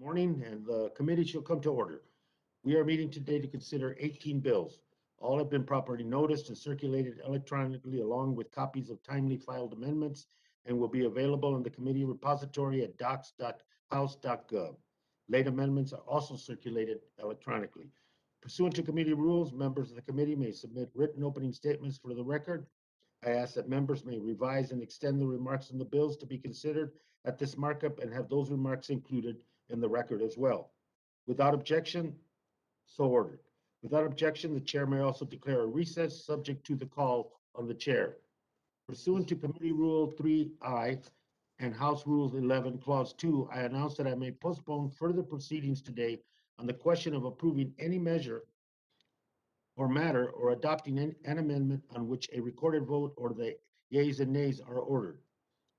Morning, and the committee shall come to order. We are meeting today to consider 18 bills. All have been properly noticed and circulated electronically along with copies of timely filed amendments and will be available in the committee repository at docs.house.gov. Late amendments are also circulated electronically. Pursuant to committee rules, members of the committee may submit written opening statements for the record. I ask that members may revise and extend the remarks on the bills to be considered at this markup and have those remarks included in the record as well. Without objection, so ordered. Without objection, the chair may also declare a recess subject to the call on the chair. Pursuant to Committee Rule 3I and House Rules 11, Clause 2, I announce that I may postpone further proceedings today on the question of approving any measure or matter or adopting an amendment on which a recorded vote or the yeas and nays are ordered.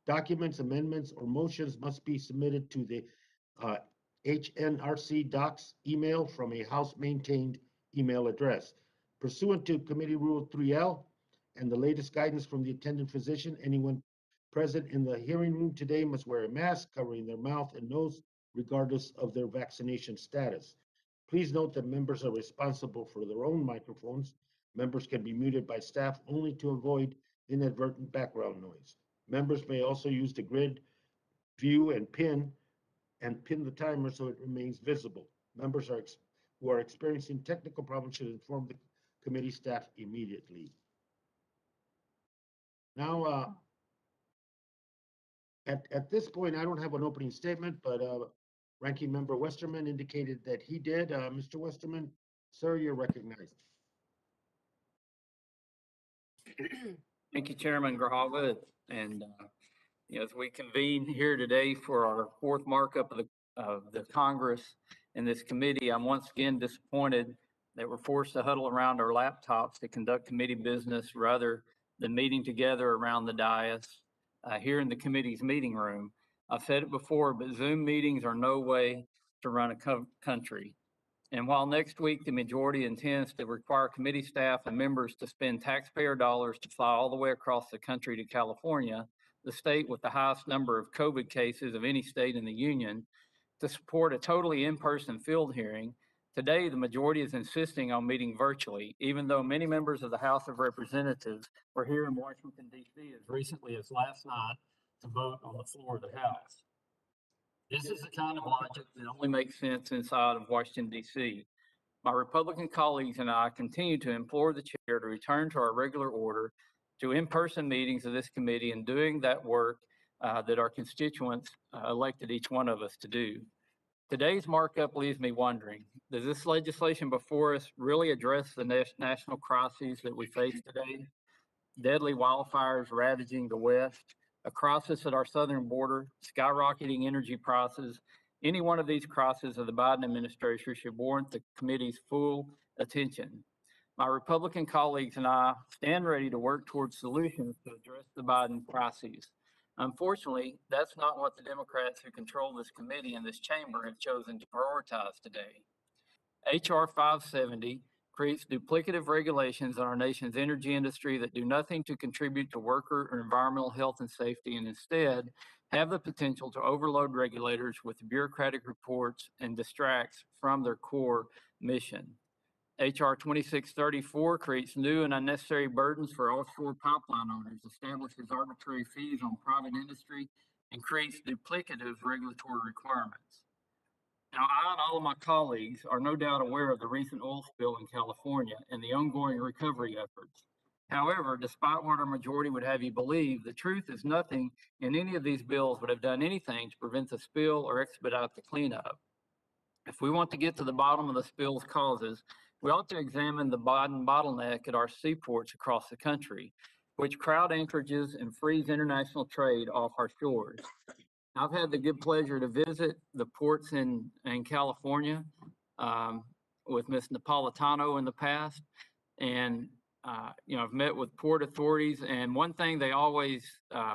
Documents, amendments, or motions must be submitted to the HNRC docs email from a House-maintained email address. Pursuant to Committee Rule 3L and the latest guidance from the attendant physician, anyone present in the hearing room today must wear a mask covering their mouth and nose, regardless of their vaccination status. Please note that members are responsible for their own microphones. Members can be muted by staff only to avoid inadvertent background noise. Members may also use the grid view and pin the timer so it remains visible. Members who are experiencing technical problems should inform the committee staff immediately. Now, at this point, I don't have an opening statement, but Ranking Member Westerman indicated that he did. Mr. Westerman, sir, you're recognized. Thank you, Chairman Grijalva. And as we convene here today for our fourth markup of the Congress and this committee, I'm once again disappointed that we're forced to huddle around our laptops to conduct committee business rather than meeting together around the dais here in the committee's meeting room. I've said it before, but Zoom meetings are no way to run a country. And while next week the majority intends to require committee staff and members to spend taxpayer dollars to fly all the way across the country to California, the state with the highest number of COVID cases of any state in the union, to support a totally in-person field hearing, today the majority is insisting on meeting virtually, even though many members of the House of Representatives were here in Washington, D.C. as recently as last night to vote on the floor of the House. This is the kind of logic that only makes sense inside of Washington, D.C. My Republican colleagues and I continue to implore the chair to return to our regular order to in-person meetings of this committee and doing that work that our constituents elected each one of us to do. Today's markup leaves me wondering, does this legislation before us really address the national crises that we face today? Deadly wildfires ravaging the West, a crisis at our southern border, skyrocketing energy prices. Any one of these crises of the Biden administration should warrant the committee's full attention. My Republican colleagues and I stand ready to work towards solutions to address the Biden crises. Unfortunately, that's not what the Democrats who control this committee and this chamber have chosen to prioritize today. H.R. 570 creates duplicative regulations on our nation's energy industry that do nothing to contribute to worker or environmental health and safety, and instead have the potential to overload regulators with bureaucratic reports and distracts from their core mission. H.R. 2634 creates new and unnecessary burdens for offshore pipeline owners, establishes arbitrary fees on private industry, and creates duplicative regulatory requirements. Now, I and all of my colleagues are no doubt aware of the recent oil spill in California and the ongoing recovery efforts. However, despite what our majority would have you believe, the truth is nothing in any of these bills would have done anything to prevent the spill or expedite the cleanup. If we want to get to the bottom of the spill's causes, we ought to examine the Biden bottleneck at our seaports across the country, which crowd anchorages and freeze international trade off our shores. I've had the good pleasure to visit the ports in California with Ms. Napolitano in the past, and I've met with port authorities, and one thing they always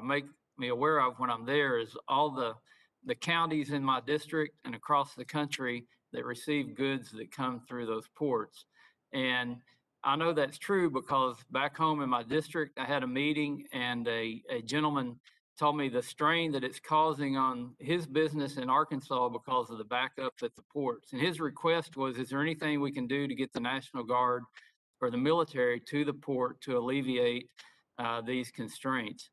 make me aware of when I'm there is all the counties in my district and across the country that receive goods that come through those ports. And I know that's true because back home in my district, I had a meeting and a gentleman told me the strain that it's causing on his business in Arkansas because of the backups at the ports. And his request was, is there anything we can do to get the National Guard or the military to the port to alleviate these constraints?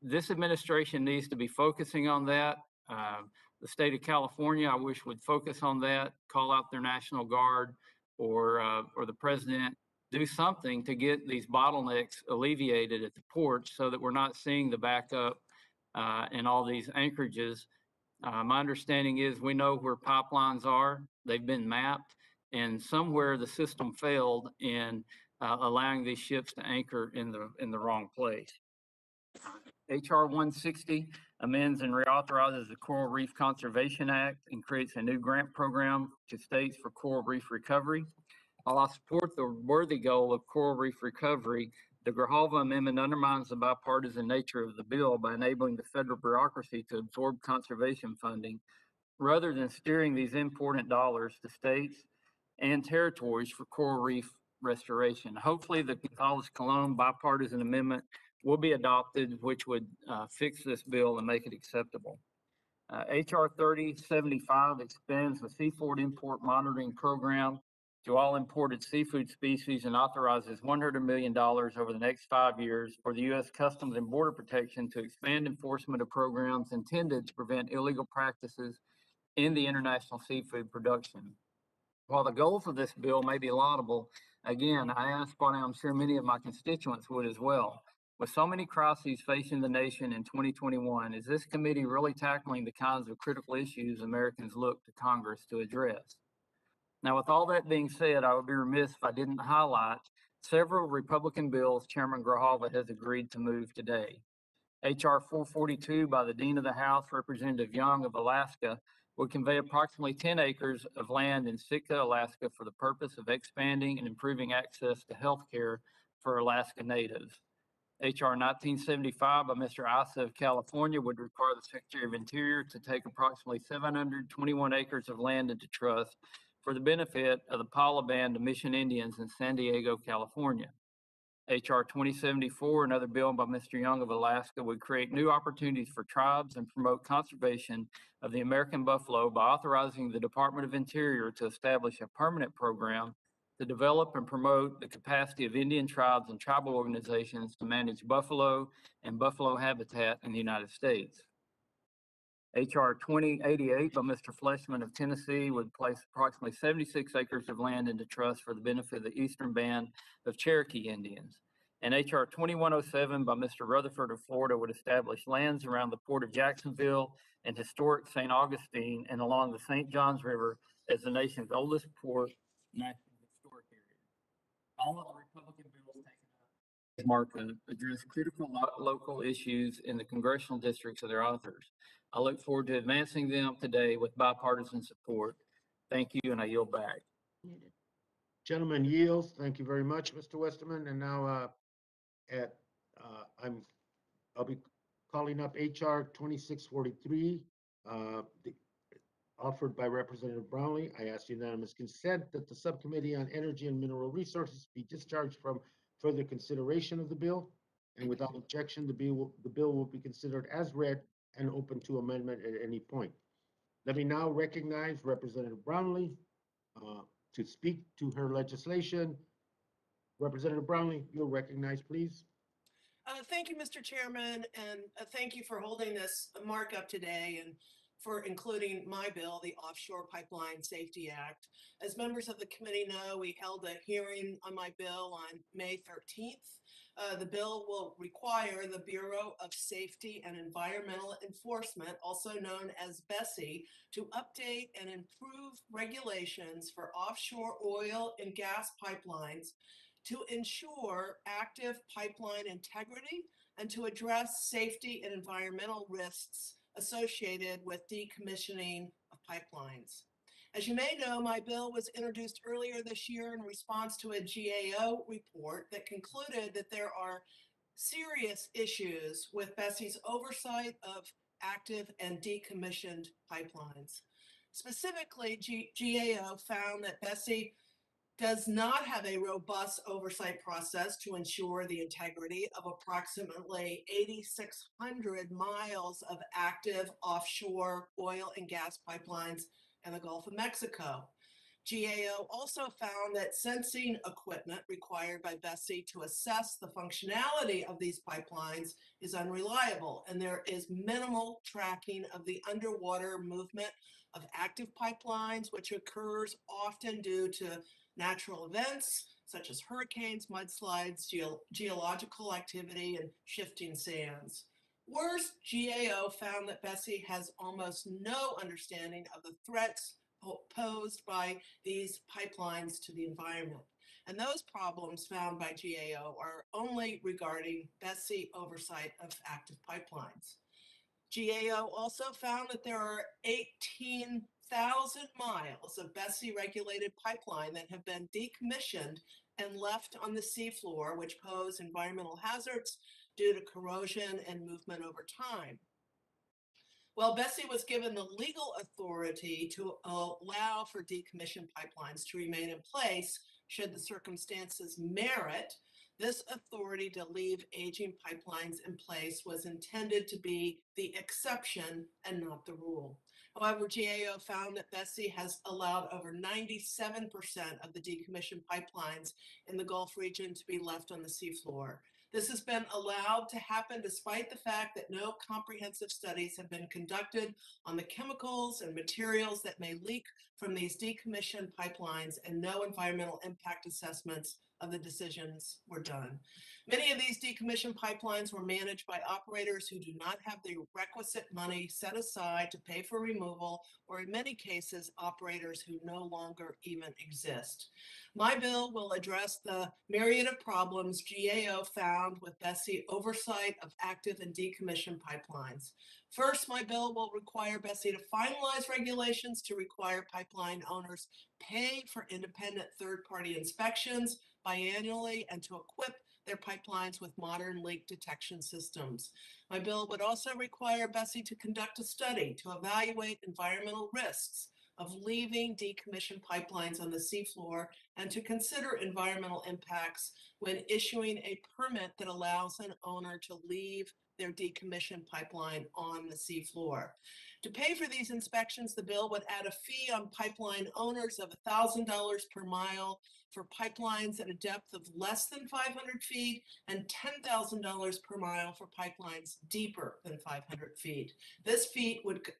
This administration needs to be focusing on that. The state of California, I wish, would focus on that, call out their National Guard or the president, do something to get these bottlenecks alleviated at the ports so that we're not seeing the backup in all these anchorages. My understanding is we know where pipelines are. They've been mapped, and somewhere the system failed in allowing these ships to anchor in the wrong place. HR 160 amends and reauthorizes the Coral Reef Conservation Act and creates a new grant program to states for coral reef recovery. While I support the worthy goal of coral reef recovery, the Grijalva Amendment undermines the bipartisan nature of the bill by enabling the federal bureaucracy to absorb conservation funding rather than steering these important dollars to states and territories for coral reef restoration. Hopefully, the Gonzalez-Colón bipartisan amendment will be adopted, which would fix this bill and make it acceptable. HR 3075 expands the seafood import monitoring program to all imported seafood species and authorizes $100 million over the next 5 years for the U.S. Customs and Border Protection to expand enforcement of programs intended to prevent illegal practices in the international seafood production. While the goals of this bill may be laudable, again, I ask what I'm sure many of my constituents would as well. With so many crises facing the nation in 2021, is this committee really tackling the kinds of critical issues Americans look to Congress to address? Now, with all that being said, I would be remiss if I didn't highlight several Republican bills Chairman Grijalva has agreed to move today. HR 442 by the Dean of the House, Representative Young of Alaska, would convey approximately 10 acres of land in Sitka, Alaska for the purpose of expanding and improving access to health care for Alaska natives. HR 1975 by Mr. Issa of California would require the Secretary of Interior to take approximately 721 acres of land into trust for the benefit of the Paula Band of Mission Indians in San Diego, California. HR 2074, another bill by Mr. Young of Alaska, would create new opportunities for tribes and promote conservation of the American buffalo by authorizing the Department of Interior to establish a permanent program to develop and promote the capacity of Indian tribes and tribal organizations to manage buffalo and buffalo habitat in the United States. HR 2088 by Mr. Fleshman of Tennessee would place approximately 76 acres of land into trust for the benefit of the Eastern Band of Cherokee Indians. And HR 2107 by Mr. Rutherford of Florida would establish lands around the Port of Jacksonville and historic St. Augustine and along the St. Johns River as the nation's oldest port national historic area. All of the Republican bills taken up Markup address critical local issues in the congressional districts of their authors. I look forward to advancing them today with bipartisan support. Thank you, and I yield back. Gentleman yields. Thank you very much, Mr. Westerman. And now I'll be calling up HR 2643, offered by Representative Brownley. I ask unanimous consent that the Subcommittee on Energy and Mineral Resources be discharged from further consideration of the bill. And without objection, the bill will be considered as read and open to amendment at any point. Let me now recognize Representative Brownley to speak to her legislation. Representative Brownley, you're recognized, please. Thank you, Mr. Chairman, and thank you for holding this markup today and for including my bill, the Offshore Pipeline Safety Act. As members of the committee know, we held a hearing on my bill on May 13th. The bill will require the Bureau of Safety and Environmental Enforcement, also known as BSEE, to update and improve regulations for offshore oil and gas pipelines to ensure active pipeline integrity and to address safety and environmental risks associated with decommissioning of pipelines. As you may know, my bill was introduced earlier this year in response to a GAO report that concluded that there are serious issues with BSEE's oversight of active and decommissioned pipelines. Specifically, GAO found that BSEE does not have a robust oversight process to ensure the integrity of approximately 8,600 miles of active offshore oil and gas pipelines in the Gulf of Mexico. GAO also found that sensing equipment required by BSEE to assess the functionality of these pipelines is unreliable, and there is minimal tracking of the underwater movement of active pipelines, which occurs often due to natural events such as hurricanes, mudslides, geological activity, and shifting sands. Worse, GAO found that BSEE has almost no understanding of the threats posed by these pipelines to the environment. And those problems found by GAO are only regarding BSEE oversight of active pipelines. GAO also found that there are 18,000 miles of BSEE regulated pipeline that have been decommissioned and left on the seafloor, which pose environmental hazards due to corrosion and movement over time. Well, BSEE was given the legal authority to allow for decommissioned pipelines to remain in place should the circumstances merit. This authority to leave aging pipelines in place was intended to be the exception and not the rule. However, GAO found that BSEE has allowed over 97% of the decommissioned pipelines in the Gulf region to be left on the seafloor. This has been allowed to happen despite the fact that no comprehensive studies have been conducted on the chemicals and materials that may leak from these decommissioned pipelines, and no environmental impact assessments of the decisions were done. Many of these decommissioned pipelines were managed by operators who do not have the requisite money set aside to pay for removal, or in many cases, operators who no longer even exist. My bill will address the myriad of problems GAO found with BSEE oversight of active and decommissioned pipelines. First, my bill will require BSEE to finalize regulations to require pipeline owners pay for independent third-party inspections biannually and to equip their pipelines with modern leak detection systems. My bill would also require BSEE to conduct a study to evaluate environmental risks of leaving decommissioned pipelines on the seafloor and to consider environmental impacts when issuing a permit that allows an owner to leave their decommissioned pipeline on the seafloor. To pay for these inspections, the bill would add a fee on pipeline owners of $1,000 per mile for pipelines at a depth of less than 500 feet and $10,000 per mile for pipelines deeper than 500 feet. This fee would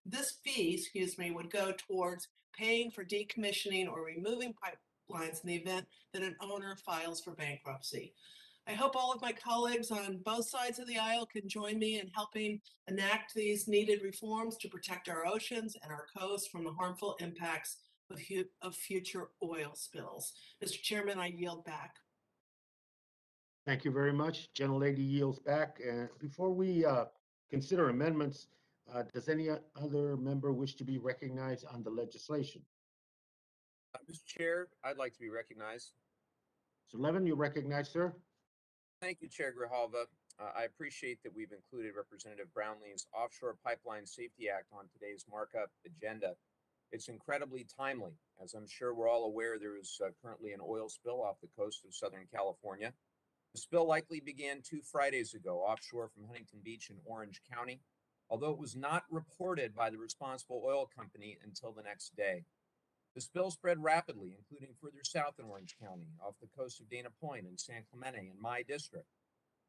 go towards paying for decommissioning or removing pipelines in the event that an owner files for bankruptcy. I hope all of my colleagues on both sides of the aisle can join me in helping enact these needed reforms to protect our oceans and our coasts from the harmful impacts of future oil spills. Mr. Chairman, I yield back. Thank you very much. Gentlelady yields back. And before we consider amendments, does any other member wish to be recognized on the legislation? Mr. Chair, I'd like to be recognized. So Levin, you recognize, sir? Thank you, Chair Grijalva. I appreciate that we've included Representative Brownley's Offshore Pipeline Safety Act on today's markup agenda. It's incredibly timely. As I'm sure we're all aware, there is currently an oil spill off the coast of Southern California. The spill likely began 2 Fridays ago offshore from Huntington Beach in Orange County, although it was not reported by the responsible oil company until the next day. The spill spread rapidly, including further south in Orange County, off the coast of Dana Point and San Clemente in my district.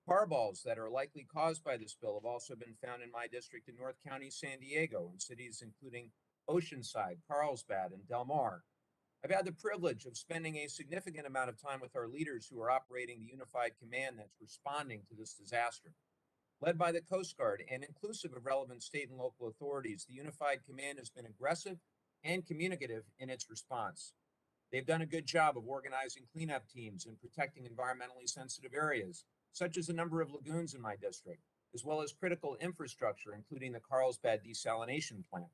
Tar balls that are likely caused by the spill have also been found in my district in North County, San Diego, and cities including Oceanside, Carlsbad, and Del Mar. I've had the privilege of spending a significant amount of time with our leaders who are operating the unified command that's responding to this disaster. Led by the Coast Guard and inclusive of relevant state and local authorities, the unified command has been aggressive and communicative in its response. They've done a good job of organizing cleanup teams and protecting environmentally sensitive areas, such as a number of lagoons in my district, as well as critical infrastructure, including the Carlsbad desalination plant.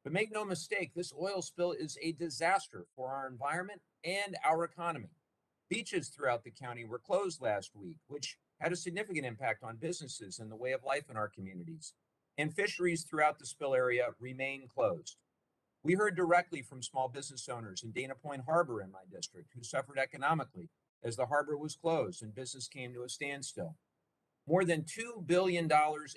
But make no mistake, this oil spill is a disaster for our environment and our economy. Beaches throughout the county were closed last week, which had a significant impact on businesses and the way of life in our communities. And fisheries throughout the spill area remain closed. We heard directly from small business owners in Dana Point Harbor in my district who suffered economically as the harbor was closed and business came to a standstill. More than $2 billion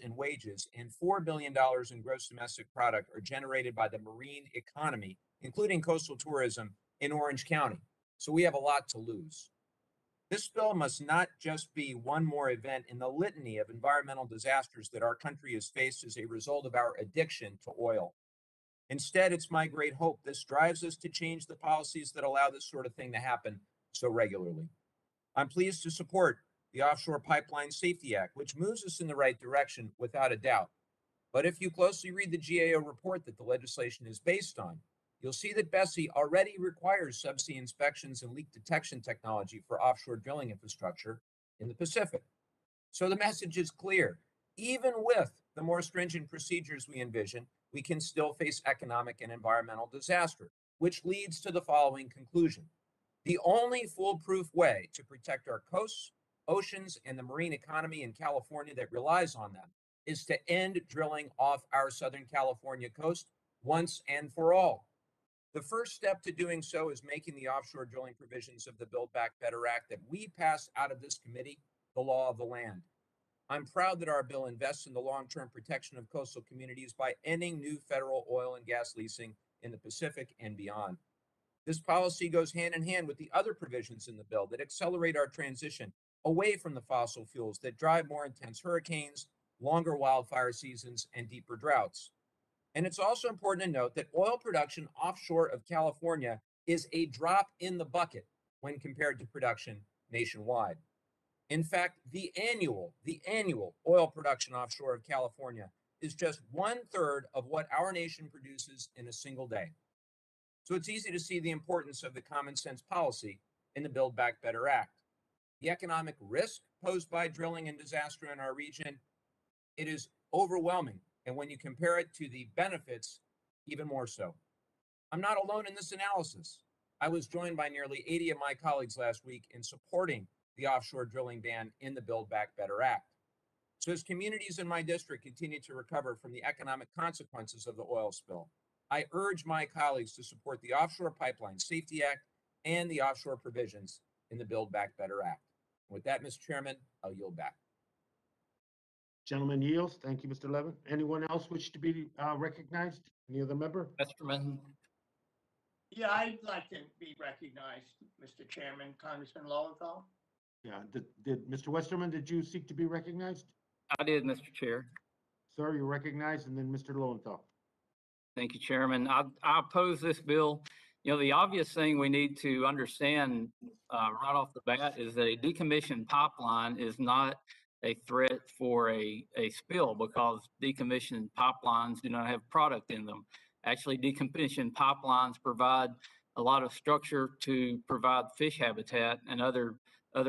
in wages and $4 billion in gross domestic product are generated by the marine economy, including coastal tourism in Orange County. So we have a lot to lose. This bill must not just be one more event in the litany of environmental disasters that our country has faced as a result of our addiction to oil. Instead, it's my great hope this drives us to change the policies that allow this sort of thing to happen so regularly. I'm pleased to support the Offshore Pipeline Safety Act, which moves us in the right direction without a doubt. But if you closely read the GAO report that the legislation is based on, you'll see that BSEE already requires subsea inspections and leak detection technology for offshore drilling infrastructure in the Pacific. So the message is clear. Even with the more stringent procedures we envision, we can still face economic and environmental disaster, which leads to the following conclusion. The only foolproof way to protect our coasts, oceans, and the marine economy in California that relies on them is to end drilling off our Southern California coast once and for all. The first step to doing so is making the offshore drilling provisions of the Build Back Better Act that we passed out of this committee the law of the land. I'm proud that our bill invests in the long-term protection of coastal communities by ending new federal oil and gas leasing in the Pacific and beyond. This policy goes hand in hand with the other provisions in the bill that accelerate our transition away from the fossil fuels that drive more intense hurricanes, longer wildfire seasons, and deeper droughts. And it's also important to note that oil production offshore of California is a drop in the bucket when compared to production nationwide. In fact, the annual oil production offshore of California is just 1/3 of what our nation produces in a single day. So it's easy to see the importance of the common sense policy in the Build Back Better Act. The economic risk posed by drilling and disaster in our region, it is overwhelming. And when you compare it to the benefits, even more so. I'm not alone in this analysis. I was joined by nearly 80 of my colleagues last week in supporting the offshore drilling ban in the Build Back Better Act. So as communities in my district continue to recover from the economic consequences of the oil spill, I urge my colleagues to support the Offshore Pipeline Safety Act and the offshore provisions in the Build Back Better Act. With that, Mr. Chairman, I'll yield back. Gentleman yields. Thank you, Mr. Levin. Anyone else wish to be recognized? Any other member? Westerman. Yeah, I'd like to be recognized, Mr. Chairman. Congressman Lowenthal. Yeah, did Mr. Westerman, did you seek to be recognized? I did, Mr. Chair. Sir, you're recognized, and then Mr. Lowenthal. Thank you, Chairman. I oppose this bill. You know, the obvious thing we need to understand right off the bat is that a decommissioned pipeline is not a threat for a spill because decommissioned pipelines do not have product in them. Actually, decommissioned pipelines provide a lot of structure to provide fish habitat and other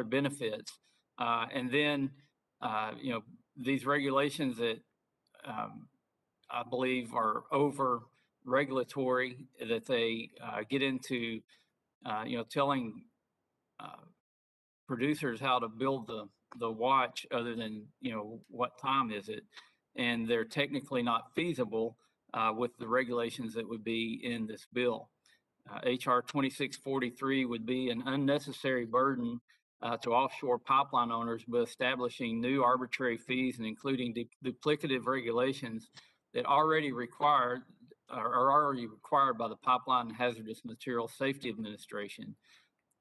benefits. And then, you know, these regulations that I believe are over regulatory, that they get into, you know, telling producers how to build the watch other than, you know, what time is it. And they're technically not feasible with the regulations that would be in this bill. HR 2643 would be an unnecessary burden to offshore pipeline owners by establishing new arbitrary fees and including duplicative regulations that already required are already required by the Pipeline and Hazardous Materials Safety Administration.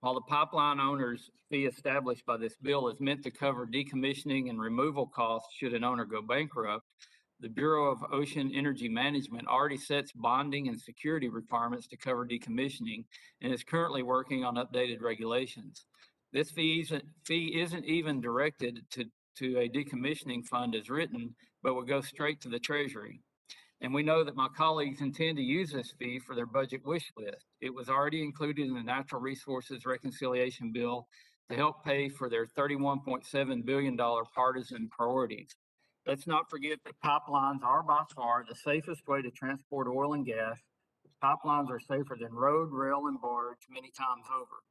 While the pipeline owner's fee established by this bill is meant to cover decommissioning and removal costs should an owner go bankrupt, the Bureau of Ocean Energy Management already sets bonding and security requirements to cover decommissioning and is currently working on updated regulations. This fee isn't even directed to a decommissioning fund as written, but will go straight to the Treasury. And we know that my colleagues intend to use this fee for their budget wish list. It was already included in the Natural Resources Reconciliation Bill to help pay for their $31.7 billion partisan priorities. Let's not forget that pipelines are by far the safest way to transport oil and gas. Pipelines are safer than road, rail, and barge many times over.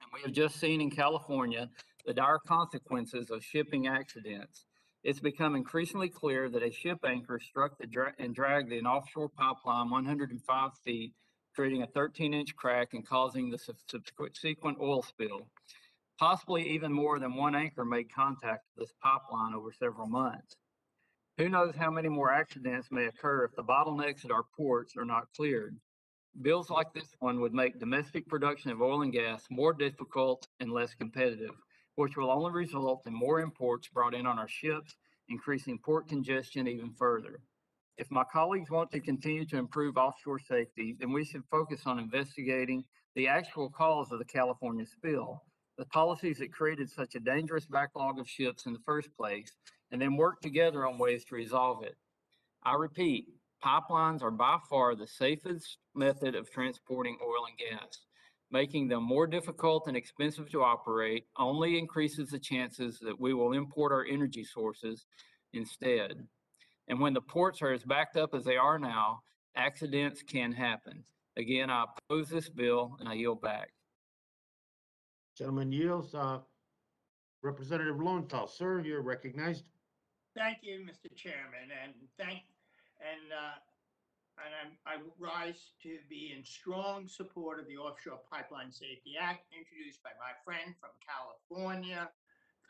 And we have just seen in California the dire consequences of shipping accidents. It's become increasingly clear that a ship anchor struck and dragged an offshore pipeline 105 feet, creating a 13-inch crack and causing the subsequent oil spill. Possibly even more than one anchor made contact with this pipeline over several months. Who knows how many more accidents may occur if the bottlenecks at our ports are not cleared. Bills like this one would make domestic production of oil and gas more difficult and less competitive, which will only result in more imports brought in on our ships, increasing port congestion even further. If my colleagues want to continue to improve offshore safety, then we should focus on investigating the actual cause of the California spill, the policies that created such a dangerous backlog of ships in the first place, and then work together on ways to resolve it. I repeat, pipelines are by far the safest method of transporting oil and gas. Making them more difficult and expensive to operate only increases the chances that we will import our energy sources instead. And when the ports are as backed up as they are now, accidents can happen. Again, I oppose this bill and I yield back. Gentleman yields. Representative Lowenthal, sir, you're recognized. Thank you, Mr. Chairman, I rise to be in strong support of the Offshore Pipeline Safety Act introduced by my friend from California,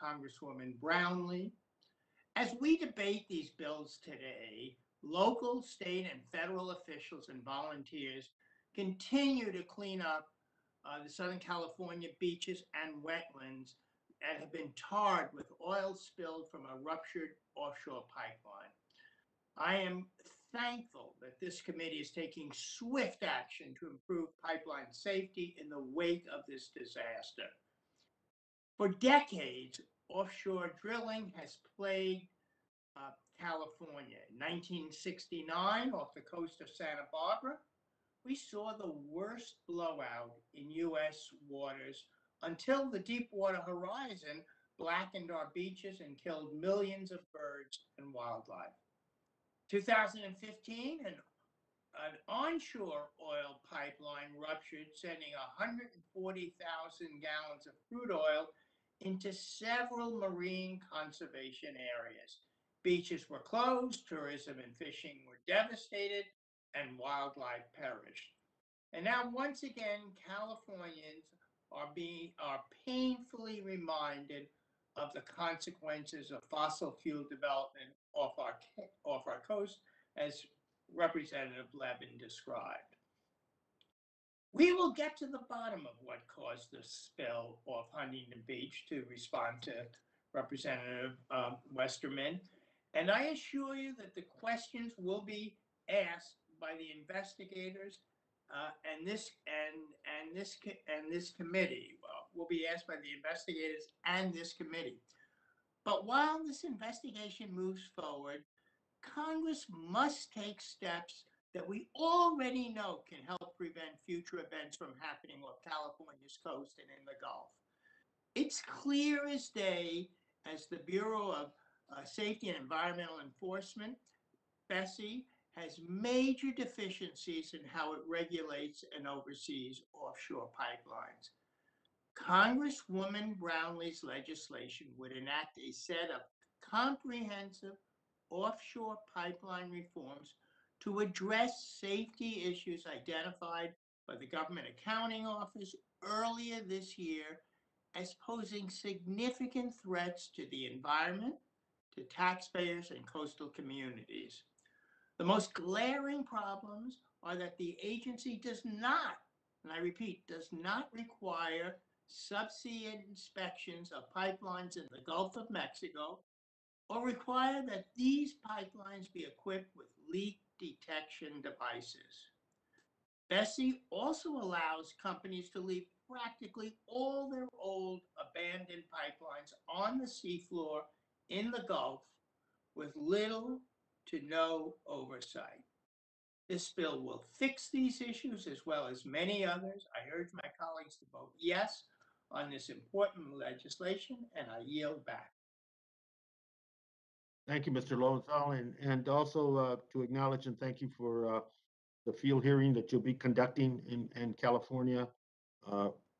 Congresswoman Brownley. As we debate these bills today, local, state, and federal officials and volunteers continue to clean up the Southern California beaches and wetlands that have been tarred with oil spilled from a ruptured offshore pipeline. I am thankful that this committee is taking swift action to improve pipeline safety in the wake of this disaster. For decades, offshore drilling has plagued California. In 1969, off the coast of Santa Barbara, we saw the worst blowout in U.S. waters until the Deepwater Horizon blackened our beaches and killed millions of birds and wildlife. 2015, an onshore oil pipeline ruptured, sending 140,000 gallons of crude oil into several marine conservation areas. Beaches were closed, tourism and fishing were devastated, and wildlife perished. And now, once again, Californians are painfully reminded of the consequences of fossil fuel development off our coast, as Representative Levin described. We will get to the bottom of what caused the spill off Huntington Beach, to respond to Representative Westerman. And I assure you that the questions will be asked by the investigators and this committee. Will be asked by the investigators and this committee. But while this investigation moves forward, Congress must take steps that we already know can help prevent future events from happening off California's coast and in the Gulf. It's clear as day as the Bureau of Safety and Environmental Enforcement, BSEE, has major deficiencies in how it regulates and oversees offshore pipelines. Congresswoman Brownley's legislation would enact a set of comprehensive offshore pipeline reforms to address safety issues identified by the Government Accounting Office earlier this year as posing significant threats to the environment, to taxpayers, and coastal communities. The most glaring problems are that the agency does not, and I repeat, does not require subsea inspections of pipelines in the Gulf of Mexico, or require that these pipelines be equipped with leak detection devices. BSEE also allows companies to leave practically all their old abandoned pipelines on the seafloor in the Gulf with little to no oversight. This bill will fix these issues as well as many others. I urge my colleagues to vote yes on this important legislation, and I yield back. Thank you, Mr. Lowenthal, and also to acknowledge and thank you for the field hearing that you'll be conducting in California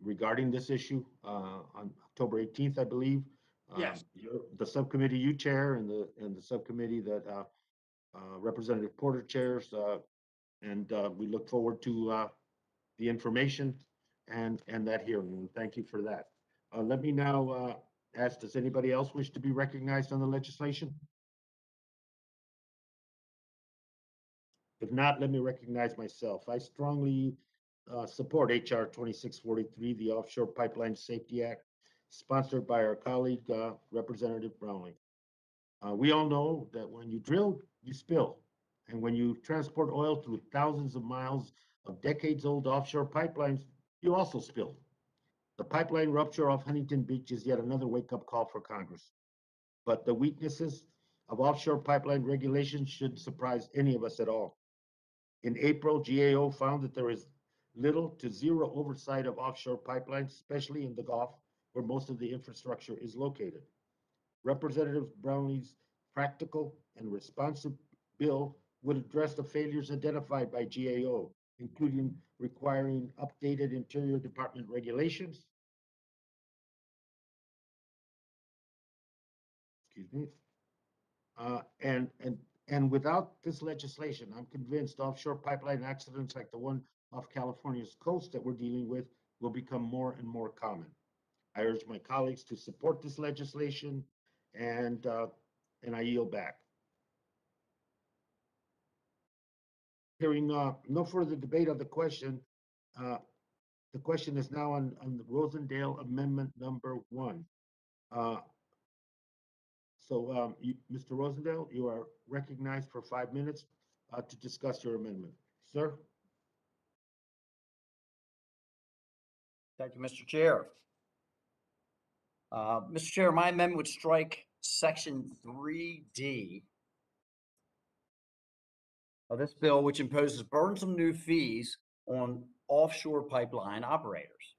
regarding this issue on October 18th, I believe. Yes. The subcommittee you chair and the subcommittee that Representative Porter chairs, and we look forward to the information and that hearing. And thank you for that. Let me now ask, does anybody else wish to be recognized on the legislation? If not, let me recognize myself. I strongly support HR 2643, the Offshore Pipeline Safety Act, sponsored by our colleague, Representative Brownley. We all know that when you drill, you spill. And when you transport oil through thousands of miles of decades-old offshore pipelines, you also spill. The pipeline rupture off Huntington Beach is yet another wake-up call for Congress. But the weaknesses of offshore pipeline regulations shouldn't surprise any of us at all. In April, GAO found that there is little to zero oversight of offshore pipelines, especially in the Gulf, where most of the infrastructure is located. Representative Brownley's practical and responsive bill would address the failures identified by GAO, including requiring updated Interior Department regulations, excuse me, and without this legislation, I'm convinced offshore pipeline accidents like the one off California's coast that we're dealing with will become more and more common. I urge my colleagues to support this legislation, and I yield back. Hearing no further debate on the question is now on the Rosendale Amendment number 1. Mr. Rosendale, you are recognized for 5 minutes to discuss your amendment. Sir? Thank you, Mr. Chair. Mr. Chair, my amendment would strike Section 3D of this bill, which imposes burdensome new fees on offshore pipeline operators.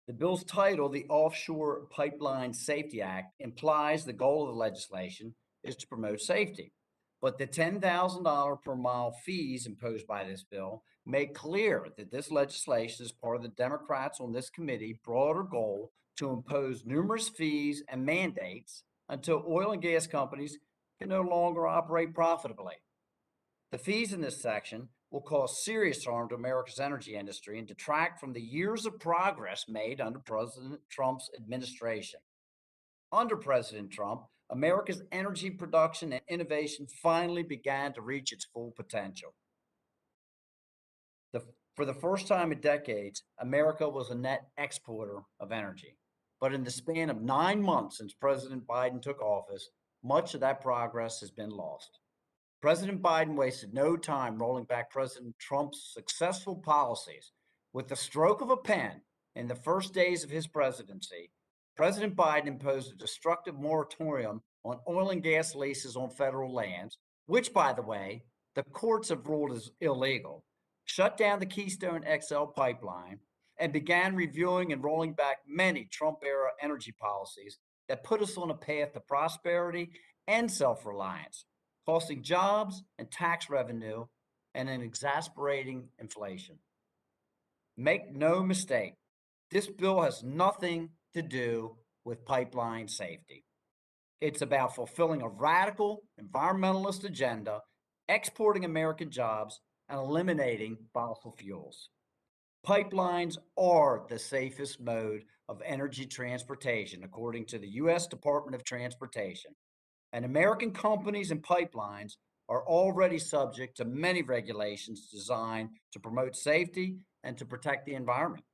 The bill's title, the Offshore Pipeline Safety Act, implies the goal of the legislation is to promote safety. But the $10,000 per mile fees imposed by this bill make clear that this legislation is part of the Democrats on this committee broader goal to impose numerous fees and mandates until oil and gas companies can no longer operate profitably. The fees in this section will cause serious harm to America's energy industry and detract from the years of progress made under President Trump's administration. Under President Trump, America's energy production and innovation finally began to reach its full potential. For the first time in decades, America was a net exporter of energy. But in the span of 9 months since President Biden took office, much of that progress has been lost. President Biden wasted no time rolling back President Trump's successful policies. With the stroke of a pen, in the first days of his presidency, President Biden imposed a destructive moratorium on oil and gas leases on federal lands, which, by the way, the courts have ruled is illegal, shut down the Keystone XL pipeline, and began reviewing and rolling back many Trump-era energy policies that put us on a path to prosperity and self-reliance, costing jobs and tax revenue and an exasperating inflation. Make no mistake, this bill has nothing to do with pipeline safety. It's about fulfilling a radical environmentalist agenda, exporting American jobs, and eliminating fossil fuels. Pipelines are the safest mode of energy transportation, according to the U.S. Department of Transportation. And American companies and pipelines are already subject to many regulations designed to promote safety and to protect the environment.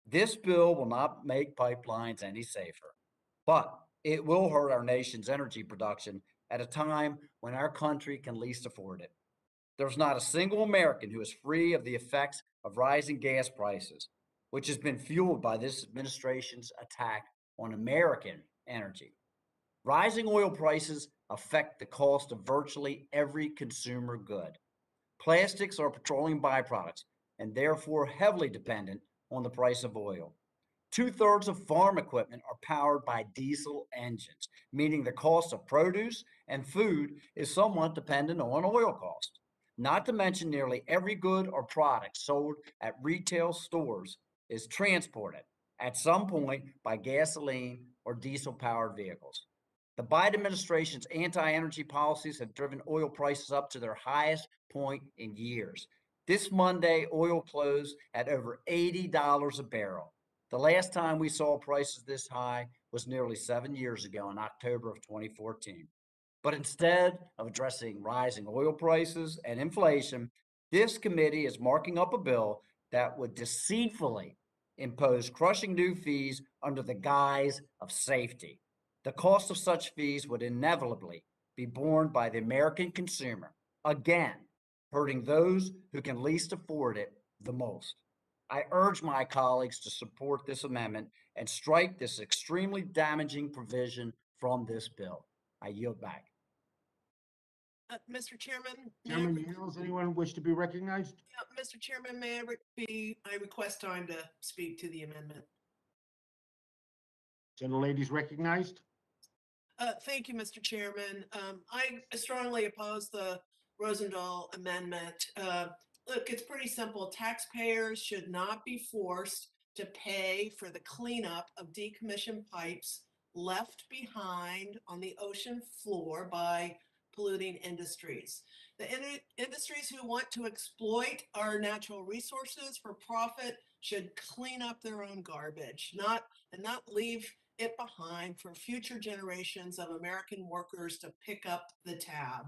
This bill will not make pipelines any safer, but it will hurt our nation's energy production at a time when our country can least afford it. There's not a single American who is free of the effects of rising gas prices, which has been fueled by this administration's attack on American energy. Rising oil prices affect the cost of virtually every consumer good. Plastics are petroleum byproducts and therefore heavily dependent on the price of oil. 2/3 of farm equipment are powered by diesel engines, meaning the cost of produce and food is somewhat dependent on oil cost. Not to mention nearly every good or product sold at retail stores is transported at some point by gasoline or diesel-powered vehicles. The Biden administration's anti-energy policies have driven oil prices up to their highest point in years. This Monday, oil closed at over $80 a barrel. The last time we saw prices this high was nearly 7 years ago in October of 2014. But instead of addressing rising oil prices and inflation, this committee is marking up a bill that would deceitfully impose crushing new fees under the guise of safety. The cost of such fees would inevitably be borne by the American consumer, again, hurting those who can least afford it the most. I urge my colleagues to support this amendment and strike this extremely damaging provision from this bill. I yield back. Mr. Chairman, Chairman Yields, anyone wish to be recognized? Mr. Chairman, I request time to speak to the amendment. Gentlelady's recognized. Thank you, Mr. Chairman. I strongly oppose the Rosendahl amendment. Look, it's pretty simple. Taxpayers should not be forced to pay for the cleanup of decommissioned pipes left behind on the ocean floor by polluting industries. The industries who want to exploit our natural resources for profit should clean up their own garbage, not leave it behind for future generations of American workers to pick up the tab.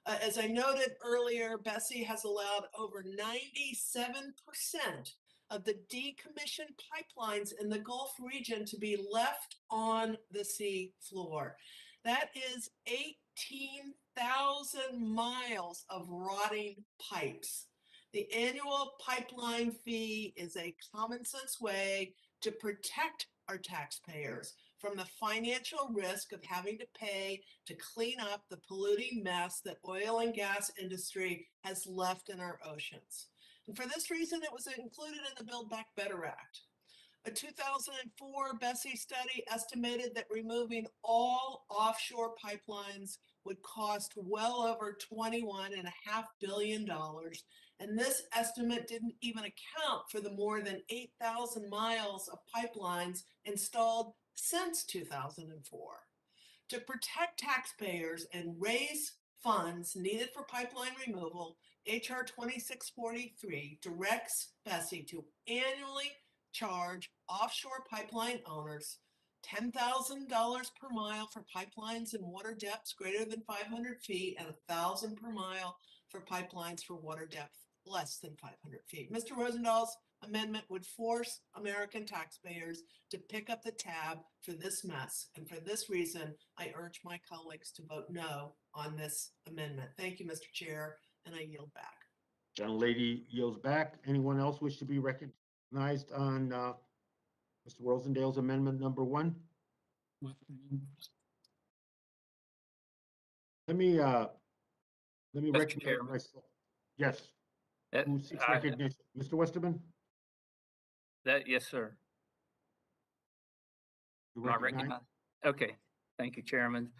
As I noted earlier, Bessie has allowed over 97% of the decommissioned pipelines in the Gulf region to be left on the sea floor. That is 18,000 miles of rotting pipes. The annual pipeline fee is a common sense way to protect our taxpayers from the financial risk of having to pay to clean up the polluting mess that oil and gas industry has left in our oceans. And for this reason, it was included in the Build Back Better Act. A 2004 Bessie study estimated that removing all offshore pipelines would cost well over $21.5 billion. And this estimate didn't even account for the more than 8,000 miles of pipelines installed since 2004. To protect taxpayers and raise funds needed for pipeline removal, HR 2643 directs Bessie to annually charge offshore pipeline owners $10,000 per mile for pipelines in water depths greater than 500 feet and $1,000 per mile for pipelines for water depth less than 500 feet. Mr. Rosendahl's amendment would force American taxpayers to pick up the tab for this mess. And for this reason, I urge my colleagues to vote no on this amendment. Thank you, Mr. Chair, and I yield back. Gentlelady yields back. Anyone else wish to be recognized on Mr. Rosendahl's amendment number 1? Let me Mr. recognize Chairman. myself. Yes. That, Who seeks recognition? Mr. Westerman? yes, sir. You Am I recognize? recognized? Okay, thank you, Chairman.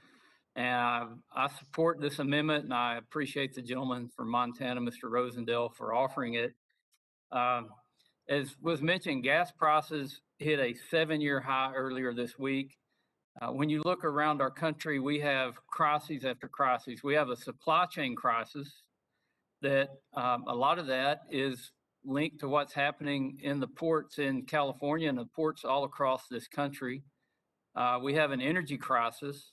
And I support this amendment, and I appreciate the gentleman from Montana, Mr. Rosendahl, for offering it. As was mentioned, gas prices hit a 7-year high earlier this week. When you look around our country, we have crises after crises. We have a supply chain crisis that a lot of that is linked to what's happening in the ports in California and the ports all across this country. We have an energy crisis.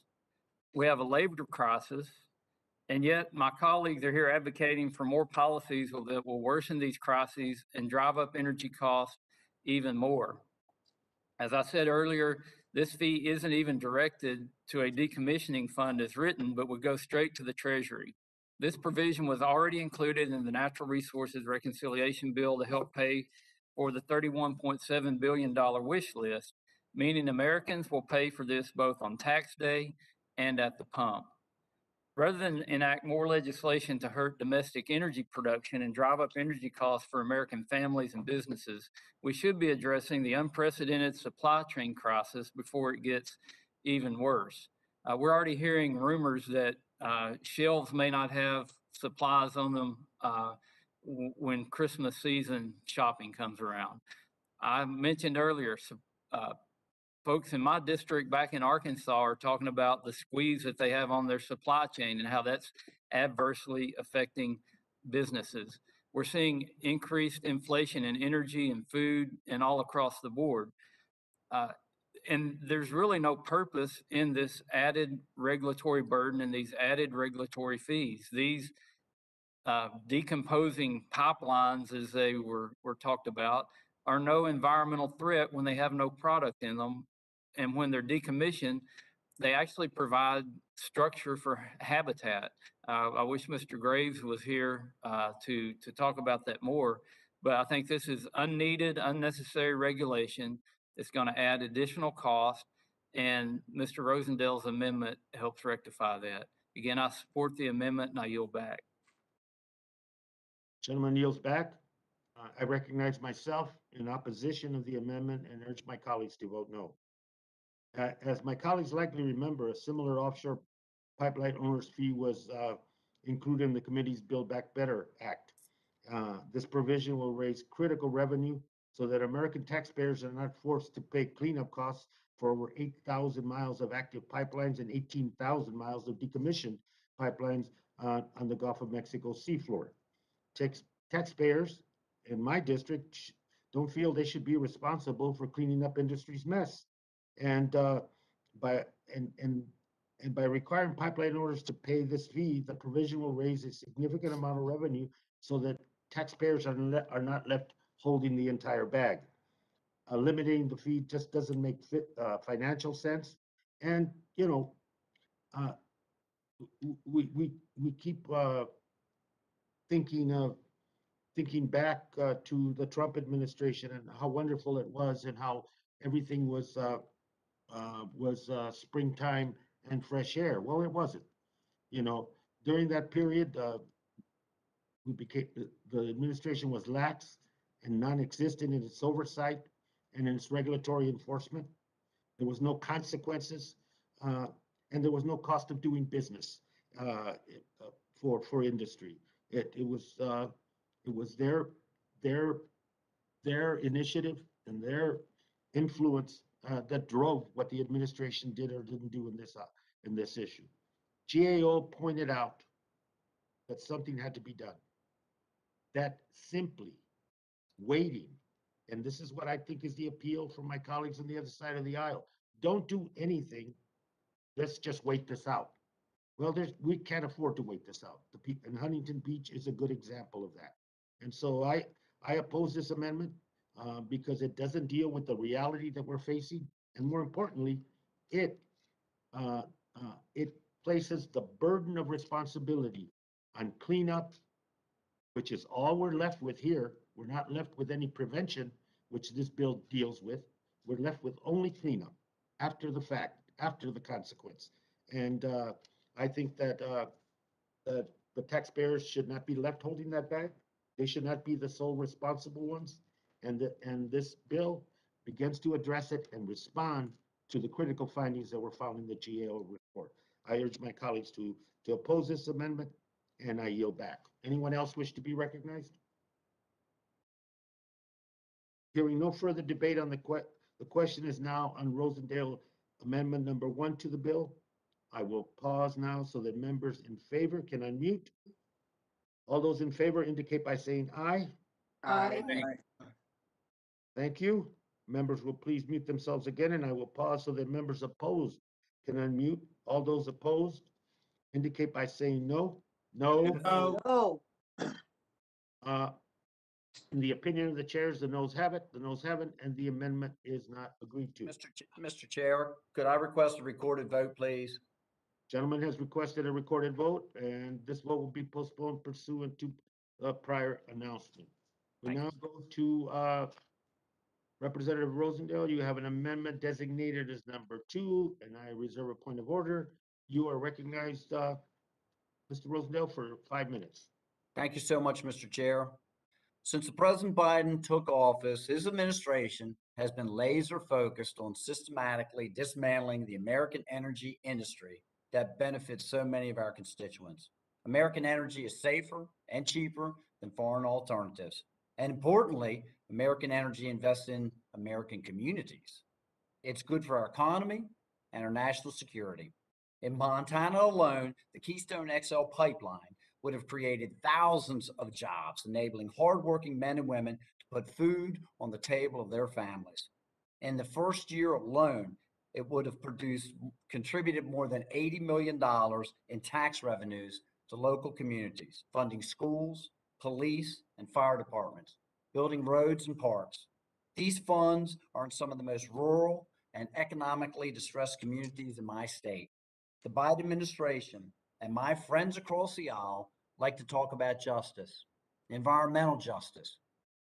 We have a labor crisis. And yet my colleagues are here advocating for more policies that will worsen these crises and drive up energy costs even more. As I said earlier, this fee isn't even directed to a decommissioning fund as written, but would go straight to the Treasury. This provision was already included in the Natural Resources Reconciliation Bill to help pay for the $31.7 billion wish list, meaning Americans will pay for this both on tax day and at the pump. Rather than enact more legislation to hurt domestic energy production and drive up energy costs for American families and businesses, we should be addressing the unprecedented supply chain crisis before it gets even worse. We're already hearing rumors that shelves may not have supplies on them when Christmas season shopping comes around. I mentioned earlier, folks in my district back in Arkansas are talking about the squeeze that they have on their supply chain and how that's adversely affecting businesses. We're seeing increased inflation in energy and food and all across the board. And there's really no purpose in this added regulatory burden and these added regulatory fees. These decomposing pipelines, as they were talked about, are no environmental threat when they have no product in them. And when they're decommissioned, they actually provide structure for habitat. I wish Mr. Graves was here to talk about that more, but I think this is unneeded, unnecessary regulation. It's going to add additional cost, and Mr. Rosendale's amendment helps rectify that. Again, I support the amendment and I yield back. Gentleman yields back. I recognize myself in opposition of the amendment and urge my colleagues to vote no. As my colleagues likely remember, a similar offshore pipeline owner's fee was included in the committee's Build Back Better Act. This provision will raise critical revenue so that American taxpayers are not forced to pay cleanup costs for over 8,000 miles of active pipelines and 18,000 miles of decommissioned pipelines on the Gulf of Mexico seafloor. Taxpayers in my district don't feel they should be responsible for cleaning up industry's mess. And by requiring pipeline owners to pay this fee, the provision will raise a significant amount of revenue so that taxpayers are not left holding the entire bag. Limiting the fee just doesn't make financial sense. And, you know, we keep thinking back to the Trump administration and how wonderful it was and how everything was springtime and fresh air. Well, it wasn't. You know, during that period, the administration was lax and non-existent in its oversight and in its regulatory enforcement. There was no consequences, and there was no cost of doing business for industry. It was their initiative and their influence that drove what the administration did or didn't do in this issue. GAO pointed out that something had to be done. That simply waiting, and this is what I think is the appeal from my colleagues on the other side of the aisle. Don't do anything. Let's just wait this out. Well, we can't afford to wait this out. And Huntington Beach is a good example of that. And so I oppose this amendment because it doesn't deal with the reality that we're facing, and more importantly, it places the burden of responsibility on cleanup, which is all we're left with here. We're not left with any prevention, which this bill deals with. We're left with only cleanup after the fact, after the consequence. And I think that the taxpayers should not be left holding that bag. They should not be the sole responsible ones. And this bill begins to address it and respond to the critical findings that were found in the GAO report. I urge my colleagues to oppose this amendment, and I yield back. Anyone else wish to be recognized? Hearing no further debate on the question is now on Rosendale Amendment number 1 to the bill. I will pause now so that members in favor can unmute. All those in favor indicate by saying aye. Aye. Thank you. Members will please mute themselves again, and I will pause so that members opposed can unmute. All those opposed indicate by saying no. No. No. In the opinion of the chairs, the noes have it, the noes haven't, and the amendment is not agreed to. Mr. Chair, could I request a recorded vote, please? Gentleman has requested a recorded vote, and this vote will be postponed pursuant to the prior announcement. We now go to Representative Rosendale. You have an amendment designated as number 2, and I reserve a point of order. You are recognized, Mr. Rosendale, for 5 minutes. Thank you so much, Mr. Chair. Since President Biden took office, his administration has been laser focused on systematically dismantling the American energy industry that benefits so many of our constituents. American energy is safer and cheaper than foreign alternatives. And importantly, American energy invests in American communities. It's good for our economy and our national security. In Montana alone, the Keystone XL pipeline would have created thousands of jobs, enabling hardworking men and women to put food on the table of their families. In the first year alone, it would have contributed more than $80 million in tax revenues to local communities, funding schools, police, and fire departments, building roads and parks. These funds are in some of the most rural and economically distressed communities in my state. The Biden administration and my friends across the aisle like to talk about justice, environmental justice.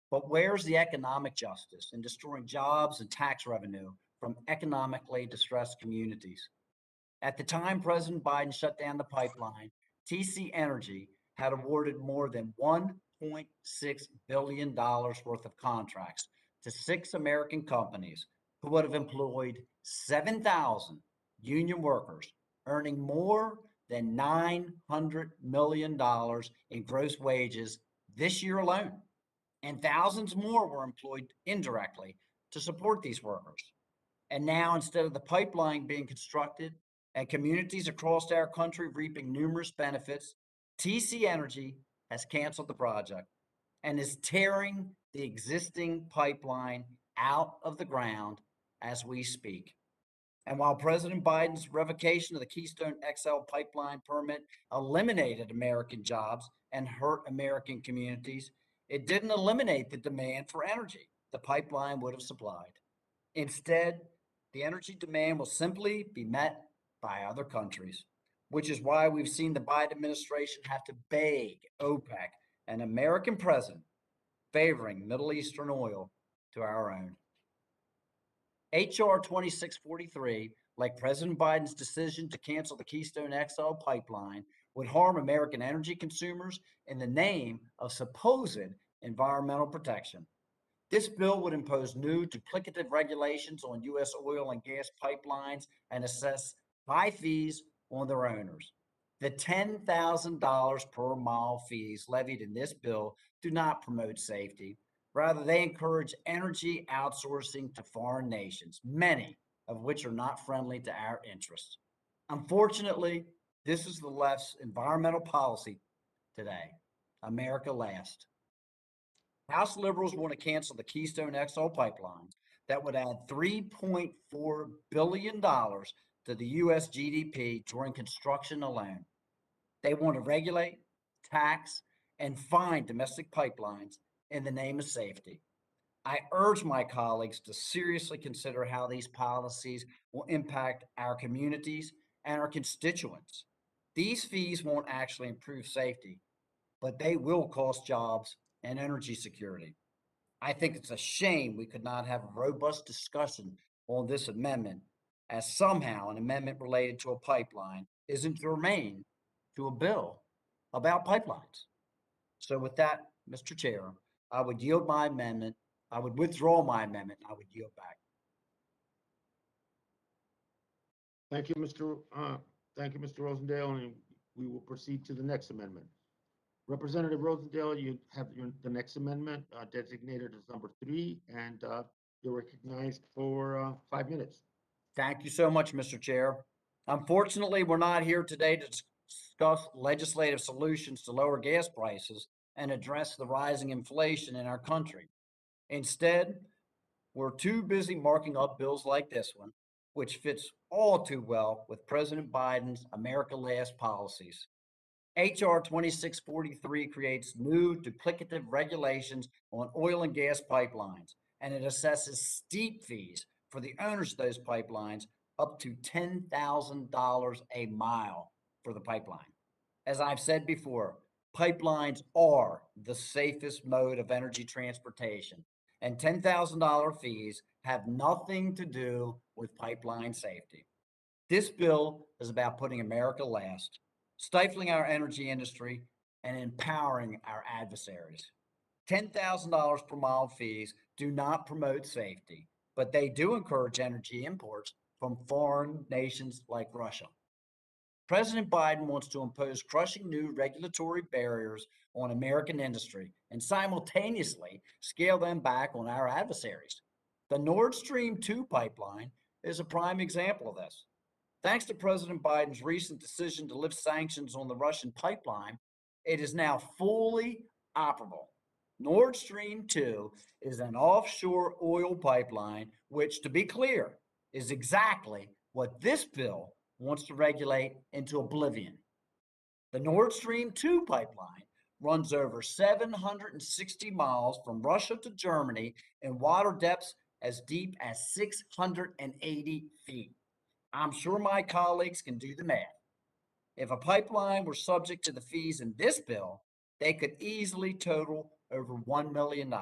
But where's the economic justice in destroying jobs and tax revenue from economically distressed communities? At the time President Biden shut down the pipeline, TC Energy had awarded more than $1.6 billion worth of contracts to 6 American companies who would have employed 7,000 union workers, earning more than $900 million in gross wages this year alone. And thousands more were employed indirectly to support these workers. And now, instead of the pipeline being constructed and communities across our country reaping numerous benefits, TC Energy has canceled the project and is tearing the existing pipeline out of the ground as we speak. And while President Biden's revocation of the Keystone XL pipeline permit eliminated American jobs and hurt American communities, it didn't eliminate the demand for energy the pipeline would have supplied. Instead, the energy demand will simply be met by other countries, which is why we've seen the Biden administration have to beg OPEC and American president favoring Middle Eastern oil to our own. HR 2643, like President Biden's decision to cancel the Keystone XL pipeline, would harm American energy consumers in the name of supposed environmental protection. This bill would impose new duplicative regulations on U.S. oil and gas pipelines and assess high fees on their owners. The $10,000 per mile fees levied in this bill do not promote safety. Rather, they encourage energy outsourcing to foreign nations, many of which are not friendly to our interests. Unfortunately, this is the left's environmental policy today. America last. House liberals want to cancel the Keystone XL pipeline that would add $3.4 billion to the U.S. GDP during construction alone. They want to regulate, tax, and fine domestic pipelines in the name of safety. I urge my colleagues to seriously consider how these policies will impact our communities and our constituents. These fees won't actually improve safety, but they will cost jobs and energy security. I think it's a shame we could not have a robust discussion on this amendment, as somehow an amendment related to a pipeline isn't germane to a bill about pipelines. So with that, Mr. Chair, I would yield my amendment. I would withdraw my amendment. I would yield back. Thank you, Mr. Rosendale, and we will proceed to the next amendment. Representative Rosendale, you have the next amendment designated as number 3, and you're recognized for 5 minutes. Thank you so much, Mr. Chair. Unfortunately, we're not here today to discuss legislative solutions to lower gas prices and address the rising inflation in our country. Instead, we're too busy marking up bills like this one, which fits all too well with President Biden's America Last policies. HR 2643 creates new duplicative regulations on oil and gas pipelines, and it assesses steep fees for the owners of those pipelines up to $10,000 a mile for the pipeline. As I've said before, pipelines are the safest mode of energy transportation, and $10,000 fees have nothing to do with pipeline safety. This bill is about putting America last, stifling our energy industry, and empowering our adversaries. $10,000 per mile fees do not promote safety, but they do encourage energy imports from foreign nations like Russia. President Biden wants to impose crushing new regulatory barriers on American industry and simultaneously scale them back on our adversaries. The Nord Stream 2 pipeline is a prime example of this. Thanks to President Biden's recent decision to lift sanctions on the Russian pipeline, it is now fully operable. Nord Stream 2 is an offshore oil pipeline, which, to be clear, is exactly what this bill wants to regulate into oblivion. The Nord Stream 2 pipeline runs over 760 miles from Russia to Germany in water depths as deep as 680 feet. I'm sure my colleagues can do the math. If a pipeline were subject to the fees in this bill, they could easily total over $1 million.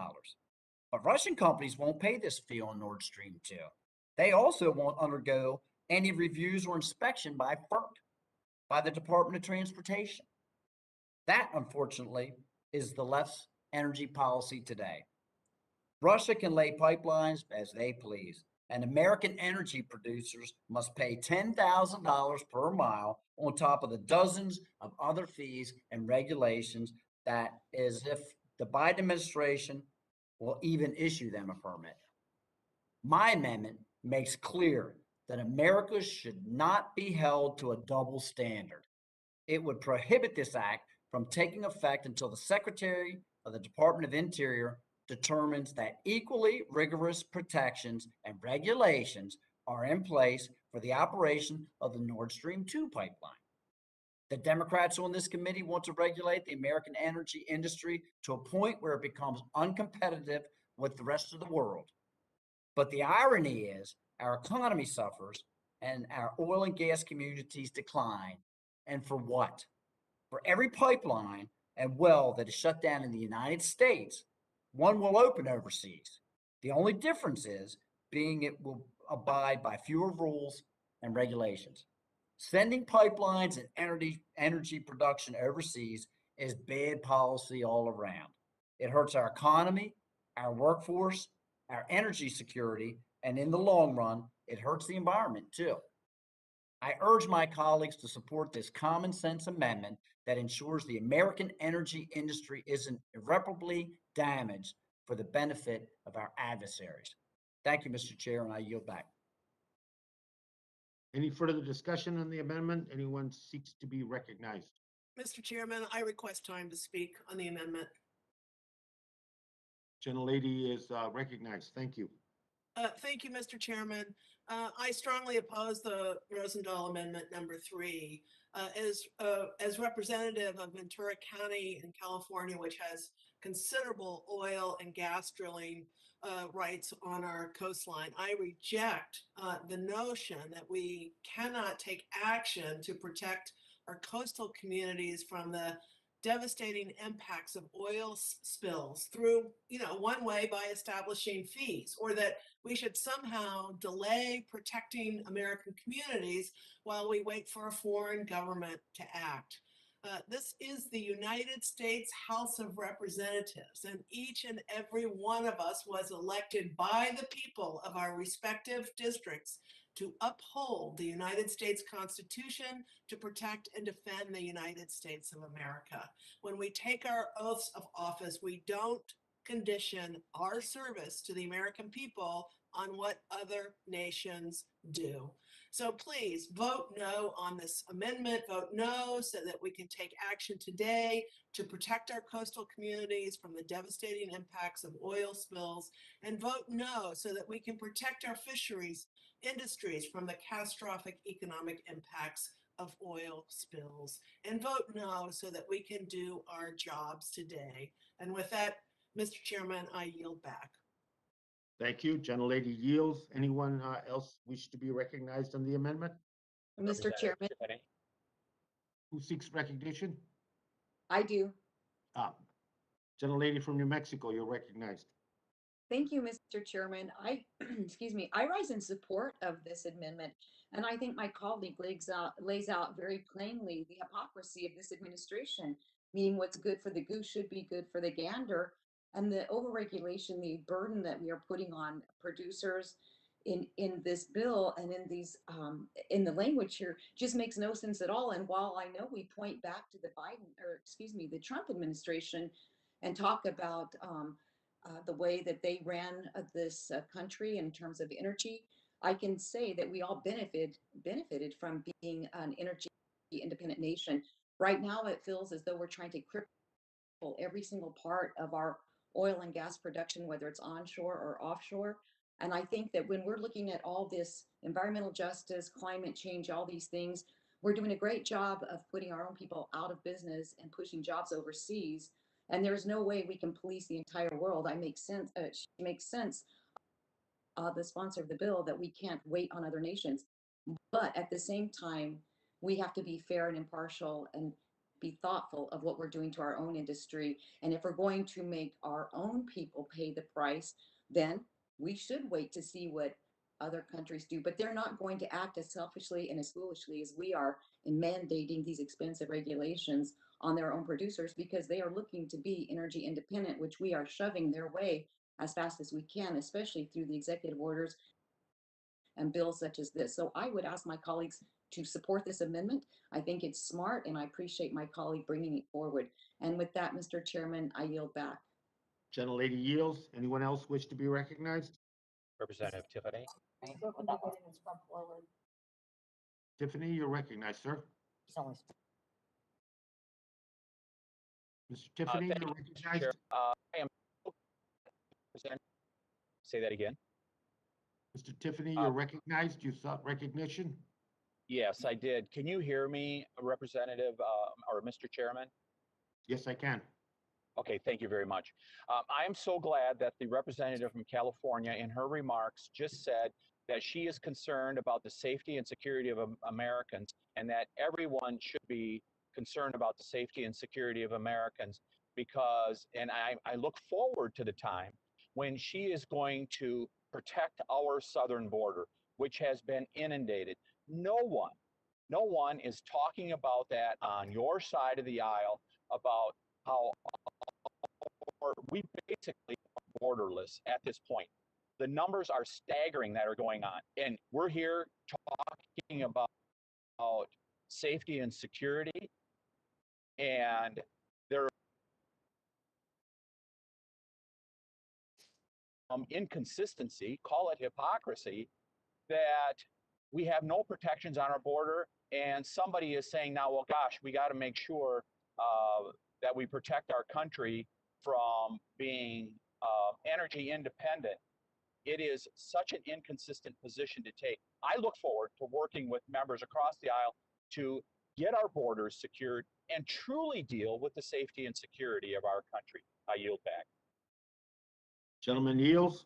But Russian companies won't pay this fee on Nord Stream 2. They also won't undergo any reviews or inspection by FERC, by the Department of Transportation. That, unfortunately, is the left's energy policy today. Russia can lay pipelines as they please, and American energy producers must pay $10,000 per mile on top of the dozens of other fees and regulations that as if the Biden administration will even issue them a permit. My amendment makes clear that America should not be held to a double standard. It would prohibit this act from taking effect until the Secretary of the Department of Interior determines that equally rigorous protections and regulations are in place for the operation of the Nord Stream 2 pipeline. The Democrats on this committee want to regulate the American energy industry to a point where it becomes uncompetitive with the rest of the world. But the irony is our economy suffers and our oil and gas communities decline. And for what? For every pipeline and well that is shut down in the United States, one will open overseas. The only difference is being it will abide by fewer rules and regulations. Sending pipelines and energy production overseas is bad policy all around. It hurts our economy, our workforce, our energy security, and in the long run, it hurts the environment too. I urge my colleagues to support this common sense amendment that ensures the American energy industry isn't irreparably damaged for the benefit of our adversaries. Thank you, Mr. Chair, and I yield back. Any further discussion on the amendment? Anyone seeks to be recognized? Mr. Chairman, I request time to speak on the amendment. Gentlelady is recognized. Thank you. Thank you, Mr. Chairman. I strongly oppose the Rosendahl Amendment number 3. As representative of Ventura County in California, which has considerable oil and gas drilling rights on our coastline, I reject the notion that we cannot take action to protect our coastal communities from the devastating impacts of oil spills through, one way by establishing fees, or that we should somehow delay protecting American communities while we wait for a foreign government to act. This is the United States House of Representatives, and each and every one of us was elected by the people of our respective districts to uphold the United States Constitution, to protect and defend the United States of America. When we take our oaths of office, we don't condition our service to the American people on what other nations do. So please vote no on this amendment. Vote no so that we can take action today to protect our coastal communities from the devastating impacts of oil spills, and vote no so that we can protect our fisheries industries from the catastrophic economic impacts of oil spills, and vote no so that we can do our jobs today. And with that, Mr. Chairman, I yield back. Thank you. Gentlelady yields. Anyone else wish to be recognized on the amendment? Mr. Chairman, Who seeks recognition? I do. Gentlelady from New Mexico, you're recognized. Thank you, Mr. Chairman. Excuse me, I rise in support of this amendment, and I think my colleague lays out very plainly the hypocrisy of this administration, meaning what's good for the goose should be good for the gander, and the overregulation, the burden that we are putting on producers in this bill and in these in the language here just makes no sense at all. And while I know we point back to the Trump administration and talk about the way that they ran this country in terms of energy, I can say that we all benefited from being an energy independent nation. Right now, it feels as though we're trying to cripple every single part of our oil and gas production, whether it's onshore or offshore. And I think that when we're looking at all this environmental justice, climate change, all these things, we're doing a great job of putting our own people out of business and pushing jobs overseas. And there's no way we can police the entire world. She makes sense, the sponsor of the bill, that we can't wait on other nations. But at the same time, we have to be fair and impartial and be thoughtful of what we're doing to our own industry. And if we're going to make our own people pay the price, then we should wait to see what other countries do. But they're not going to act as selfishly and as foolishly as we are in mandating these expensive regulations on their own producers, because they are looking to be energy independent, which we are shoving their way as fast as we can, especially through the executive orders and bills such as this. So I would ask my colleagues to support this amendment. I think it's smart, and I appreciate my colleague bringing it forward. And with that, Mr. Chairman, I yield back. Gentlelady yields. Anyone else wish to be recognized? Representative Tiffany. Tiffany, you're recognized, sir. Mr. Tiffany, Thank you're you, recognized. Chair. I am say that again. Mr. Tiffany, you're recognized. You sought recognition. Yes, I did. Can you hear me, Representative or Mr. Chairman? Yes, I can. Okay, thank you very much. I am so glad that the representative from California in her remarks just said that she is concerned about the safety and security of Americans, and that everyone should be concerned about the safety and security of Americans, because, and I look forward to the time when she is going to protect our southern border, which has been inundated. No one is talking about that on your side of the aisle, about how we basically are borderless at this point. The numbers are staggering that are going on. And we're here talking about safety and security. And there are inconsistency, call it hypocrisy, that we have no protections on our border. And somebody is saying now, well, gosh, we got to make sure that we protect our country from being energy independent. It is such an inconsistent position to take. I look forward to working with members across the aisle to get our borders secured and truly deal with the safety and security of our country. I yield back. Gentleman yields.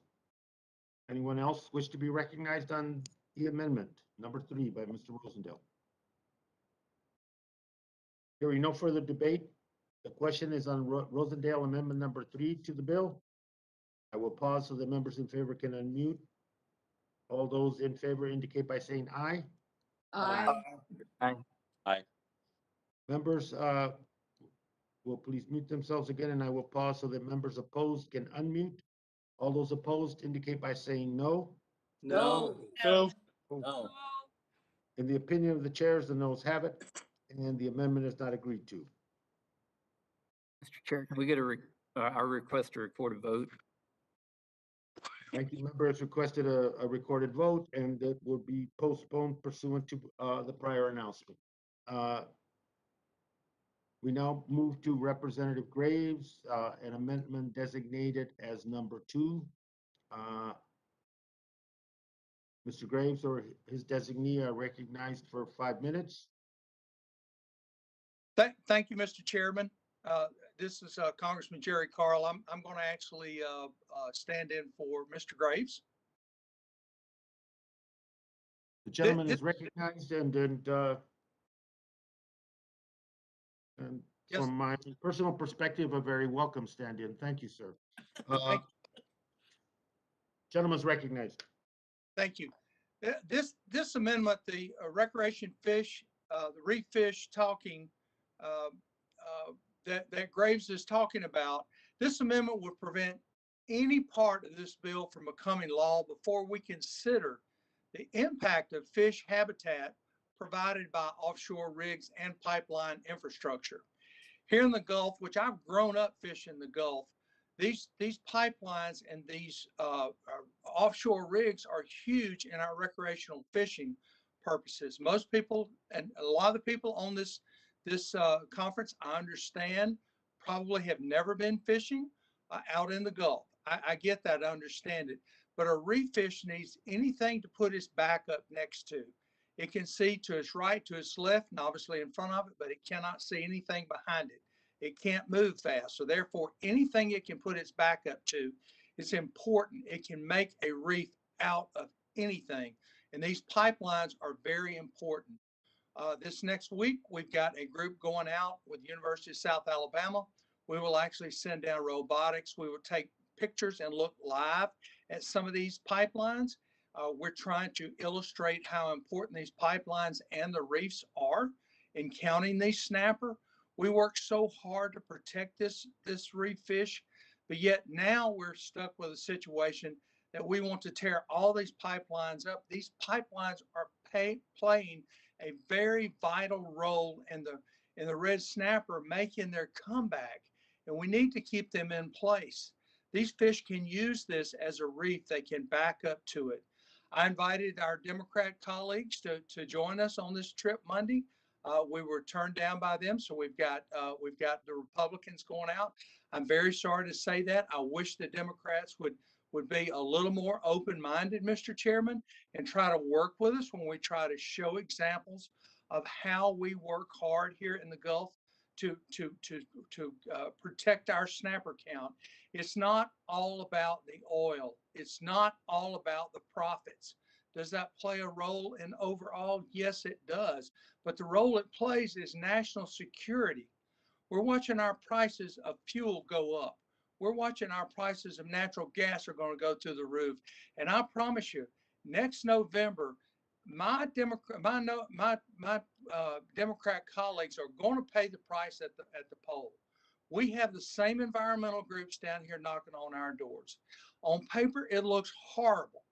Anyone else wish to be recognized on the amendment? Number 3 by Mr. Rosendale. Hearing no further debate, the question is on Rosendale Amendment number 3 to the bill. I will pause so the members in favor can unmute. All those in favor indicate by saying aye. Aye. Aye. Members will please mute themselves again, and I will pause so that members opposed can unmute. All those opposed indicate by saying no. No. No. No. In the opinion of the chairs, the noes have it, and the amendment is not agreed to. Mr. Chair, can we get our request to record a vote? Ranking member has requested a recorded vote, and that will be postponed pursuant to the prior announcement. We now move to Representative Graves, an amendment designated as number 2. Mr. Graves or his designee are recognized for 5 minutes. Thank you, Mr. Chairman. This is Congressman Jerry Carl. I'm going to actually stand in for Mr. Graves. The gentleman is recognized, and Yes. From my personal perspective, a very welcome stand-in. Thank you, sir. Gentleman's recognized. Thank you. This amendment, the recreation fish, the reef fish talking that Graves is talking about, this amendment would prevent any part of this bill from becoming law before we consider the impact of fish habitat provided by offshore rigs and pipeline infrastructure. Here in the Gulf, which I've grown up fishing the Gulf, These pipelines and these offshore rigs are huge in our recreational fishing purposes. Most people, and a lot of the people on this conference, I understand, probably have never been fishing out in the Gulf. I get that, I understand it. But a reef fish needs anything to put its back up next to. It can see to its right, to its left, and obviously in front of it, but it cannot see anything behind it. It can't move fast. So therefore, anything it can put its back up to, it's important. It can make a reef out of anything. And these pipelines are very important. This next week, we've got a group going out with the University of South Alabama. We will actually send down robotics. We will take pictures and look live at some of these pipelines. We're trying to illustrate how important these pipelines and the reefs are in counting these snapper. We work so hard to protect this reef fish, but yet now we're stuck with a situation that we want to tear all these pipelines up. These pipelines are playing a very vital role in the red snapper making their comeback, and we need to keep them in place. These fish can use this as a reef. They can back up to it. I invited our Democrat colleagues to join us on this trip Monday. We were turned down by them, so we've got the Republicans going out. I'm very sorry to say that. I wish the Democrats would be a little more open-minded, Mr. Chairman, and try to work with us when we try to show examples of how we work hard here in the Gulf to protect our snapper count. It's not all about the oil. It's not all about the profits. Does that play a role in overall? Yes, it does. But the role it plays is national security. We're watching our prices of fuel go up. We're watching our prices of natural gas are going to go through the roof. And I promise you, next November, my Democrat colleagues are going to pay the price at the poll. We have the same environmental groups down here knocking on our doors. On paper, it looks horrible.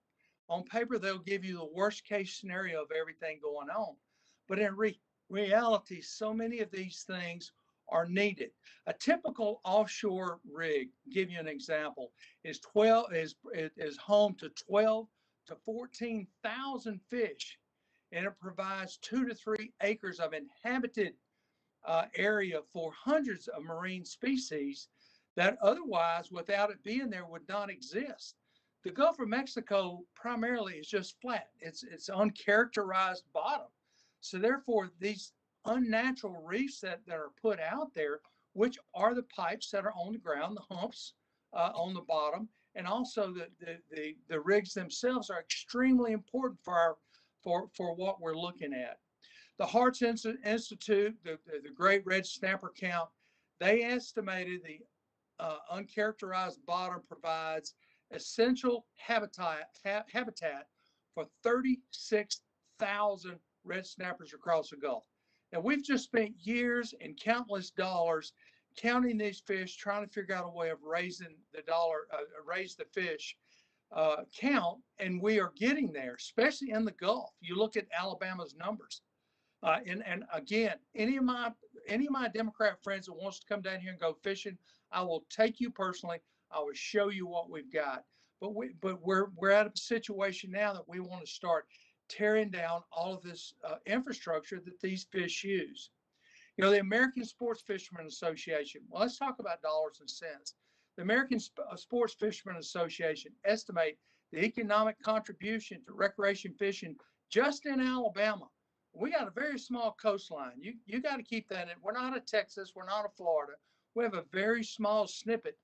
On paper, they'll give you the worst case scenario of everything going on. But in reality, so many of these things are needed. A typical offshore rig, give you an example, is home to 12 to 14,000 fish, and it provides 2 to 3 acres of inhabited area for hundreds of marine species that otherwise, without it being there, would not exist. The Gulf of Mexico primarily is just flat. It's uncharacterized bottom. So therefore, these unnatural reefs that are put out there, which are the pipes that are on the ground, the humps on the bottom, and also the rigs themselves are extremely important for what we're looking at. The Hearts Institute, the Great Red Snapper Count, they estimated the uncharacterized bottom provides essential habitat for 36,000 red snappers across the Gulf. Now, we've just spent years and countless dollars counting these fish, trying to figure out a way of raise the fish count, and we are getting there, especially in the Gulf. You look at Alabama's numbers. And again, any of my Democrat friends that wants to come down here and go fishing, I will take you personally. I will show you what we've got. But we're at a situation now that we want to start tearing down all of this infrastructure that these fish use. You know, the American Sports Fishermen Association. Well, let's talk about dollars and cents. The American Sports Fishermen Association estimate the economic contribution to recreation fishing just in Alabama. We got a very small coastline. You got to keep that in. We're not a Texas. We're not a Florida. We have a very small snippet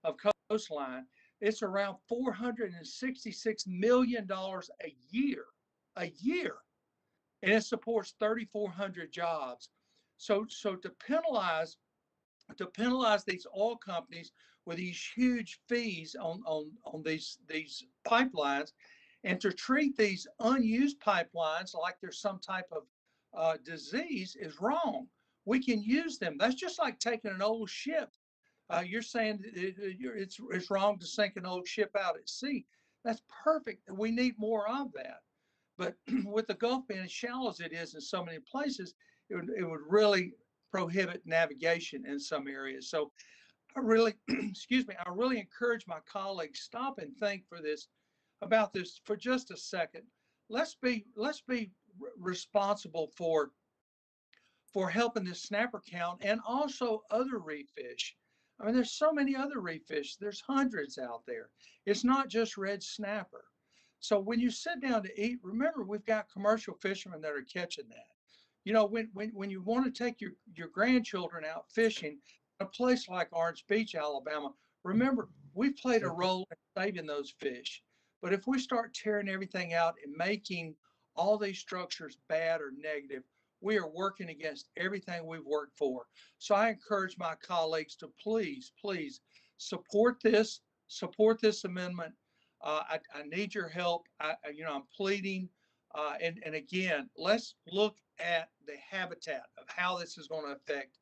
of coastline. It's around $466 million a year, and it supports 3,400 jobs. So to penalize these oil companies with these huge fees on these pipelines, and to treat these unused pipelines like there's some type of disease is wrong. We can use them. That's just like taking an old ship. You're saying it's wrong to sink an old ship out at sea. That's perfect. We need more of that. But with the Gulf being as shallow as it is in so many places, it would really prohibit navigation in some areas. So I really, excuse me, I really encourage my colleagues, stop and think about this for just a second. Let's be responsible for helping this snapper count and also other reef fish. I mean, there's so many other reef fish. There's hundreds out there. It's not just red snapper. So when you sit down to eat, remember we've got commercial fishermen that are catching that. You know, when you want to take your grandchildren out fishing, a place like Orange Beach, Alabama, remember we've played a role in saving those fish. But if we start tearing everything out and making all these structures bad or negative, we are working against everything we've worked for. So I encourage my colleagues to please support this amendment. I need your help. I'm pleading. And again, let's look at the habitat of how this is going to affect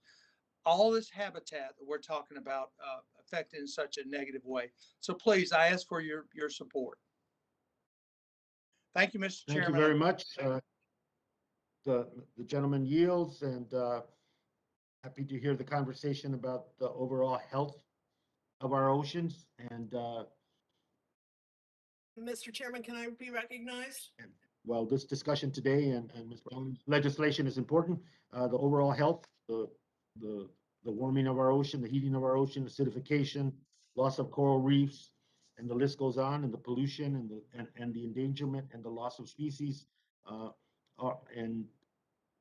all this habitat that we're talking about affected in such a negative way. So please, I ask for your support. Thank you, Mr. Chairman. Thank you very much. The gentleman yields, and happy to hear the conversation about the overall health of our oceans. And Mr. Chairman, can I be recognized? well, this discussion today and Ms. Brown's legislation is important. The overall health, the warming of our ocean, the heating of our ocean, acidification, loss of coral reefs, and the list goes on, and the pollution and the endangerment and the loss of species, and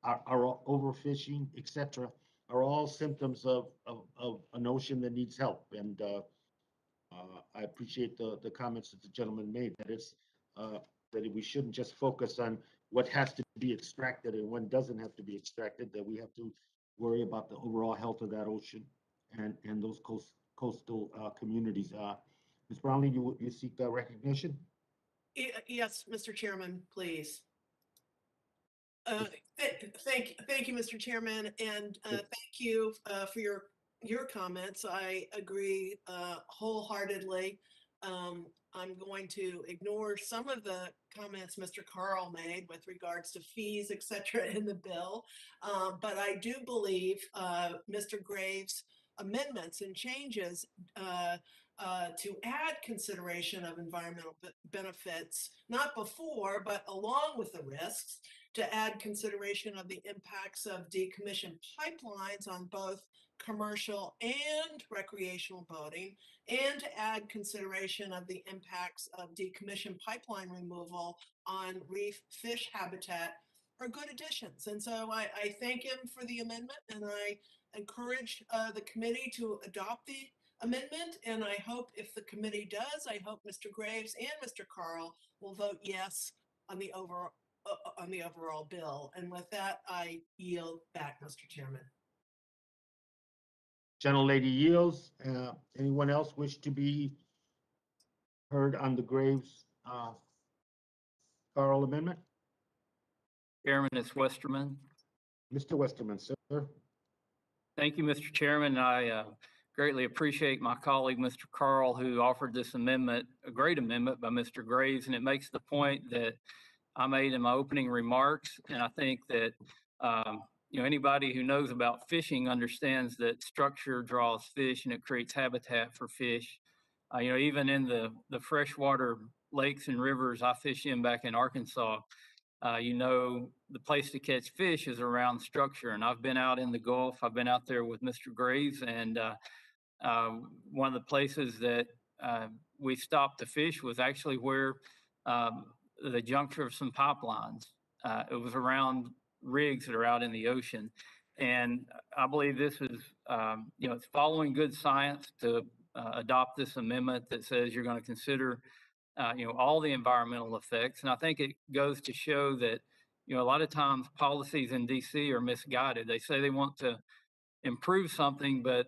our overfishing, etc., are all symptoms of an ocean that needs help. And I appreciate the comments that the gentleman made, that it's that we shouldn't just focus on what has to be extracted and what doesn't have to be extracted, that we have to worry about the overall health of that ocean and those coastal communities. Ms. Brownley, you seek recognition? Yes, Mr. Chairman, please. Thank you, Mr. Chairman, and thank you for your comments. I agree wholeheartedly. I'm going to ignore some of the comments Mr. Carl made with regards to fees, et cetera, in the bill. But I do believe Mr. Graves' amendments and changes to add consideration of environmental benefits, not before, but along with the risks, to add consideration of the impacts of decommissioned pipelines on both commercial and recreational boating, and to add consideration of the impacts of decommissioned pipeline removal on reef fish habitat are good additions. And so I thank him for the amendment, and I encourage the committee to adopt the amendment. And I hope if the committee does, I hope Mr. Graves and Mr. Carl will vote yes on the overall bill. And with that, I yield back, Mr. Chairman. Gentlelady yields. Anyone else wish to be heard on the Graves Carl amendment? Chairman, it's Westerman. Mr. Westerman, sir. Thank you, Mr. Chairman. I greatly appreciate my colleague, Mr. Carl, who offered this amendment, a great amendment by Mr. Graves, and it makes the point that I made in my opening remarks. And I think that anybody who knows about fishing understands that structure draws fish and it creates habitat for fish. Even in the freshwater lakes and rivers I fish in back in Arkansas, the place to catch fish is around structure. And I've been out in the Gulf. I've been out there with Mr. Graves, and one of the places that we stopped to fish was actually where the juncture of some pipelines. It was around rigs that are out in the ocean. And I believe this is, it's following good science to adopt this amendment that says you're going to consider, all the environmental effects. And I think it goes to show that, a lot of times policies in DC are misguided. They say they want to improve something, but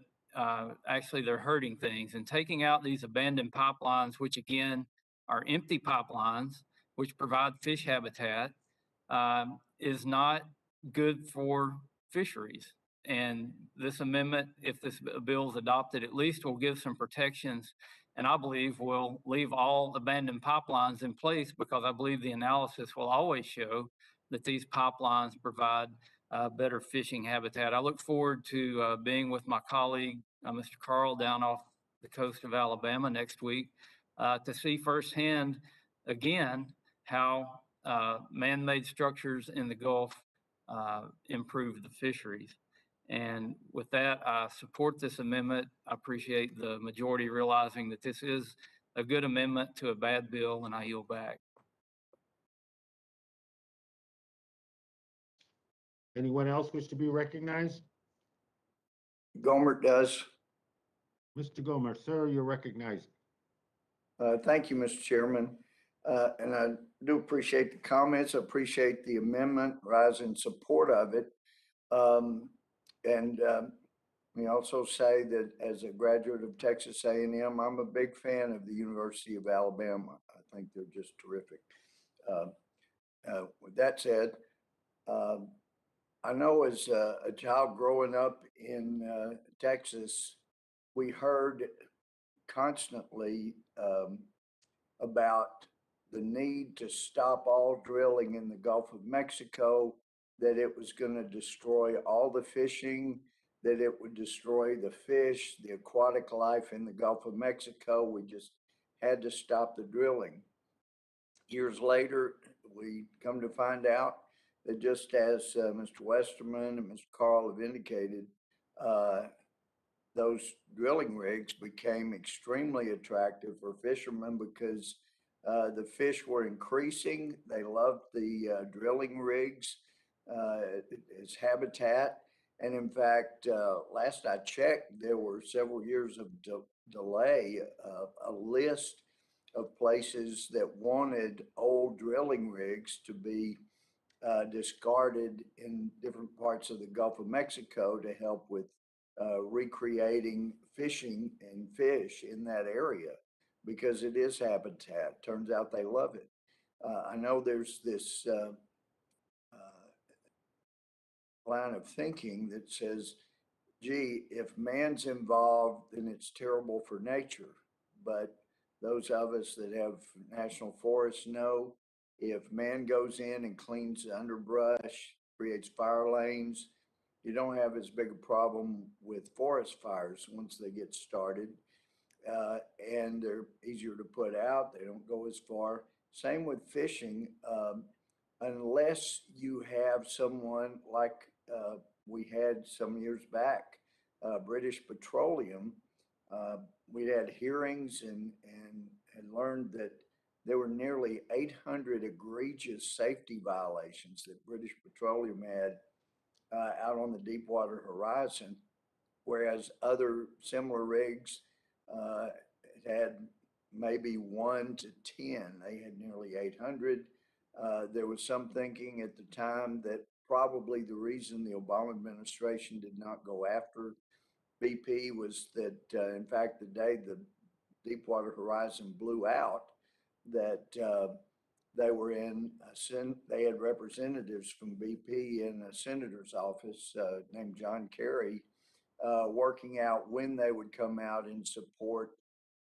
actually they're hurting things. And taking out these abandoned pipelines, which again are empty pipelines, which provide fish habitat, is not good for fisheries. And this amendment, if this bill is adopted, at least will give some protections, and I believe will leave all abandoned pipelines in place, because I believe the analysis will always show that these pipelines provide better fishing habitat. I look forward to being with my colleague Mr. Carl down off the coast of Alabama next week to see firsthand again how man-made structures in the Gulf improve the fisheries. And with that, I support this amendment. I appreciate the majority realizing that this is a good amendment to a bad bill, and I yield back. Anyone else wish to be recognized? Gomer does. Mr. Gomer, sir, you're recognized. Thank you, Mr. Chairman. And I do appreciate the comments. I appreciate the amendment, rise in support of it. We also say that as a graduate of Texas A&M, I'm a big fan of the University of Alabama. I think they're just terrific. With that said, I know as a child growing up in Texas, we heard constantly about the need to stop all drilling in the Gulf of Mexico, that it was going to destroy all the fishing, that it would destroy the fish, the aquatic life in the Gulf of Mexico. We just had to stop the drilling. Years later, we come to find out that just as Mr. Westerman and Mr. Carl have indicated, those drilling rigs became extremely attractive for fishermen because the fish were increasing. They loved the drilling rigs as habitat. And in fact, last I checked, there were several years of delay, a list of places that wanted old drilling rigs to be discarded in different parts of the Gulf of Mexico to help with recreating fishing and fish in that area, because it is habitat. Turns out they love it. I know there's this line of thinking that says, gee, if man's involved, then it's terrible for nature. But those of us that have national forests know if man goes in and cleans the underbrush, creates fire lanes, you don't have as big a problem with forest fires once they get started. And they're easier to put out. They don't go as far. Same with fishing. Unless you have someone like we had some years back, British Petroleum, we had hearings and had learned that there were nearly 800 egregious safety violations that British Petroleum had out on the Deepwater horizon, whereas other similar rigs had maybe 1 to 10. They had nearly 800. There was some thinking at the time that probably the reason the Obama administration did not go after BP was that, in fact, the day the Deepwater Horizon blew out, that they were in they had representatives from BP in a senator's office named John Kerry, working out when they would come out in support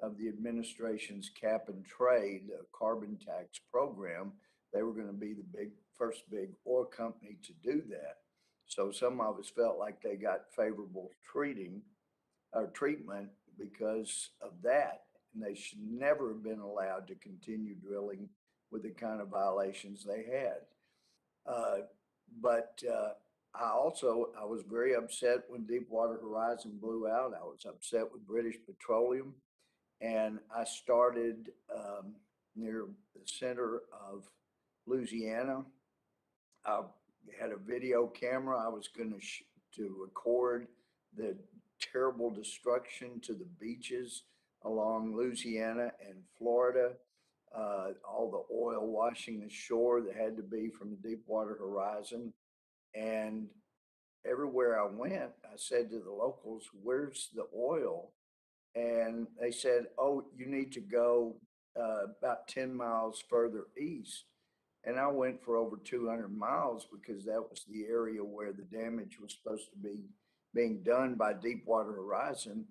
of the administration's cap and trade carbon tax program. They were going to be the first big oil company to do that. So some of us felt like they got favorable treatment because of that. And they should never have been allowed to continue drilling with the kind of violations they had. But I was very upset when Deepwater Horizon blew out. I was upset with British Petroleum. And I started near the center of Louisiana. I had a video camera. I was going to record the terrible destruction to the beaches along Louisiana and Florida, all the oil washing the shore that had to be from the Deepwater Horizon. And everywhere I went, I said to the locals, where's the oil? And they said, oh, you need to go about 10 miles further east. And I went for over 200 miles because that was the area where the damage was supposed to be being done by Deepwater Horizon.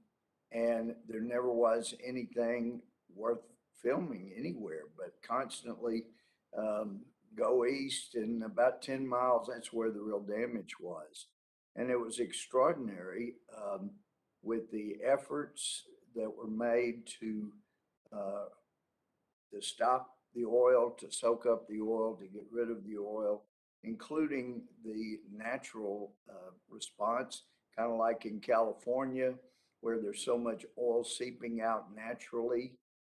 And there never was anything worth filming anywhere, but constantly go east, and about 10 miles, that's where the real damage was. And it was extraordinary. with the efforts that were made to stop the oil, to soak up the oil, to get rid of the oil, including the natural response, kind of like in California, where there's so much oil seeping out naturally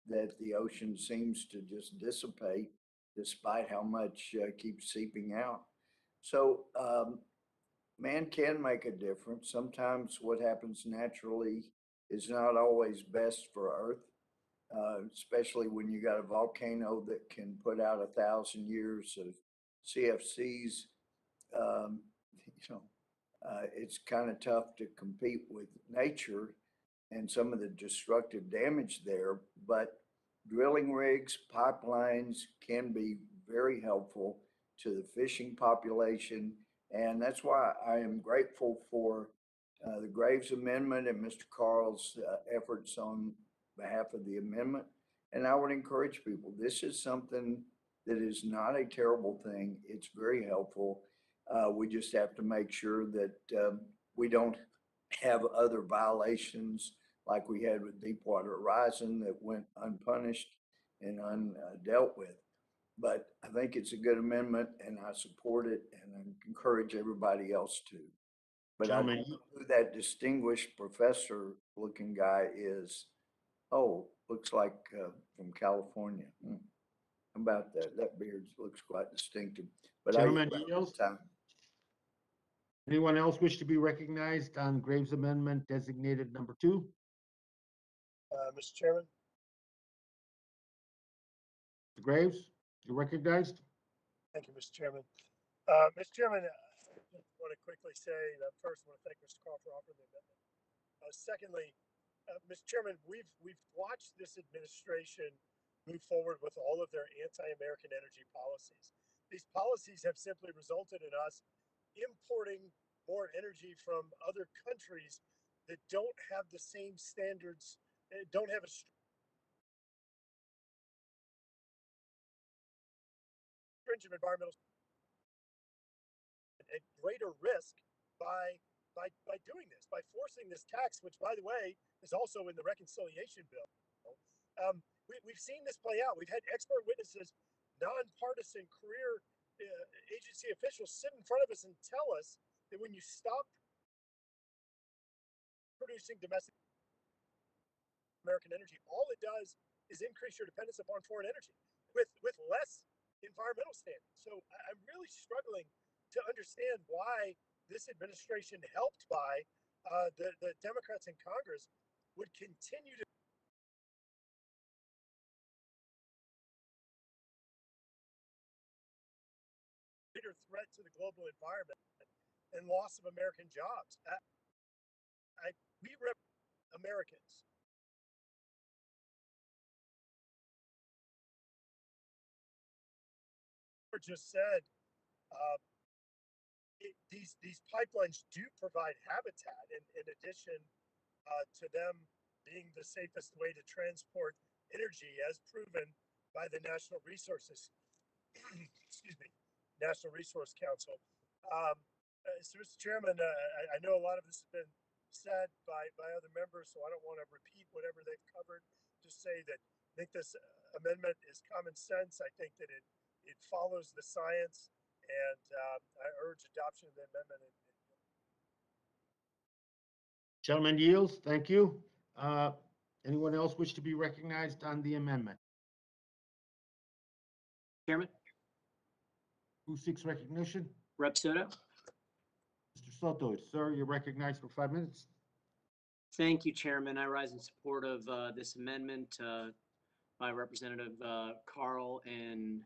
that the ocean seems to just dissipate despite how much keeps seeping out. So man can make a difference. Sometimes what happens naturally is not always best for Earth, especially when you got a volcano that can put out 1,000 years of CFCs. It's kind of tough to compete with nature and some of the destructive damage there, but drilling rigs, pipelines can be very helpful to the fishing population. And that's why I am grateful for the Graves Amendment and Mr. Carl's efforts on behalf of the amendment. And I would encourage people, this is something that is not a terrible thing. It's very helpful. We just have to make sure that we don't have other violations like we had with Deepwater Horizon that went unpunished and undealt with. But I think it's a good amendment and I support it and I encourage everybody else to. But I don't know who that distinguished professor looking guy is. Oh, looks like from California. How about that? That beard looks quite distinctive. But Gentlemen, anyone else wish to be recognized on Graves Amendment designated number 2? Mr. Chairman. Mr. Graves, you're recognized. Thank you, Mr. Chairman. Mr. Chairman, I want to quickly say that first, I want to thank Mr. Carl for offering the amendment. Secondly, Mr. Chairman, we've watched this administration move forward with all of their anti-American energy policies. These policies have simply resulted in us importing more energy from other countries that don't have the same standards, don't have a stringent environmental at greater risk by doing this, by forcing this tax, which, by the way, is also in the reconciliation bill. We've seen this play out. We've had expert witnesses, nonpartisan career agency officials sit in front of us and tell us that when you stop producing domestic American energy, all it does is increase your dependence upon foreign energy with less environmental standards. So I'm really struggling to understand why this administration, helped by the Democrats in Congress, would continue to greater threat to the global environment and loss of American jobs. We represent Americans. Just said, these pipelines do provide habitat in addition to them being the safest way to transport energy, as proven by the National Resources, excuse me, National Resource Council. So, Mr. Chairman, I know a lot of this has been said by other members, so I don't want to repeat whatever they've covered. Just say that I think this amendment is common sense. I think that it follows the science, and I urge adoption of the amendment. Gentleman yields. Thank you. Anyone else wish to be recognized on the amendment? Chairman, Who seeks recognition? Rep. Soto. Mr. Soto, sir, you're recognized for 5 minutes. Thank you, Chairman. I rise in support of this amendment by Representative Carl, and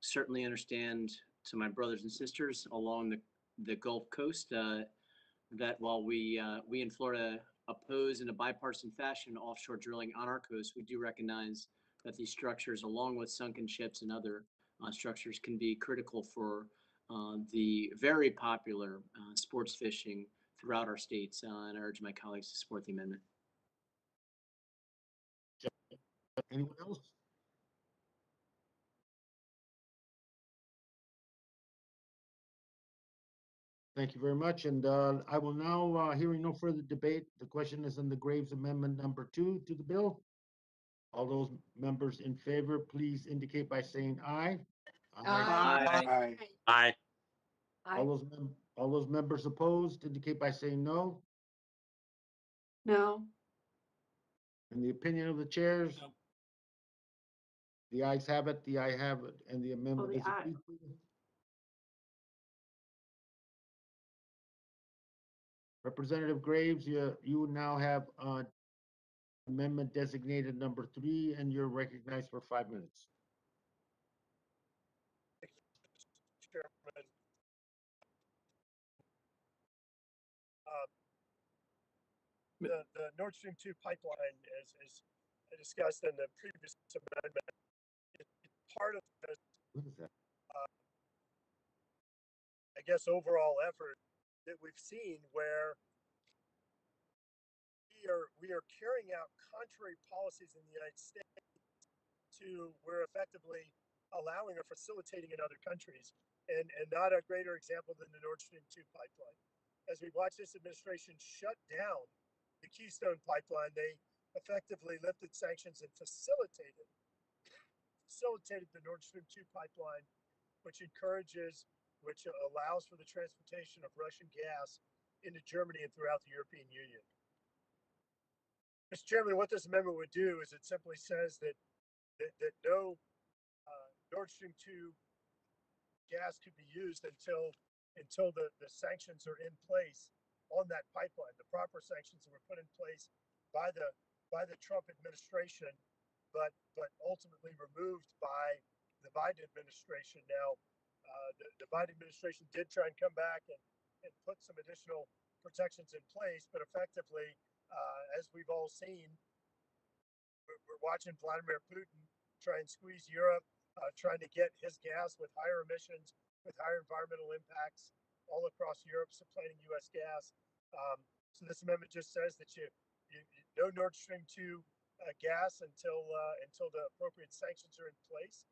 certainly understand to my brothers and sisters along the Gulf Coast that while we in Florida oppose in a bipartisan fashion offshore drilling on our coast, we do recognize that these structures, along with sunken ships and other structures, can be critical for the very popular sports fishing throughout our states. And I urge my colleagues to support the amendment. Anyone else? Thank you very much. And I will now, hearing no further debate, the question is on the Graves Amendment number 2 to the bill. All those members in favor, please indicate by saying aye. Aye. Aye. All those members opposed indicate by saying no. No. In the opinion of the chairs? No. The ayes have it, the ayes have it, and the amendment the is aye. approved. Representative Graves, you now have amendment designated number 3, and you're recognized for 5 minutes. Chairman. The Nord Stream 2 pipeline, as discussed in the previous amendment, is part of this, What is that? I guess, overall effort that we've seen where we are carrying out contrary policies in the United States to we're effectively allowing or facilitating in other countries, and not a greater example than the Nord Stream 2 pipeline. As we watch this administration shut down the Keystone pipeline, they effectively lifted sanctions and facilitated the Nord Stream 2 pipeline, which allows for the transportation of Russian gas into Germany and throughout the European Union. Mr. Chairman, what this amendment would do is it simply says that no Nord Stream 2 gas could be used until the sanctions are in place on that pipeline. The proper sanctions that were put in place by the Trump administration, but ultimately removed by the Biden administration. Now, the Biden administration did try and come back and put some additional protections in place, but effectively, as we've all seen, we're watching Vladimir Putin try and squeeze Europe, trying to get his gas with higher emissions, with higher environmental impacts all across Europe, supplying U.S. gas. So this amendment just says that you no Nord Stream 2 gas until the appropriate sanctions are in place.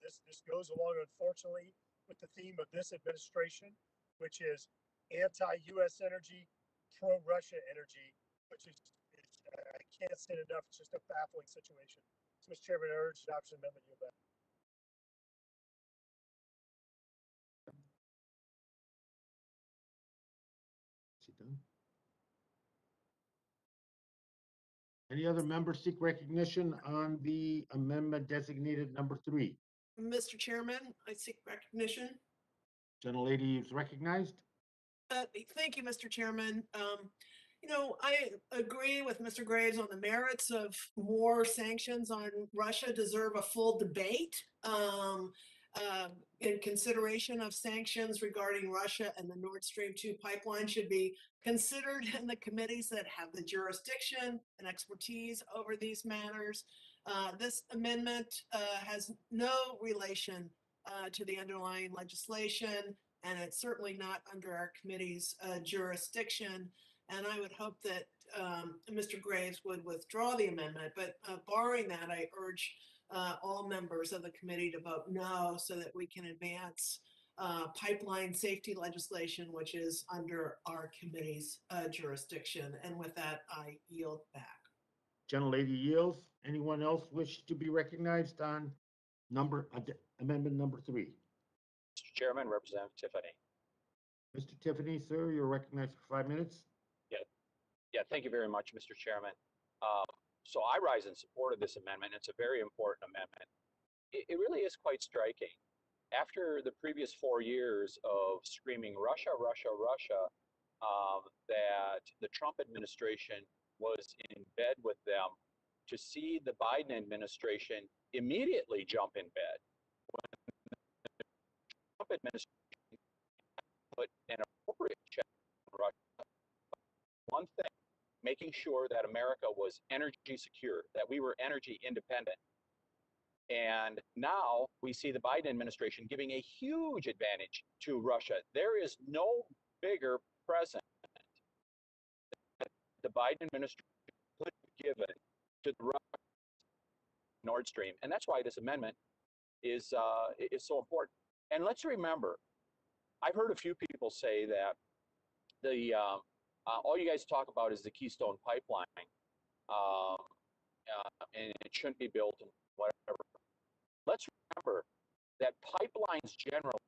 This goes along, unfortunately, with the theme of this administration, which is anti-U.S. energy, pro-Russia energy, which is I can't say it enough. It's just a baffling situation. So, Mr. Chairman, I urge adoption amendment. You bet. Is he done? Any other members seek recognition on the amendment designated number 3? Mr. Chairman, I seek recognition. Gentlelady is recognized. Thank you, Mr. Chairman. I agree with Mr. Graves on the merits of more sanctions on Russia deserve a full debate in consideration of sanctions regarding Russia, and the Nord Stream 2 pipeline should be considered in the committees that have the jurisdiction and expertise over these matters. This amendment has no relation to the underlying legislation, and it's certainly not under our committee's jurisdiction. And I would hope that Mr. Graves would withdraw the amendment, but barring that, I urge all members of the committee to vote no so that we can advance pipeline safety legislation, which is under our committee's jurisdiction. And with that, I yield back. Gentlelady yields. Anyone else wish to be recognized on amendment number 3? Mr. Chairman, Representative Tiffany. Mr. Tiffany, sir, you're recognized for 5 minutes. Yeah, thank you very much, Mr. Chairman. So I rise in support of this amendment. It's a very important amendment. It really is quite striking. After the previous 4 years of screaming Russia, Russia, Russia, that the Trump administration was in bed with them, to see the Biden administration immediately jump in bed when the Trump administration put an appropriate check on Russia. One thing, making sure that America was energy secure, that we were energy independent. And now we see the Biden administration giving a huge advantage to Russia. There is no bigger present that the Biden administration could have given to the Nord Stream. And that's why this amendment is so important. And let's remember, I've heard a few people people say that the all you guys talk about is the Keystone Pipeline, and it shouldn't be built and whatever. Let's remember that pipelines generally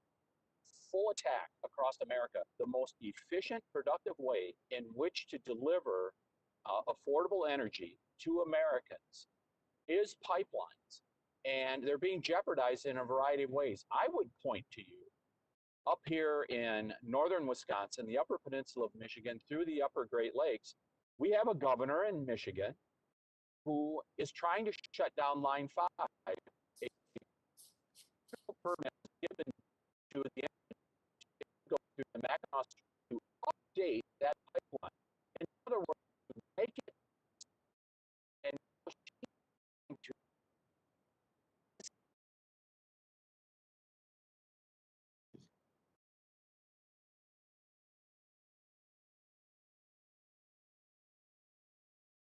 full attack across America. The most efficient, productive way in which to deliver affordable energy to Americans is pipelines, and they're being jeopardized in a variety of ways. I would point to you up here in northern Wisconsin, the Upper Peninsula of Michigan, through the Upper Great Lakes. We have a governor in Michigan who is trying to shut down Line 5. A permit given to the go through the Mackinac to update that pipeline. In other words, make it and to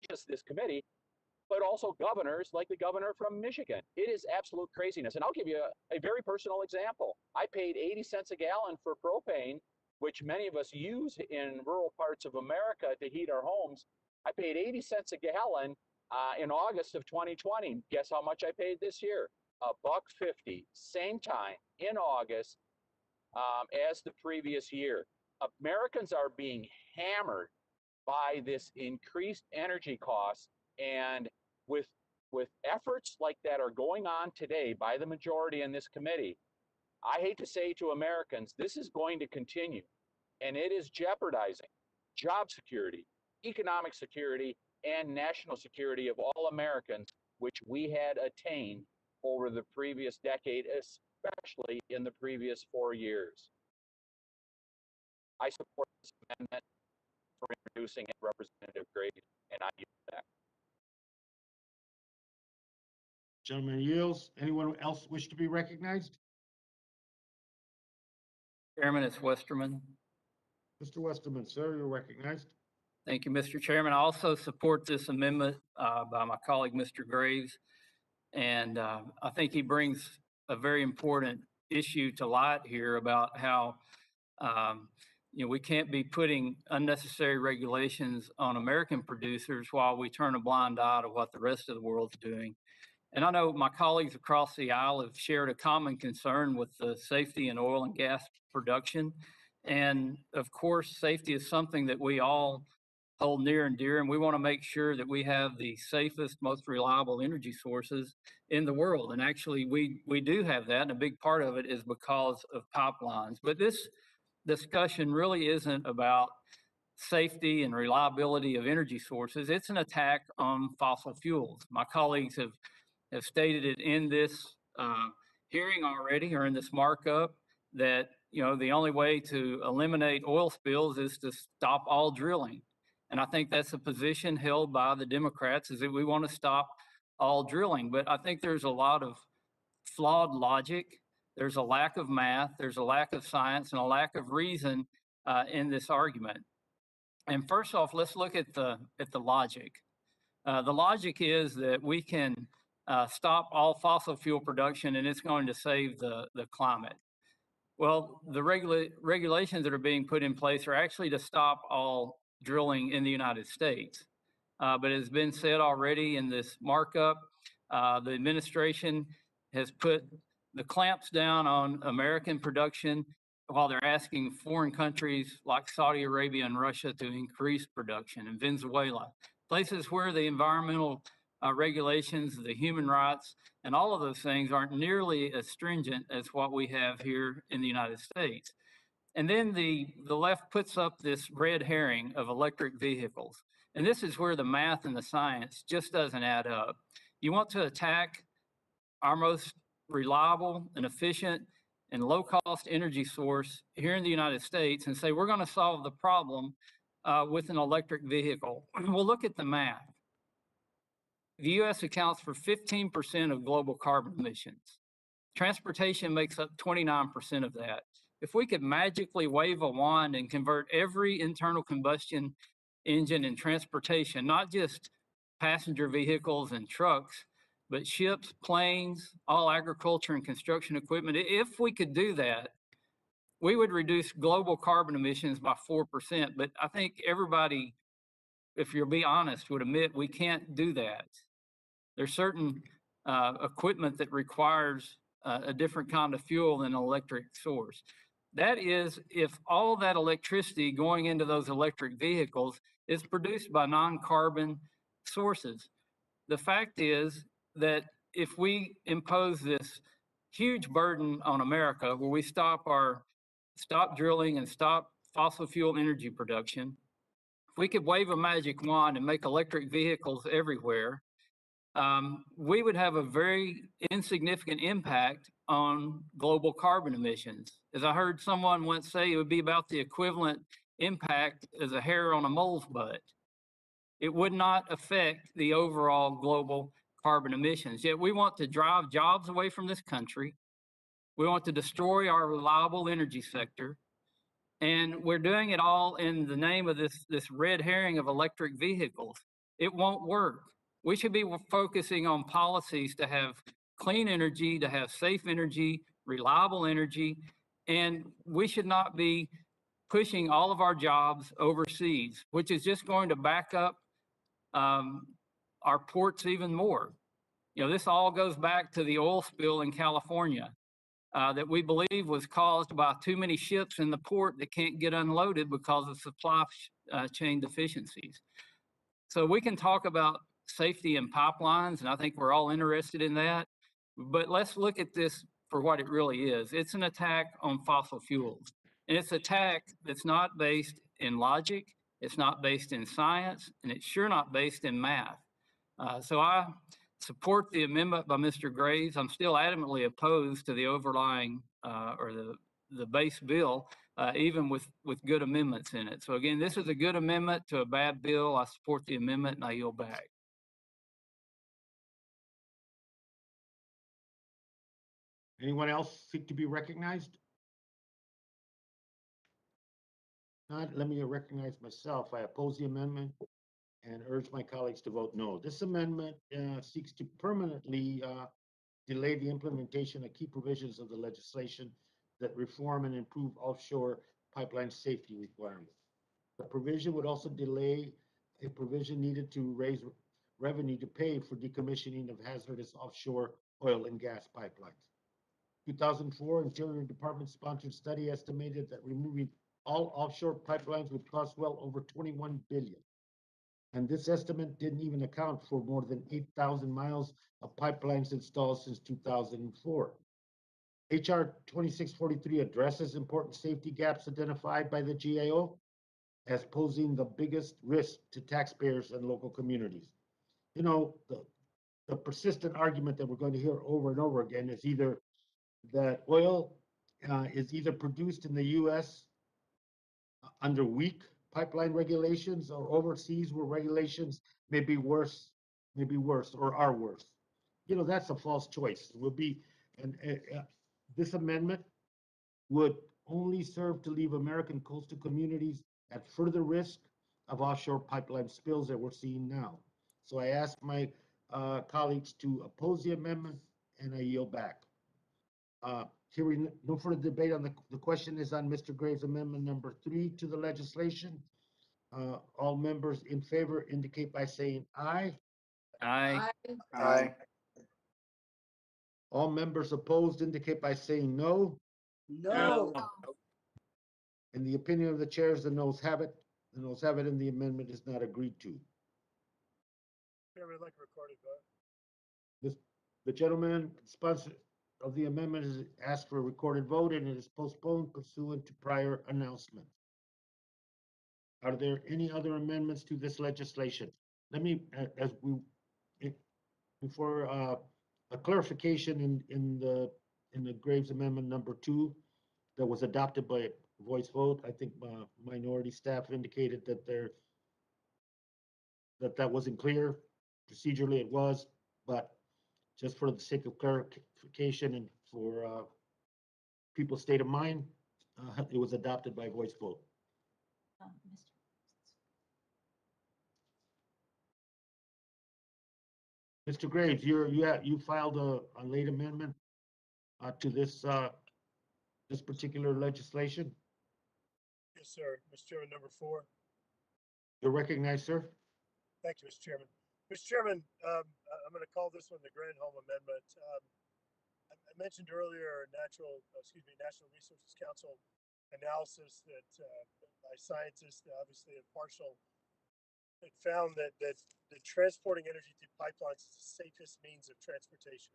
just this committee, but also governors like the governor from Michigan. It is absolute craziness. And I'll give you a very personal example. I paid 80 cents a gallon for propane, which many of us use in rural parts of America to heat our homes. I paid 80 cents a gallon in August of 2020. Guess how much I paid this year? $1.50, same time in August as the previous year. Americans are being hammered by this increased energy costs, and with efforts like that are going on today by the majority in this committee, I hate to say to Americans, this is going to continue, and it is jeopardizing job security, economic security, and national security of all Americans, which we had attained over the previous decade, especially in the previous 4 years. I support this amendment for introducing it, Representative Graves, and I yield back. Gentleman yields. Anyone else wish to be recognized? Chairman, it's Westerman. Mr. Westerman, sir, you're recognized. Thank you, Mr. Chairman. I also support this amendment by my colleague, Mr. Graves. And I think he brings a very important issue to light here about how we can't be putting unnecessary regulations on American producers while we turn a blind eye to what the rest of the world's doing. And I know my colleagues across the aisle have shared a common concern with the safety in oil and gas production. And of course, safety is something that we all hold near and dear, and we want to make sure that we have the safest, most reliable energy sources in the world. And actually, we do have that, and a big part of it is because of pipelines. But this discussion really isn't about safety and reliability of energy sources. It's an attack on fossil fuels. My colleagues have stated it in this hearing already, or in this markup, that the only way to eliminate oil spills is to stop all drilling. And I think that's a position held by the Democrats, is that we want to stop all drilling. But I think there's a lot of flawed logic. There's a lack of math. There's a lack of science and a lack of reason in this argument. And first off, let's look at the logic. The logic is that we can stop all fossil fuel production and it's going to save the climate. Well, the regulations that are being put in place are actually to stop all drilling in the United States. But it has been said already in this markup, the administration has put the clamps down on American production while they're asking foreign countries like Saudi Arabia and Russia to increase production, and Venezuela, places where the environmental regulations, the human rights, and all of those things aren't nearly as stringent as what we have here in the United States. And then the left puts up this red herring of electric vehicles. And this is where the math and the science just doesn't add up. You want to attack our most reliable and efficient and low-cost energy source here in the United States and say, we're going to solve the problem with an electric vehicle. Well, look at the math. The U.S. accounts for 15% of global carbon emissions. Transportation makes up 29% of that. If we could magically wave a wand and convert every internal combustion engine in transportation, not just passenger vehicles and trucks, but ships, planes, all agriculture and construction equipment, if we could do that, we would reduce global carbon emissions by 4%. But I think everybody, if you'll be honest, would admit we can't do that. There's certain equipment that requires a different kind of fuel than an electric source. That is, if all that electricity going into those electric vehicles is produced by non-carbon sources. The fact is that if we impose this huge burden on America where we stop drilling and stop fossil fuel energy production, if we could wave a magic wand and make electric vehicles everywhere, we would have a very insignificant impact on global carbon emissions. As I heard someone once say, it would be about the equivalent impact as a hair on a mole's butt. It would not affect the overall global carbon emissions. Yet we want to drive jobs away from this country. We want to destroy our reliable energy sector. And we're doing it all in the name of this red herring of electric vehicles. It won't work. We should be focusing on policies to have clean energy, to have safe energy, reliable energy, and we should not be pushing all of our jobs overseas, which is just going to back up our ports even more. You know, this all goes back to the oil spill in California that we believe was caused by too many ships in the port that can't get unloaded because of supply chain deficiencies. So we can talk about safety in pipelines, and I think we're all interested in that. But let's look at this for what it really is. It's an attack on fossil fuels. And it's an attack that's not based in logic, it's not based in science, and it's sure not based in math. So I support the amendment by Mr. Graves. I'm still adamantly opposed to the overlying or the base bill, even with good amendments in it. So again, this is a good amendment to a bad bill. I support the amendment and I yield back. Anyone else seek to be recognized? Not, let me recognize myself. I oppose the amendment and urge my colleagues to vote no. This amendment seeks to permanently delay the implementation of key provisions of the legislation that reform and improve offshore pipeline safety requirements. The provision would also delay a provision needed to raise revenue to pay for decommissioning of hazardous offshore oil and gas pipelines. 2004 Interior Department sponsored study estimated that removing all offshore pipelines would cost well over $21 billion. And this estimate didn't even account for more than 8,000 miles of pipelines installed since 2004. HR 2643 addresses important safety gaps identified by the GAO as posing the biggest risk to taxpayers and local communities. You know, the persistent argument that we're going to hear over and over again is either that oil is either produced in the U.S. under weak pipeline regulations or overseas where regulations may be worse or are worse. You know, that's a false choice. It will be, and this amendment would only serve to leave American coastal communities at further risk of offshore pipeline spills that we're seeing now. So I ask my colleagues to oppose the amendment and I yield back. Hearing no further debate on the question is on Mr. Graves' amendment number 3 to the legislation. All members in favor indicate by saying aye. Aye. Aye. All members opposed indicate by saying no. No. In the opinion of the chairs, the noes have it. The noes have it and the amendment is not agreed to. Chairman, I'd like a recorded vote. The gentleman sponsor of the amendment is asked for a recorded vote and it is postponed pursuant to prior announcement. Are there any other amendments to this legislation? Let me, before a clarification in the Graves amendment number 2 that was adopted by voice vote. I think minority staff indicated that that wasn't clear. Procedurally it was, but just for the sake of clarification and for people's state of mind, it was adopted by voice vote. Mr. Graves, you filed a late amendment to this this particular legislation? Yes, sir. Mr. Chairman, number 4. You're recognized, sir. Thank you, Mr. Chairman. Mr. Chairman, I'm going to call this one the Granholm Amendment. I mentioned earlier National Resources Council analysis that by scientists, obviously impartial, that found that transporting energy through pipelines is the safest means of transportation.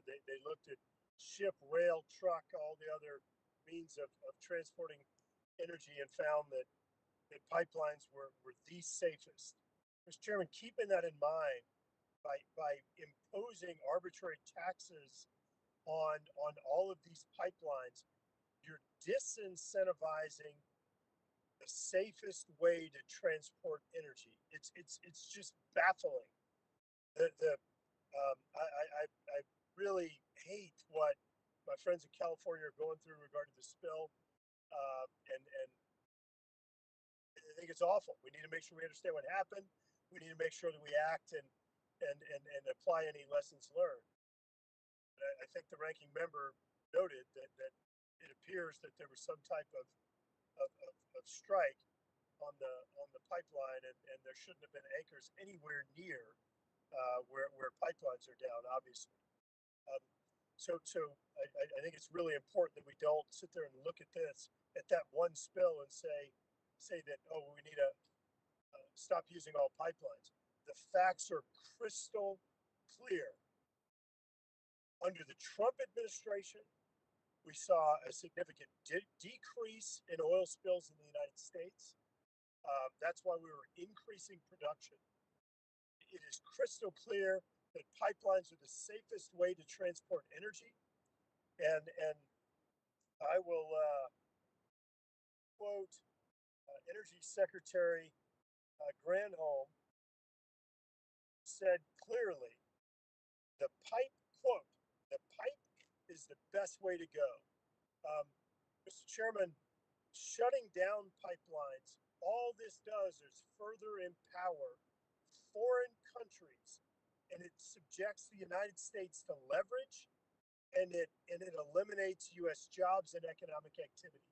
They looked at ship, rail, truck, all the other means of transporting energy and found that pipelines were the safest. Mr. Chairman, keeping that in mind, by imposing arbitrary taxes on all of these pipelines, you're disincentivizing the safest way to transport energy. It's just baffling. I really hate what my friends in California are going through regarding the spill, and I think it's awful. We need to make sure we understand what happened. We need to make sure that we act and apply any lessons learned. I think the ranking member noted that it appears that there was some type of strike on the pipeline, and there shouldn't have been anchors anywhere near where pipelines are down, obviously. So I think it's really important that we don't sit there and look at that one spill and say that, oh, we need to stop using all pipelines. The facts are crystal clear. Under the Trump administration, we saw a significant decrease in oil spills in the United States. That's why we were increasing production. It is crystal clear that pipelines are the safest way to transport energy. And I will quote Energy Secretary Granholm said clearly, the pipe is the best way to go. Mr. Chairman, shutting down pipelines, all this does is further empower foreign countries, and it subjects the United States to leverage, and it eliminates U.S. jobs and economic activity.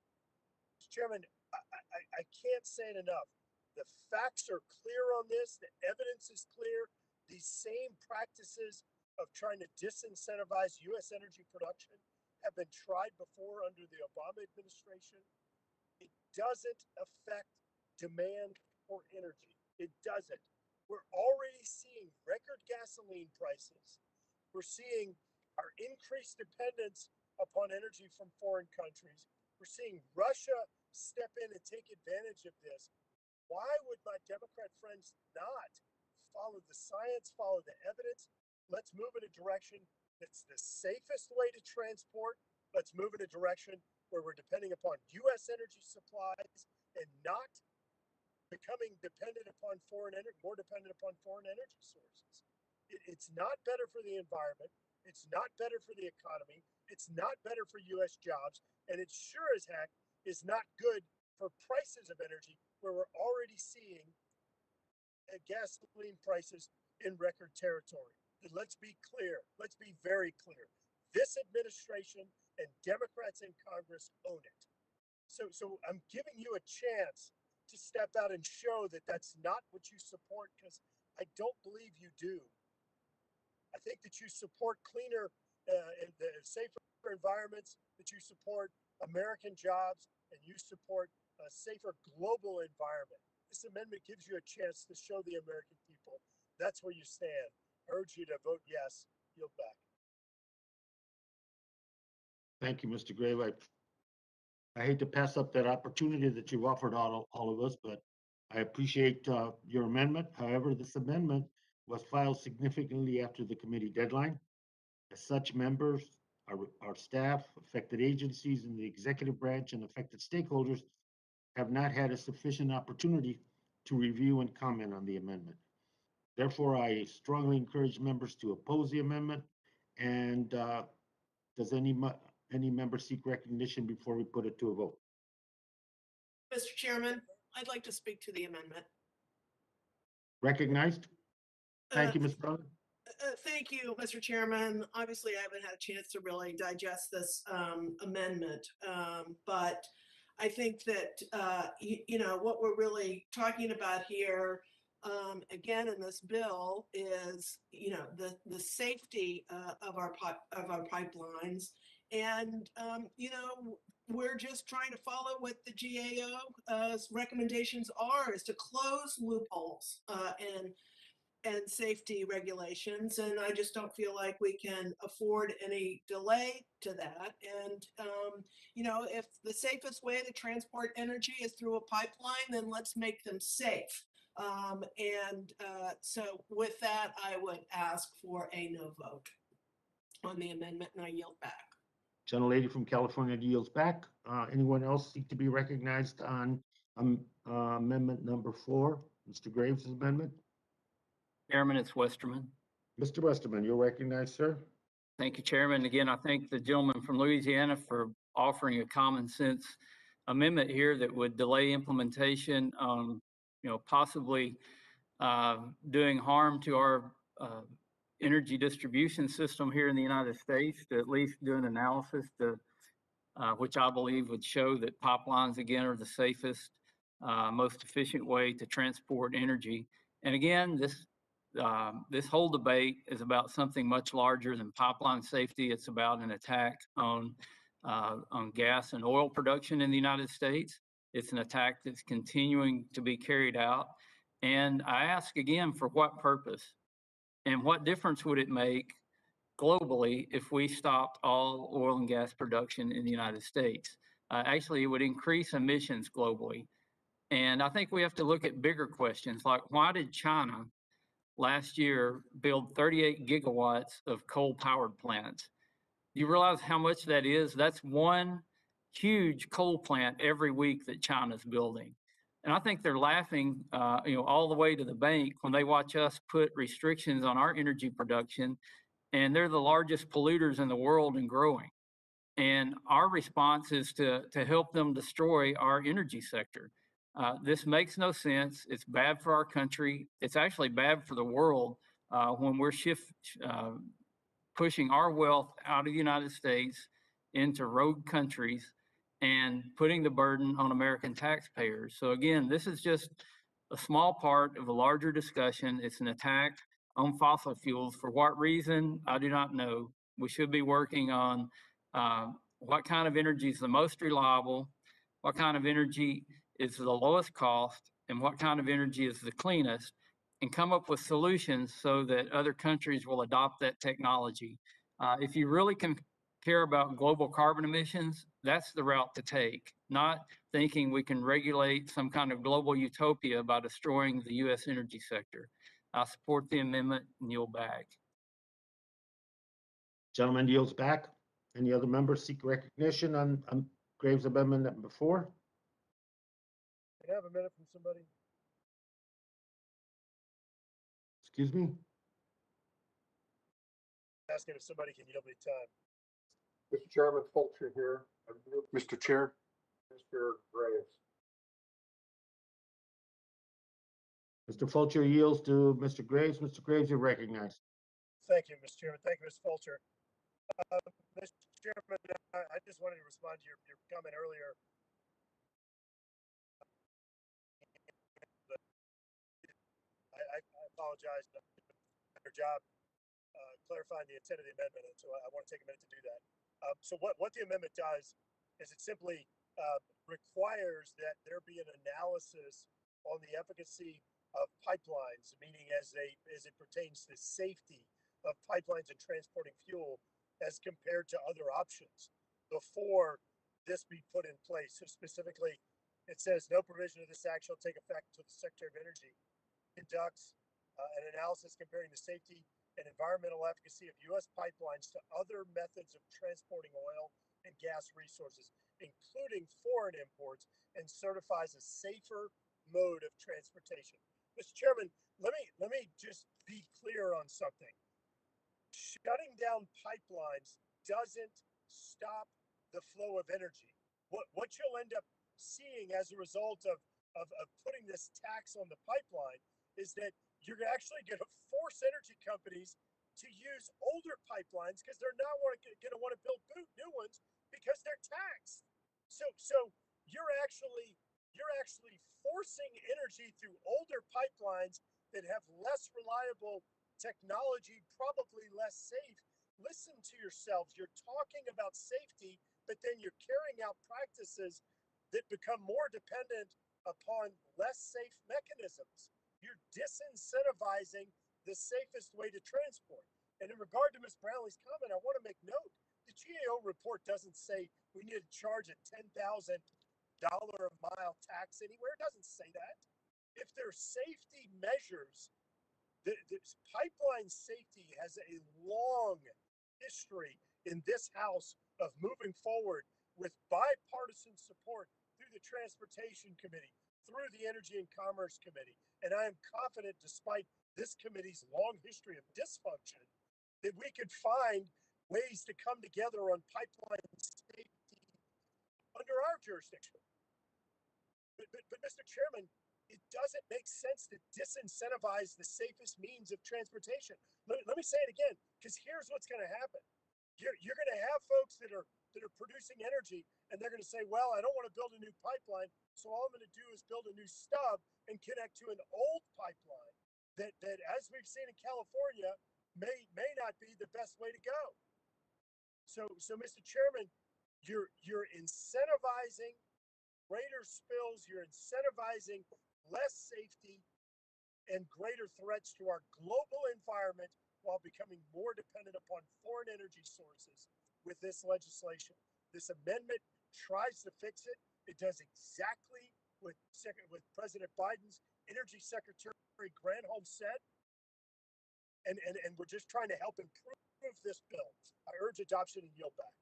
Mr. Chairman, I can't say it enough. The facts are clear on this. The evidence is clear. These same practices of trying to disincentivize U.S. energy production have been tried before under the Obama administration. It doesn't affect demand for energy. It doesn't. We're already seeing record gasoline prices. We're seeing our increased dependence upon energy from foreign countries. We're seeing Russia step in and take advantage of this. Why would my Democrat friends not follow the science, follow the evidence? Let's move in a direction that's the safest way to transport. Let's move in a direction where we're depending upon U.S. energy supplies and not becoming dependent upon more dependent upon foreign energy sources. It's not better for the environment. It's not better for the economy. It's not better for U.S. jobs. And it sure as heck is not good for prices of energy, where we're already seeing gasoline prices in record territory. And let's be clear. Let's be very clear. This administration and Democrats in Congress own it. So I'm giving you a chance to step out and show that that's not what you support, because I don't believe you do. I think that you support cleaner and safer environments, that you support American jobs, and you support a safer global environment. This amendment gives you a chance to show the American people that's where you stand. I urge you to vote yes. Yield back. Thank you, Mr. Grave. I hate to pass up that opportunity that you've offered all of us, but I appreciate your amendment. However, this amendment was filed significantly after the committee deadline. As such, members, our staff, affected agencies in the executive branch, and affected stakeholders have not had a sufficient opportunity to review and comment on the amendment. Therefore, I strongly encourage members to oppose the amendment. And does any member seek recognition before we put it to a vote? Mr. Chairman, I'd like to speak to the amendment. Recognized? Thank you, Ms. Brown. Thank you, Mr. Chairman. Obviously, I haven't had a chance to really digest this amendment, but I think that, you know, what we're really talking about here, again, in this bill is, you know, the safety of our pipelines. And, you know, we're just trying to follow what the GAO's recommendations are, is to close loopholes and safety regulations. And I just don't feel like we can afford any delay to that. And, you know, if the safest way to transport energy is through a pipeline, then let's make them safe. So with that, I would ask for a no vote on the amendment, and I yield back. Gentlelady from California yields back. Anyone else seek to be recognized on amendment number 4, Mr. Graves' amendment? Chairman, it's Westerman. Mr. Westerman, you're recognized, sir. Thank you, Chairman. Again, I thank the gentleman from Louisiana for offering a common sense amendment here that would delay implementation, you know, possibly doing harm to our energy distribution system here in the United States, to at least do an analysis to, which I believe would show that pipelines, again, are the safest, most efficient way to transport energy. And again, this whole debate is about something much larger than pipeline safety. It's about an attack on gas and oil production in the United States. It's an attack that's continuing to be carried out. And I ask again, for what purpose? And what difference would it make globally if we stopped all oil and gas production in the United States? Actually, it would increase emissions globally. And I think we have to look at bigger questions, like why did China last year build 38 gigawatts of coal-powered plants? You realize how much that is? That's one huge coal plant every week that China's building. And I think they're laughing, you know, all the way to the bank when they watch us put restrictions on our energy production, and they're the largest polluters in the world and growing. And our response is to help them destroy our energy sector. This makes no sense. It's bad for our country. It's actually bad for the world when we're pushing our wealth out of the United States into rogue countries and putting the burden on American taxpayers. So again, this is just a small part of a larger discussion. It's an attack on fossil fuels. For what reason, I do not know. We should be working on what kind of energy is the most reliable, what kind of energy is the lowest cost, and what kind of energy is the cleanest, and come up with solutions so that other countries will adopt that technology. If you really can care about global carbon emissions, that's the route to take, not thinking we can regulate some kind of global utopia by destroying the U.S. energy sector. I support the amendment and yield back. Gentleman yields back. Any other members seek recognition on Graves' amendment number 4? Can I have a minute from somebody? Excuse me? Asking if somebody can yield me time. Mr. Chairman, Fulcher here. Mr. Chair. Mr. Graves. Mr. Fulcher yields to Mr. Graves. Mr. Graves, you're recognized. Thank you, Mr. Chairman. Thank you, Mr. Fulcher. Mr. Chairman, I just wanted to respond to your comment earlier. I apologize. I did a better job clarifying the intent of the amendment, and so I want to take a minute to do that. So what the amendment does is it simply requires that there be an analysis on the efficacy of pipelines, meaning as it pertains to safety of pipelines and transporting fuel as compared to other options before this be put in place. So specifically, it says no provision of this act shall take effect until the Secretary of Energy conducts an analysis comparing the safety and environmental efficacy of U.S. pipelines to other methods of transporting oil and gas resources, including foreign imports, and certifies a safer mode of transportation. Mr. Chairman, let me just be clear on something. Shutting down pipelines doesn't stop the flow of energy. What you'll end up seeing as a result of putting this tax on the pipeline is that you're actually going to force energy companies to use older pipelines because they're not going to want to build new ones because they're taxed. So you're actually forcing energy through older pipelines that have less reliable technology, probably less safe. Listen to yourselves. You're talking about safety, but then you're carrying out practices that become more dependent upon less safe mechanisms. You're disincentivizing the safest way to transport. And in regard to Ms. Brownley's comment, I want to make note, the GAO report doesn't say we need to charge a $10,000 a mile tax anywhere. It doesn't say that. If there's safety measures, this pipeline safety has a long history in this House of moving forward with bipartisan support through the Transportation Committee, through the Energy and Commerce Committee. And I am confident, despite this committee's long history of dysfunction, that we could find ways to come together on pipeline safety under our jurisdiction. But Mr. Chairman, it doesn't make sense to disincentivize the safest means of transportation. Let me say it again, because here's what's going to happen. You're going to have folks that are producing energy, and they're going to say, well, I don't want to build a new pipeline, so all I'm going to do is build a new stub and connect to an old pipeline that as we've seen in California, may not be the best way to go. So Mr. Chairman, you're incentivizing greater spills, you're incentivizing less safety and greater threats to our global environment while becoming more dependent upon foreign energy sources with this legislation. This amendment tries to fix it. It does exactly what President Biden's Energy Secretary Granholm said. And we're just trying to help improve this bill. I urge adoption and yield back.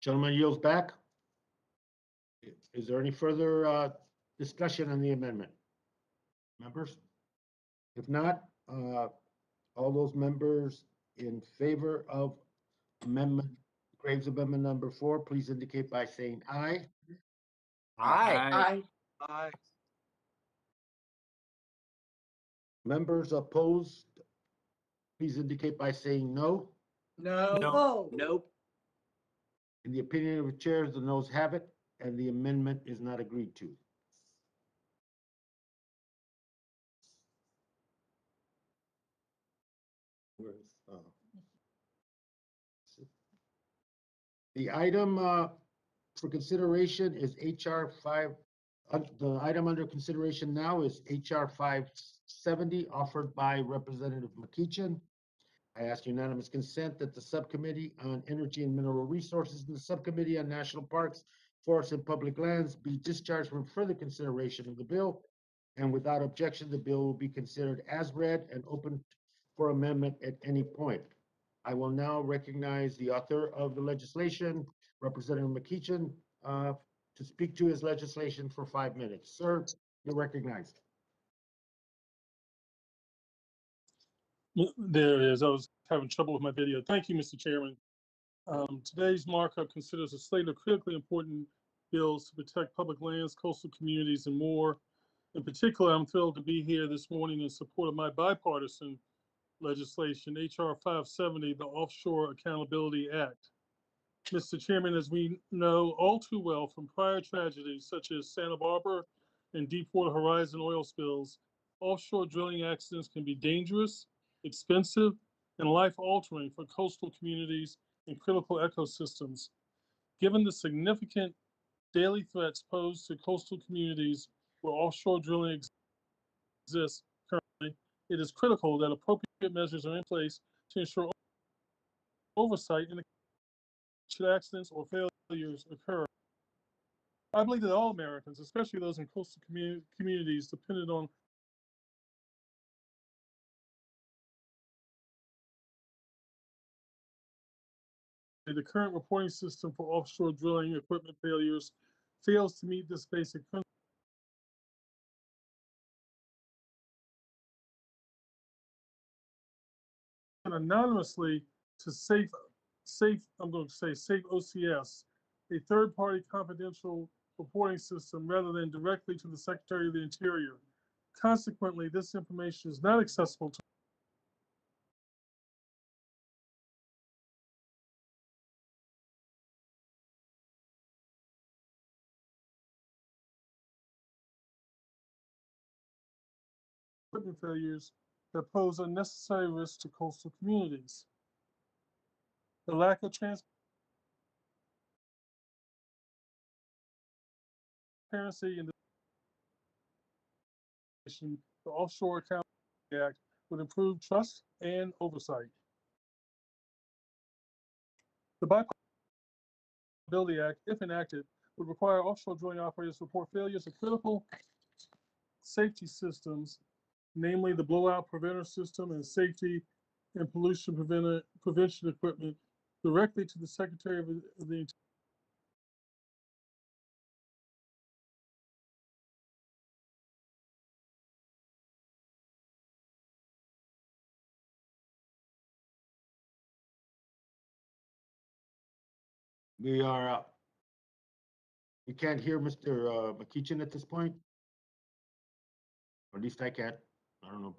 Gentleman yields back. Is there any further discussion on the amendment? Members? If not, all those members in favor of Graves Amendment number 4, please indicate by saying aye. Aye. Aye. Members opposed, please indicate by saying no. No. Nope. In the opinion of the chairs, the noes have it, and the amendment is not agreed to. The item for consideration is HR 5. The item under consideration now is HR 570, offered by Representative McEachin. I ask unanimous consent that the Subcommittee on Energy and Mineral Resources and the Subcommittee on National Parks, Forests, and Public Lands be discharged from further consideration of the bill. And without objection, the bill will be considered as read and open for amendment at any point. I will now recognize the author of the legislation, Representative McEachin, to speak to his legislation for 5 minutes. Sir, you're recognized. There it is. I was having trouble with my video. Thank you, Mr. Chairman. Today's markup considers a slate of critically important bills to protect public lands, coastal communities, and more. In particular, I'm thrilled to be here this morning in support of my bipartisan legislation, HR 570, the Offshore Accountability Act. Mr. Chairman, as we know all too well from prior tragedies such as Santa Barbara and Deepwater Horizon oil spills, offshore drilling accidents can be dangerous, expensive, and life-altering for coastal communities and critical ecosystems. Given the significant daily threats posed to coastal communities where offshore drilling exists currently, it is critical that appropriate measures are in place to ensure oversight in should accidents or failures occur. I believe that all Americans, especially those in coastal communities dependent on the current reporting system for offshore drilling equipment failures fails to meet this basic principle. Anonymously to Safe OCS, a third-party confidential reporting system, rather than directly to the Secretary of the Interior. Consequently, this information is not accessible to equipment failures that pose unnecessary risks to coastal communities. The lack of transparency in the Offshore Accountability Act would improve trust and oversight. The Accountability Act, if enacted, would require offshore drilling operators to report failures of critical safety systems, namely the blowout preventer system and safety and pollution prevention equipment, directly to the Secretary of the Interior. We can't hear Mr. McEachin at this point. Or at least I can't. I don't know.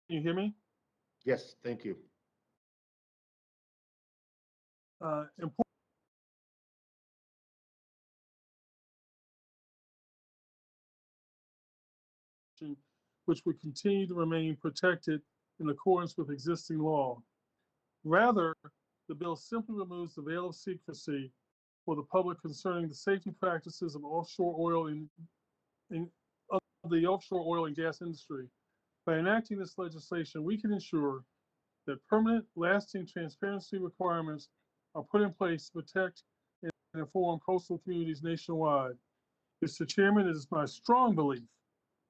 Can you hear me? Yes, thank you. Important which would continue to remain protected in accordance with existing law. Rather, the bill simply removes the veil of secrecy for the public concerning the safety practices of offshore oil of the offshore oil and gas industry. By enacting this legislation, we can ensure that permanent, lasting transparency requirements are put in place to protect and inform coastal communities nationwide. Mr. Chairman, it is my strong belief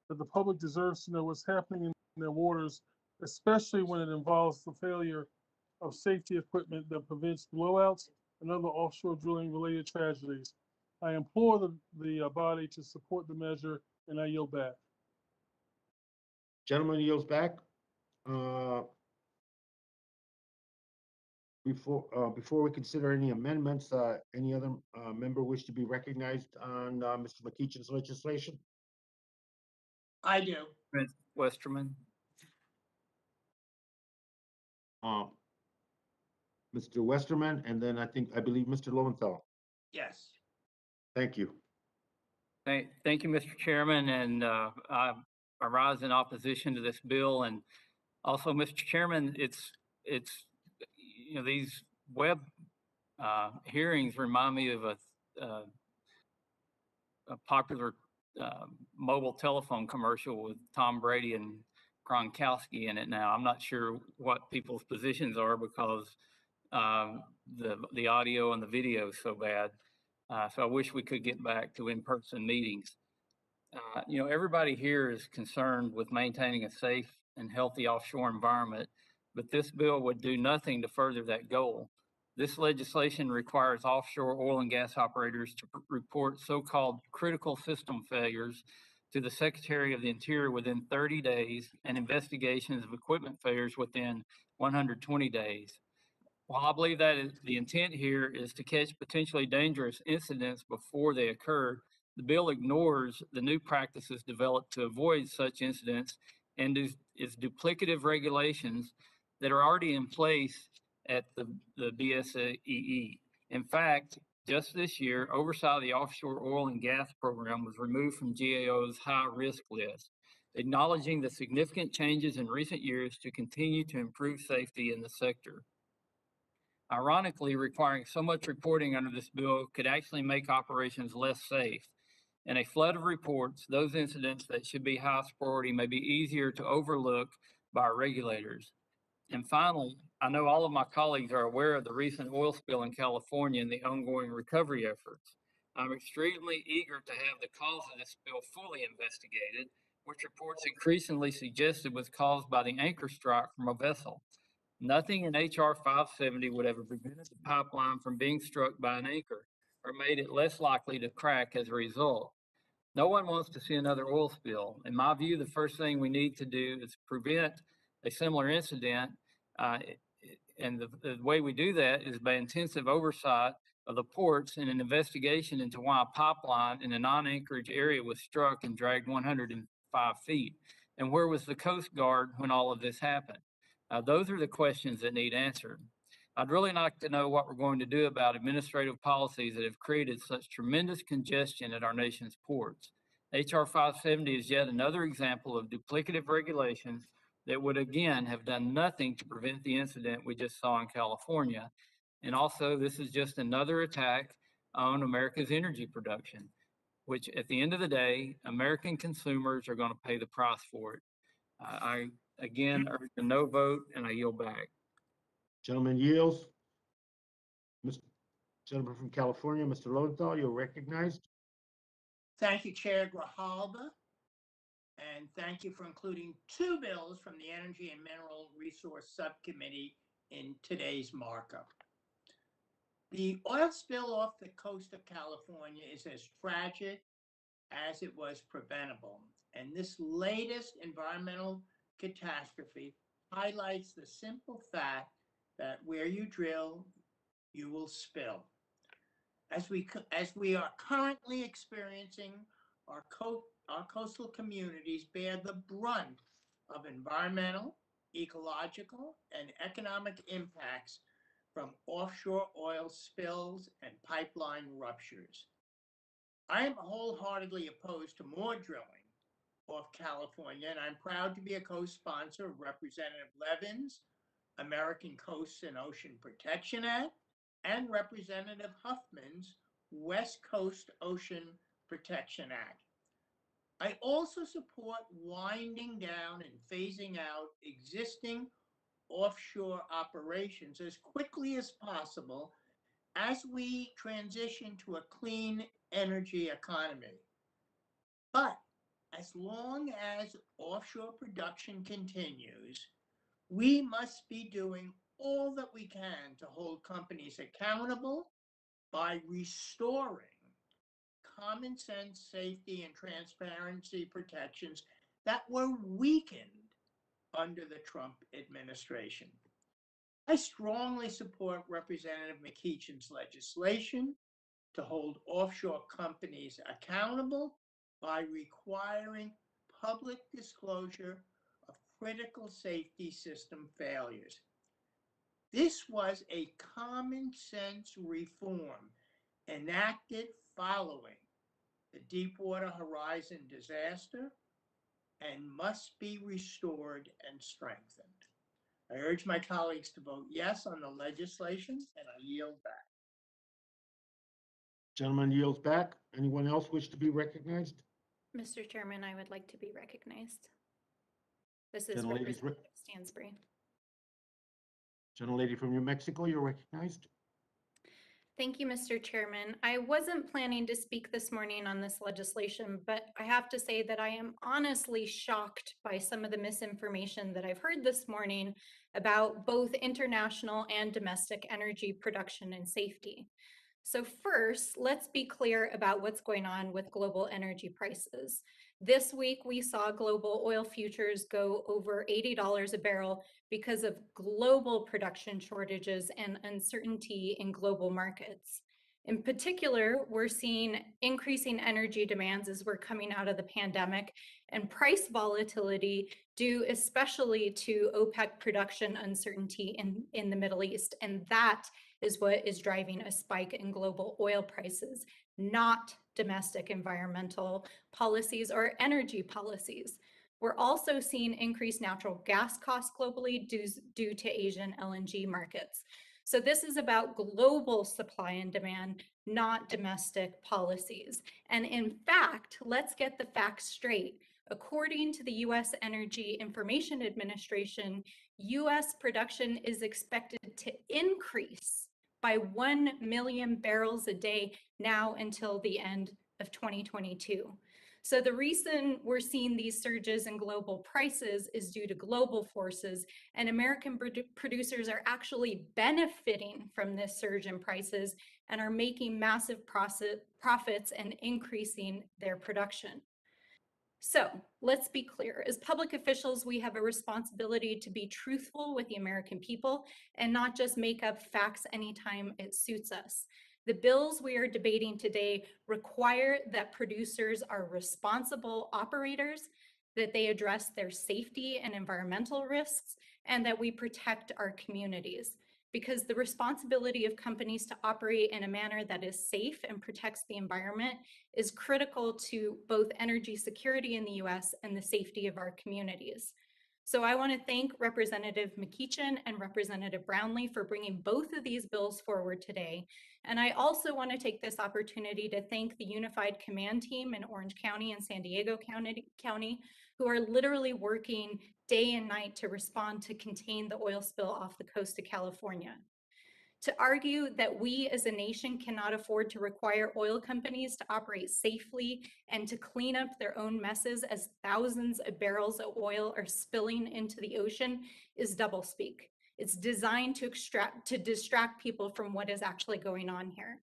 that the public deserves to know what's happening in their waters, especially when it involves the failure of safety equipment that prevents blowouts and other offshore drilling related tragedies. I implore the body to support the measure, and I yield back. Gentleman yields back. Before we consider any amendments, any other member wish to be recognized on Mr. McEachin's legislation? I do. Westerman. Mr. Westerman, and then I believe Mr. Lowenthal. Yes. Thank you. Thank you, Mr. Chairman, and I rise in opposition to this bill. And also, Mr. Chairman, it's these web hearings remind me of a popular mobile telephone commercial with Tom Brady and Gronkowski in it. Now, I'm not sure what people's positions are because the audio and the video is so bad. So I wish we could get back to in-person meetings. Everybody here is concerned with maintaining a safe and healthy offshore environment, but this bill would do nothing to further that goal. This legislation requires offshore oil and gas operators to report so-called critical system failures to the Secretary of the Interior within 30 days and investigations of equipment failures within 120 days. While I believe that the intent here is to catch potentially dangerous incidents before they occur, the bill ignores the new practices developed to avoid such incidents and is duplicative regulations that are already in place at the BSEE. In fact, just this year, oversight of the offshore oil and gas program was removed from GAO's high-risk list, acknowledging the significant changes in recent years to continue to improve safety in the sector. Ironically, requiring so much reporting under this bill could actually make operations less safe. In a flood of reports, those incidents that should be highest priority may be easier to overlook by our regulators. And finally, I know all of my colleagues are aware of the recent oil spill in California and the ongoing recovery efforts. I'm extremely eager to have the cause of this spill fully investigated, which reports increasingly suggested was caused by the anchor strike from a vessel. Nothing in HR 570 would have prevented the pipeline from being struck by an anchor or made it less likely to crack as a result. No one wants to see another oil spill. In my view, the first thing we need to do is prevent a similar incident. And the way we do that is by intensive oversight of the ports and an investigation into why a pipeline in a non-anchorage area was struck and dragged 105 feet. And where was the Coast Guard when all of this happened? Those are the questions that need answered. I'd really like to know what we're going to do about administrative policies that have created such tremendous congestion at our nation's ports. HR 570 is yet another example of duplicative regulations that would again have done nothing to prevent the incident we just saw in California. And also, this is just another attack on America's energy production, which at the end of the day, American consumers are going to pay the price for it. I again urge a no vote, and I yield back. Gentleman yields. Gentleman from California, Mr. Lowenthal, you're recognized. Thank you, Chair Grijalva. And thank you for including two bills from the Energy and Mineral Resource Subcommittee in today's markup. The oil spill off the coast of California is as tragic as it was preventable. And this latest environmental catastrophe highlights the simple fact that where you drill, you will spill. As we are currently experiencing, our coastal communities bear the brunt of environmental, ecological, and economic impacts from offshore oil spills and pipeline ruptures. I am wholeheartedly opposed to more drilling off California, and I'm proud to be a co-sponsor of Representative Levin's American Coast and Ocean Protection Act and Representative Huffman's West Coast Ocean Protection Act. I also support winding down and phasing out existing offshore operations as quickly as possible as we transition to a clean energy economy. But as long as offshore production continues, we must be doing all that we can to hold companies accountable by restoring common sense safety and transparency protections that were weakened under the Trump administration. I strongly support Representative McEachin's legislation to hold offshore companies accountable by requiring public disclosure of critical safety system failures. This was a common sense reform enacted following the Deepwater Horizon disaster and must be restored and strengthened. I urge my colleagues to vote yes on the legislation, and I yield back. Gentleman yields back. Anyone else wish to be recognized? Mr. Chairman, I would like to be recognized. This is Gentlelady's Representative Stansbury. Gentlelady from New Mexico, you're recognized. Thank you, Mr. Chairman. I wasn't planning to speak this morning on this legislation, but I have to say that I am honestly shocked by some of the misinformation that I've heard this morning about both international and domestic energy production and safety. So first, let's be clear about what's going on with global energy prices. This week, we saw global oil futures go over $80 a barrel because of global production shortages and uncertainty in global markets. In particular, we're seeing increasing energy demands as we're coming out of the pandemic and price volatility due especially to OPEC production uncertainty in the Middle East. And that is what is driving a spike in global oil prices, not domestic environmental policies or energy policies. We're also seeing increased natural gas costs globally due to Asian LNG markets. So this is about global supply and demand, not domestic policies. And in fact, let's get the facts straight. According to the U.S. Energy Information Administration, U.S. production is expected to increase by 1 million barrels a day now until the end of 2022. So the reason we're seeing these surges in global prices is due to global forces, and American producers are actually benefiting from this surge in prices and are making massive profits and increasing their production. So let's be clear. As public officials, we have a responsibility to be truthful with the American people and not just make up facts anytime it suits us. The bills we are debating today require that producers are responsible operators, that they address their safety and environmental risks, and that we protect our communities. because the responsibility of companies to operate in a manner that is safe and protects the environment is critical to both energy security in the US and the safety of our communities. So I want to thank Representative McEachin and Representative Brownley for bringing both of these bills forward today. And I also want to take this opportunity to thank the Unified Command Team in Orange County and San Diego County, who are literally working day and night to respond to contain the oil spill off the coast of California. To argue that we as a nation cannot afford to require oil companies to operate safely and to clean up their own messes as thousands of barrels of oil are spilling into the ocean is doublespeak. It's designed to distract people from what is actually going on here.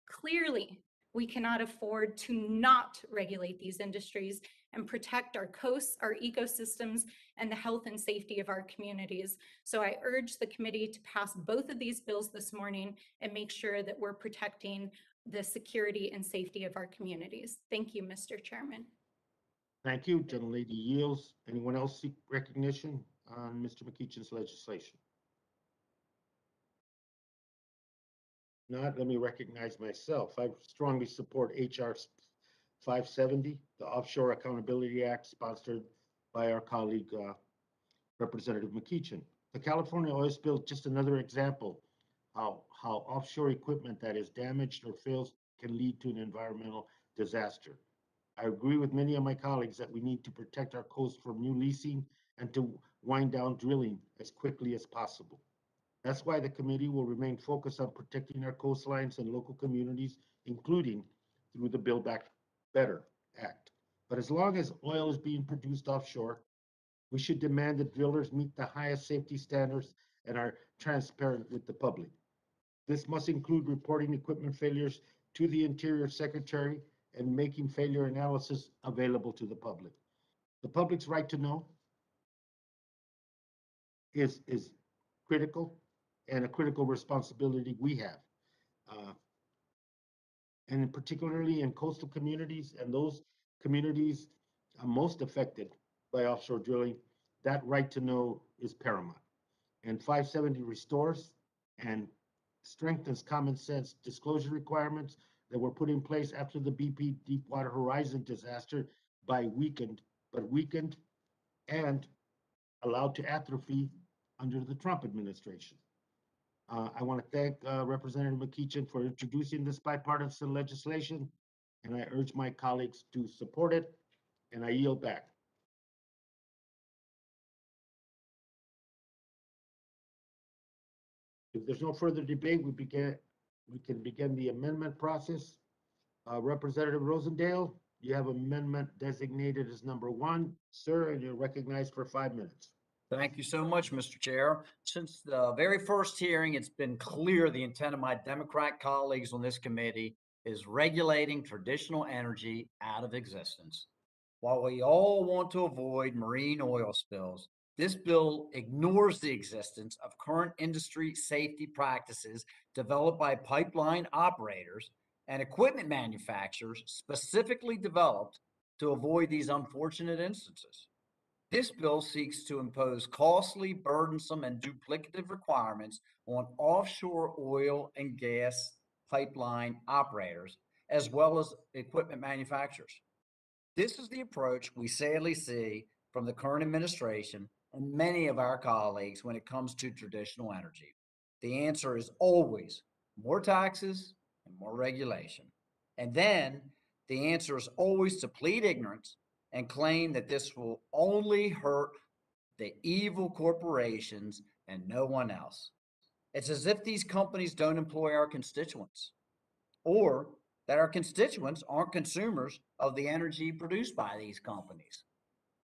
Clearly, we cannot afford to not regulate these industries and protect our coasts, our ecosystems, and the health and safety of our communities. So I urge the committee to pass both of these bills this morning and make sure that we're protecting the security and safety of our communities. Thank you, Mr. Chairman. Thank you. Gentlelady yields. Anyone else seek recognition on Mr. McEachin's legislation? Not, let me recognize myself. I strongly support HR 570, the Offshore Accountability Act, sponsored by our colleague, Representative McEachin. The California oil spill, just another example how offshore equipment that is damaged or fails can lead to an environmental disaster. I agree with many of my colleagues that we need to protect our coast from new leasing and to wind down drilling as quickly as possible. That's why the committee will remain focused on protecting our coastlines and local communities, including through the Build Back Better Act. But as long as oil is being produced offshore, we should demand that drillers meet the highest safety standards and are transparent with the public. This must include reporting equipment failures to the Interior Secretary and making failure analysis available to the public. The public's right to know is critical and a critical responsibility we have. And particularly in coastal communities and those communities most affected by offshore drilling, that right to know is paramount. And 570 restores and strengthens common sense disclosure requirements that were put in place after the BP Deepwater Horizon disaster by weakened and allowed to atrophy under the Trump administration. I want to thank Representative McEachin for introducing this bipartisan legislation, and I urge my colleagues to support it, and I yield back. If there's no further debate, we can begin the amendment process. Representative Rosendale, you have amendment designated as number 1, sir, and you're recognized for 5 minutes. Thank you so much, Mr. Chair. Since the very first hearing, it's been clear the intent of my Democrat colleagues on this committee is regulating traditional energy out of existence. While we all want to avoid marine oil spills, this bill ignores the existence of current industry safety practices developed by pipeline operators and equipment manufacturers specifically developed to avoid these unfortunate instances. This bill seeks to impose costly, burdensome, and duplicative requirements on offshore oil and gas pipeline operators, as well as equipment manufacturers. This is the approach we sadly see from the current administration and many of our colleagues when it comes to traditional energy. The answer is always more taxes and more regulation. And then the answer is always to plead ignorance and claim that this will only hurt the evil corporations and no one else. It's as if these companies don't employ our constituents, or that our constituents aren't consumers of the energy produced by these companies.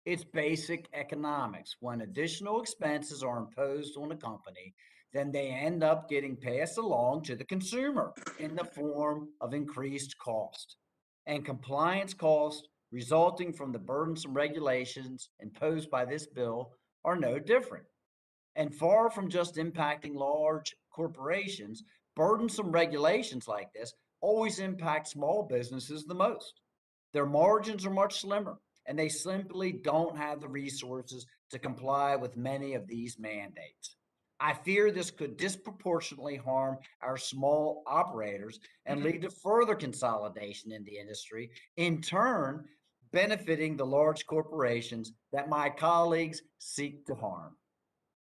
It's basic economics. When additional expenses are imposed on a company, then they end up getting passed along to the consumer in the form of increased cost. And compliance costs resulting from the burdensome regulations imposed by this bill are no different. And far from just impacting large corporations, burdensome regulations like this always impact small businesses the most. Their margins are much slimmer, and they simply don't have the resources to comply with many of these mandates. I fear this could disproportionately harm our small operators and lead to further consolidation in the industry, in turn benefiting the large corporations that my colleagues seek to harm.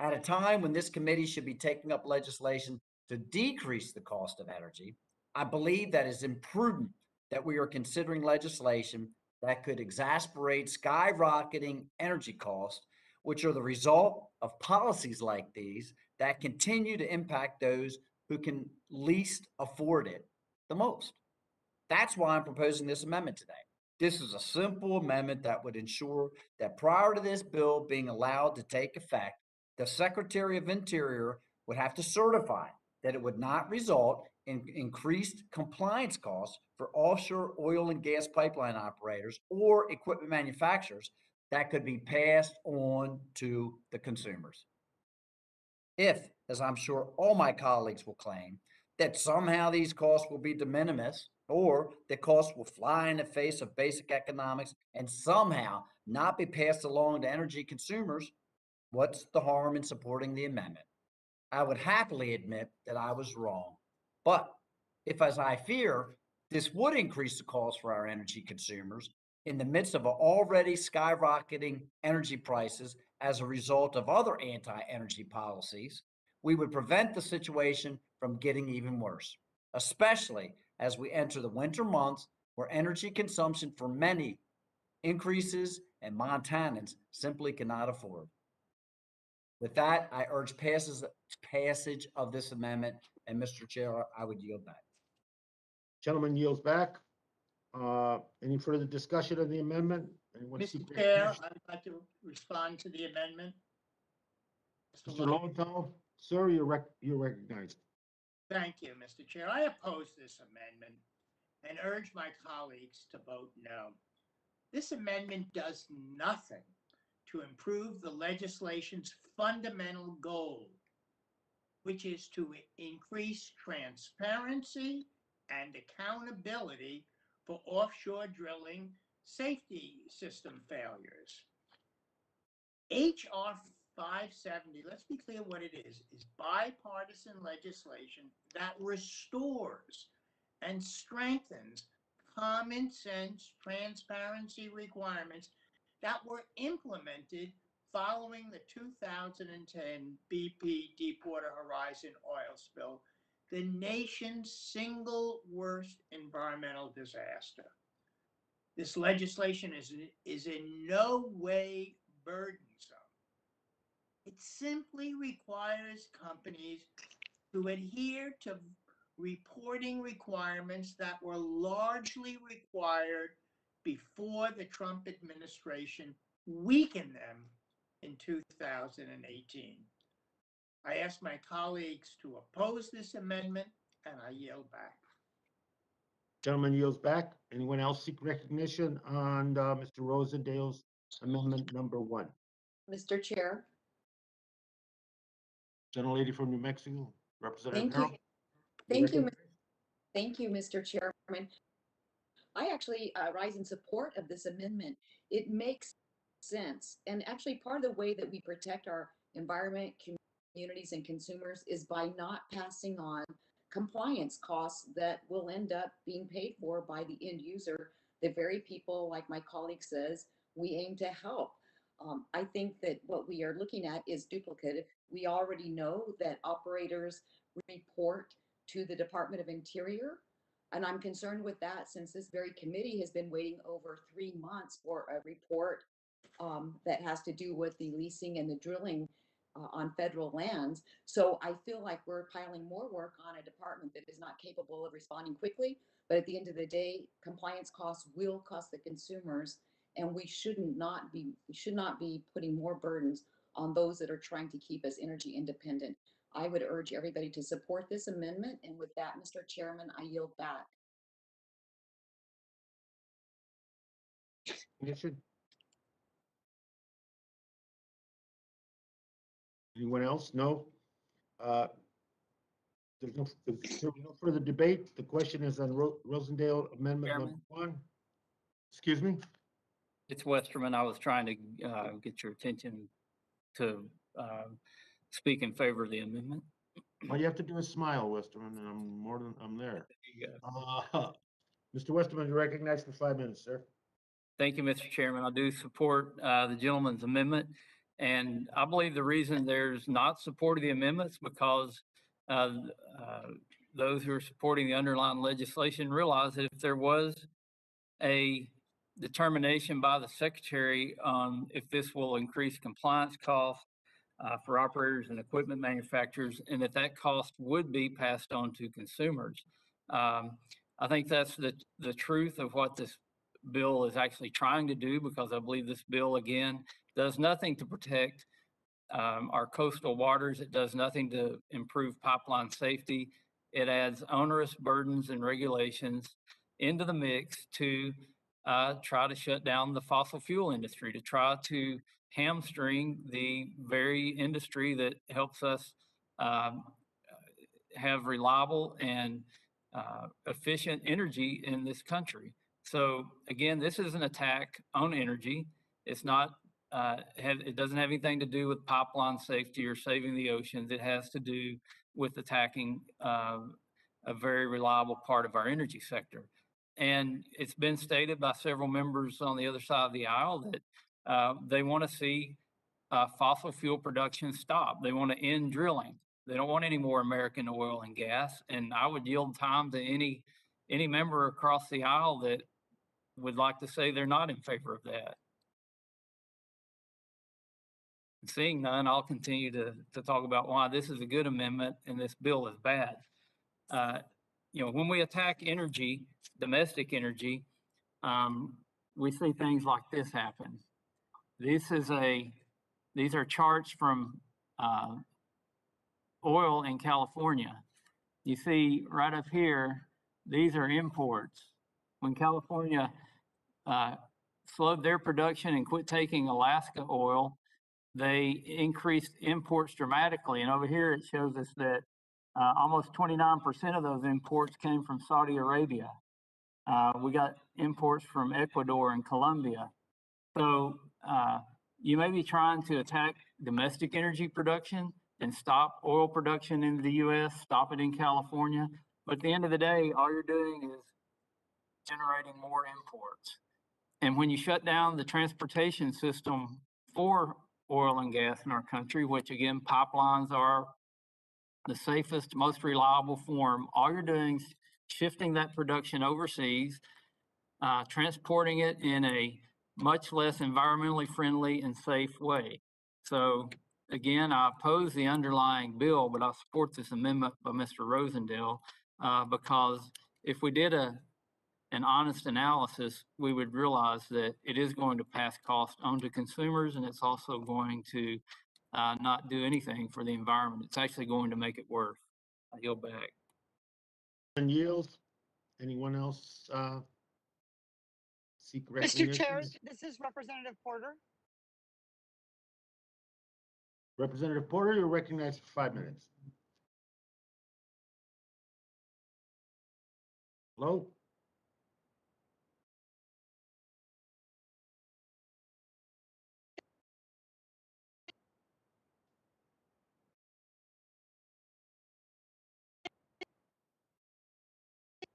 At a time when this committee should be taking up legislation to decrease the cost of energy, I believe that it's imprudent that we are considering legislation that could exacerbate skyrocketing energy costs, which are the result of policies like these that continue to impact those who can least afford it the most. That's why I'm proposing this amendment today. This is a simple amendment that would ensure that prior to this bill being allowed to take effect, the Secretary of Interior would have to certify that it would not result in increased compliance costs for offshore oil and gas pipeline operators or equipment manufacturers that could be passed on to the consumers. If, as I'm sure all my colleagues will claim, that somehow these costs will be de minimis, or the costs will fly in the face of basic economics and somehow not be passed along to energy consumers, what's the harm in supporting the amendment? I would happily admit that I was wrong. But if, as I fear, this would increase the cost for our energy consumers in the midst of already skyrocketing energy prices as a result of other anti-energy policies, we would prevent the situation from getting even worse, especially as we enter the winter months where energy consumption for many increases and Montanans simply cannot afford. With that, I urge passage of this amendment, and Mr. Chair, I would yield back. Gentleman yields back. Any further discussion of the amendment? Anyone Mr. seek Chair, recognition? I'd like to respond to the amendment. Mr. Lowenthal, sir, you're recognized. Thank you, Mr. Chair. I oppose this amendment and urge my colleagues to vote no. This amendment does nothing to improve the legislation's fundamental goal, which is to increase transparency and accountability for offshore drilling safety system failures. HR 570, let's be clear what it is bipartisan legislation that restores and strengthens common sense transparency requirements that were implemented following the 2010 BP Deepwater Horizon oil spill, the nation's single worst environmental disaster. This legislation is in no way burdensome. It simply requires companies to adhere to reporting requirements that were largely required before the Trump administration weakened them in 2018. I ask my colleagues to oppose this amendment, and I yield back. Gentleman yields back. Anyone else seek recognition on Mr. Rosendale's amendment number 1? Mr. Chair, Gentlelady from New Mexico, Representative thank you. Harold. Thank you, Mr. Chairman. I actually rise in support of this amendment. It makes sense. And actually part of the way that we protect our environment, communities, and consumers is by not passing on compliance costs that will end up being paid for by the end user, the very people, like my colleague says, we aim to help. I think that what we are looking at is duplicative. We already know that operators report to the Department of Interior, and I'm concerned with that since this very committee has been waiting over 3 months for a report that has to do with the leasing and the drilling on federal lands. So I feel like we're piling more work on a department that is not capable of responding quickly. But at the end of the day, compliance costs will cost the consumers, and we should not be putting more burdens on those that are trying to keep us energy independent. I would urge everybody to support this amendment. And with that, Mr. Chairman, I yield back. Anyone else? No? There's no further debate. The question is on Rosendale Amendment number 1. Excuse me? It's Westerman. I was trying to get your attention to speak in favor of the amendment. All you have to do is smile, Westerman, and I'm there. Mr. Westerman, you're recognized for 5 minutes, sir. Thank you, Mr. Chairman. I do support the gentleman's amendment. And I believe the reason there's not support of the amendments because those who are supporting the underlying legislation realize that if there was a determination by the secretary on if this will increase compliance costs for operators and equipment manufacturers, and that cost would be passed on to consumers. I think that's the truth of what this bill is actually trying to do, because I believe this bill, again, does nothing to protect our coastal waters. It does nothing to improve pipeline safety. It adds onerous burdens and regulations into the mix to try to shut down the fossil fuel industry, to try to hamstring the very industry that helps us have reliable and efficient energy in this country. So again, this is an attack on energy. It's not, it doesn't have anything to do with pipeline safety or saving the oceans. It has to do with attacking a very reliable part of our energy sector. And it's been stated by several members on the other side of the aisle that they want to see fossil fuel production stop. They want to end drilling. They don't want any more American oil and gas. And I would yield time to any member across the aisle that would like to say they're not in favor of that. Seeing none, I'll continue to talk about why this is a good amendment and this bill is bad. When we attack energy, domestic energy, we see things like this happen. These are charts from oil in California. You see right up here, these are imports. When California slowed their production and quit taking Alaska oil, they increased imports dramatically. And over here, it shows us that almost 29% of those imports came from Saudi Arabia. We got imports from Ecuador and Colombia. So you may be trying to attack domestic energy production and stop oil production in the U.S., stop it in California. But at the end of the day, all you're doing is generating more imports. And when you shut down the transportation system for oil and gas in our country, which again, pipelines are the safest, most reliable form, all you're doing is shifting that production overseas, transporting it in a much less environmentally friendly and safe way. So again, I oppose the underlying bill, but I support this amendment by Mr. Rosendale because if we did an honest analysis, we would realize that it is going to pass cost on to consumers, and it's also going to not do anything for the environment. It's actually going to make it worse. I yield back. And yields. Anyone else seek recognition? Mr. Chair, this is Representative Porter. Representative Porter, you're recognized for 5 minutes. Hello?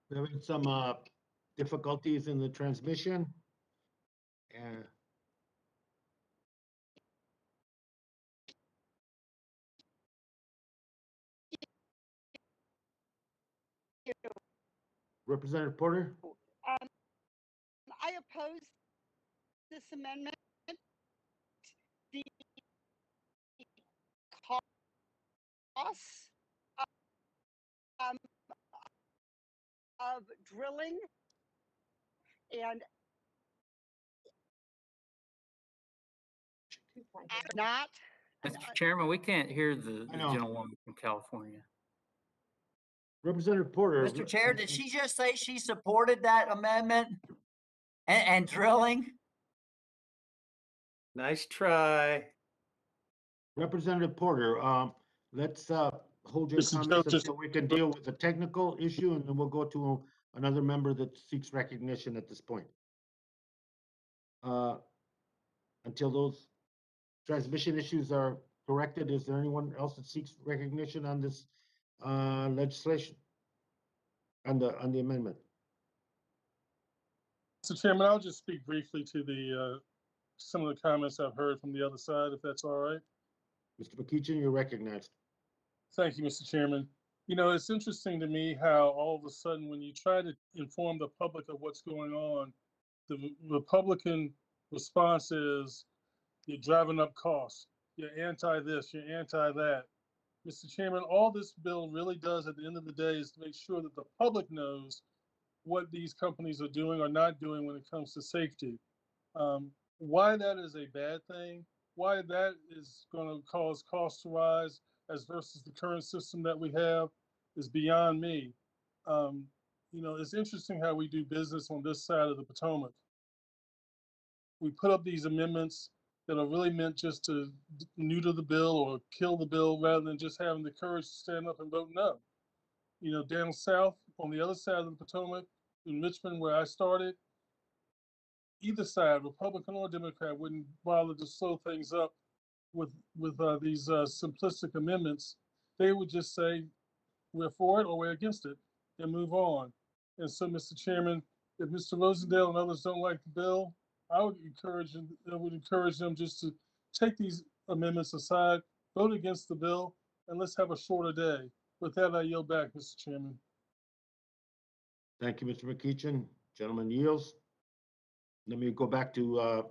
We're having some difficulties in the transmission. And Representative Porter? I oppose this amendment. The costs of drilling and not. Mr. Chairman, we can't hear the gentlewoman from California. Representative Porter. Mr. Chair, did she just say she supported that amendment and drilling? Nice try. Representative Porter, let's hold your comments until we can deal with the technical issue, and then we'll go to another member that seeks recognition at this point. Until those transmission issues are corrected. Is there anyone else that seeks recognition on this legislation? On the amendment? Mr. Chairman, I'll just speak briefly to the some of the comments I've heard from the other side, if that's all right. Mr. McEachin, you're recognized. Thank you, Mr. Chairman. You know, it's interesting to me how all of a sudden, when you try to inform the public of what's going on, the Republican response is you're driving up costs, you're anti this, you're anti that. Mr. Chairman, all this bill really does at the end of the day is to make sure that the public knows what these companies are doing or not doing when it comes to safety. Why that is a bad thing, why that is going to cause costs to rise as versus the current system that we have is beyond me. You know, it's interesting how we do business on this side of the Potomac. We put up these amendments that are really meant just to neuter the bill or kill the bill rather than just having the courage to stand up and vote no. You know, down south on the other side of the Potomac, in Richmond, where I started, either side, Republican or Democrat, wouldn't bother to slow things up with these simplistic amendments. They would just say we're for it or we're against it and move on. And so, Mr. Chairman, if Mr. Rosendale and others don't like the bill, I would encourage them just to take these amendments aside, vote against the bill, and let's have a shorter day. With that, I yield back, Mr. Chairman. Thank you, Mr. McEachin. Gentleman yields. Let me go back to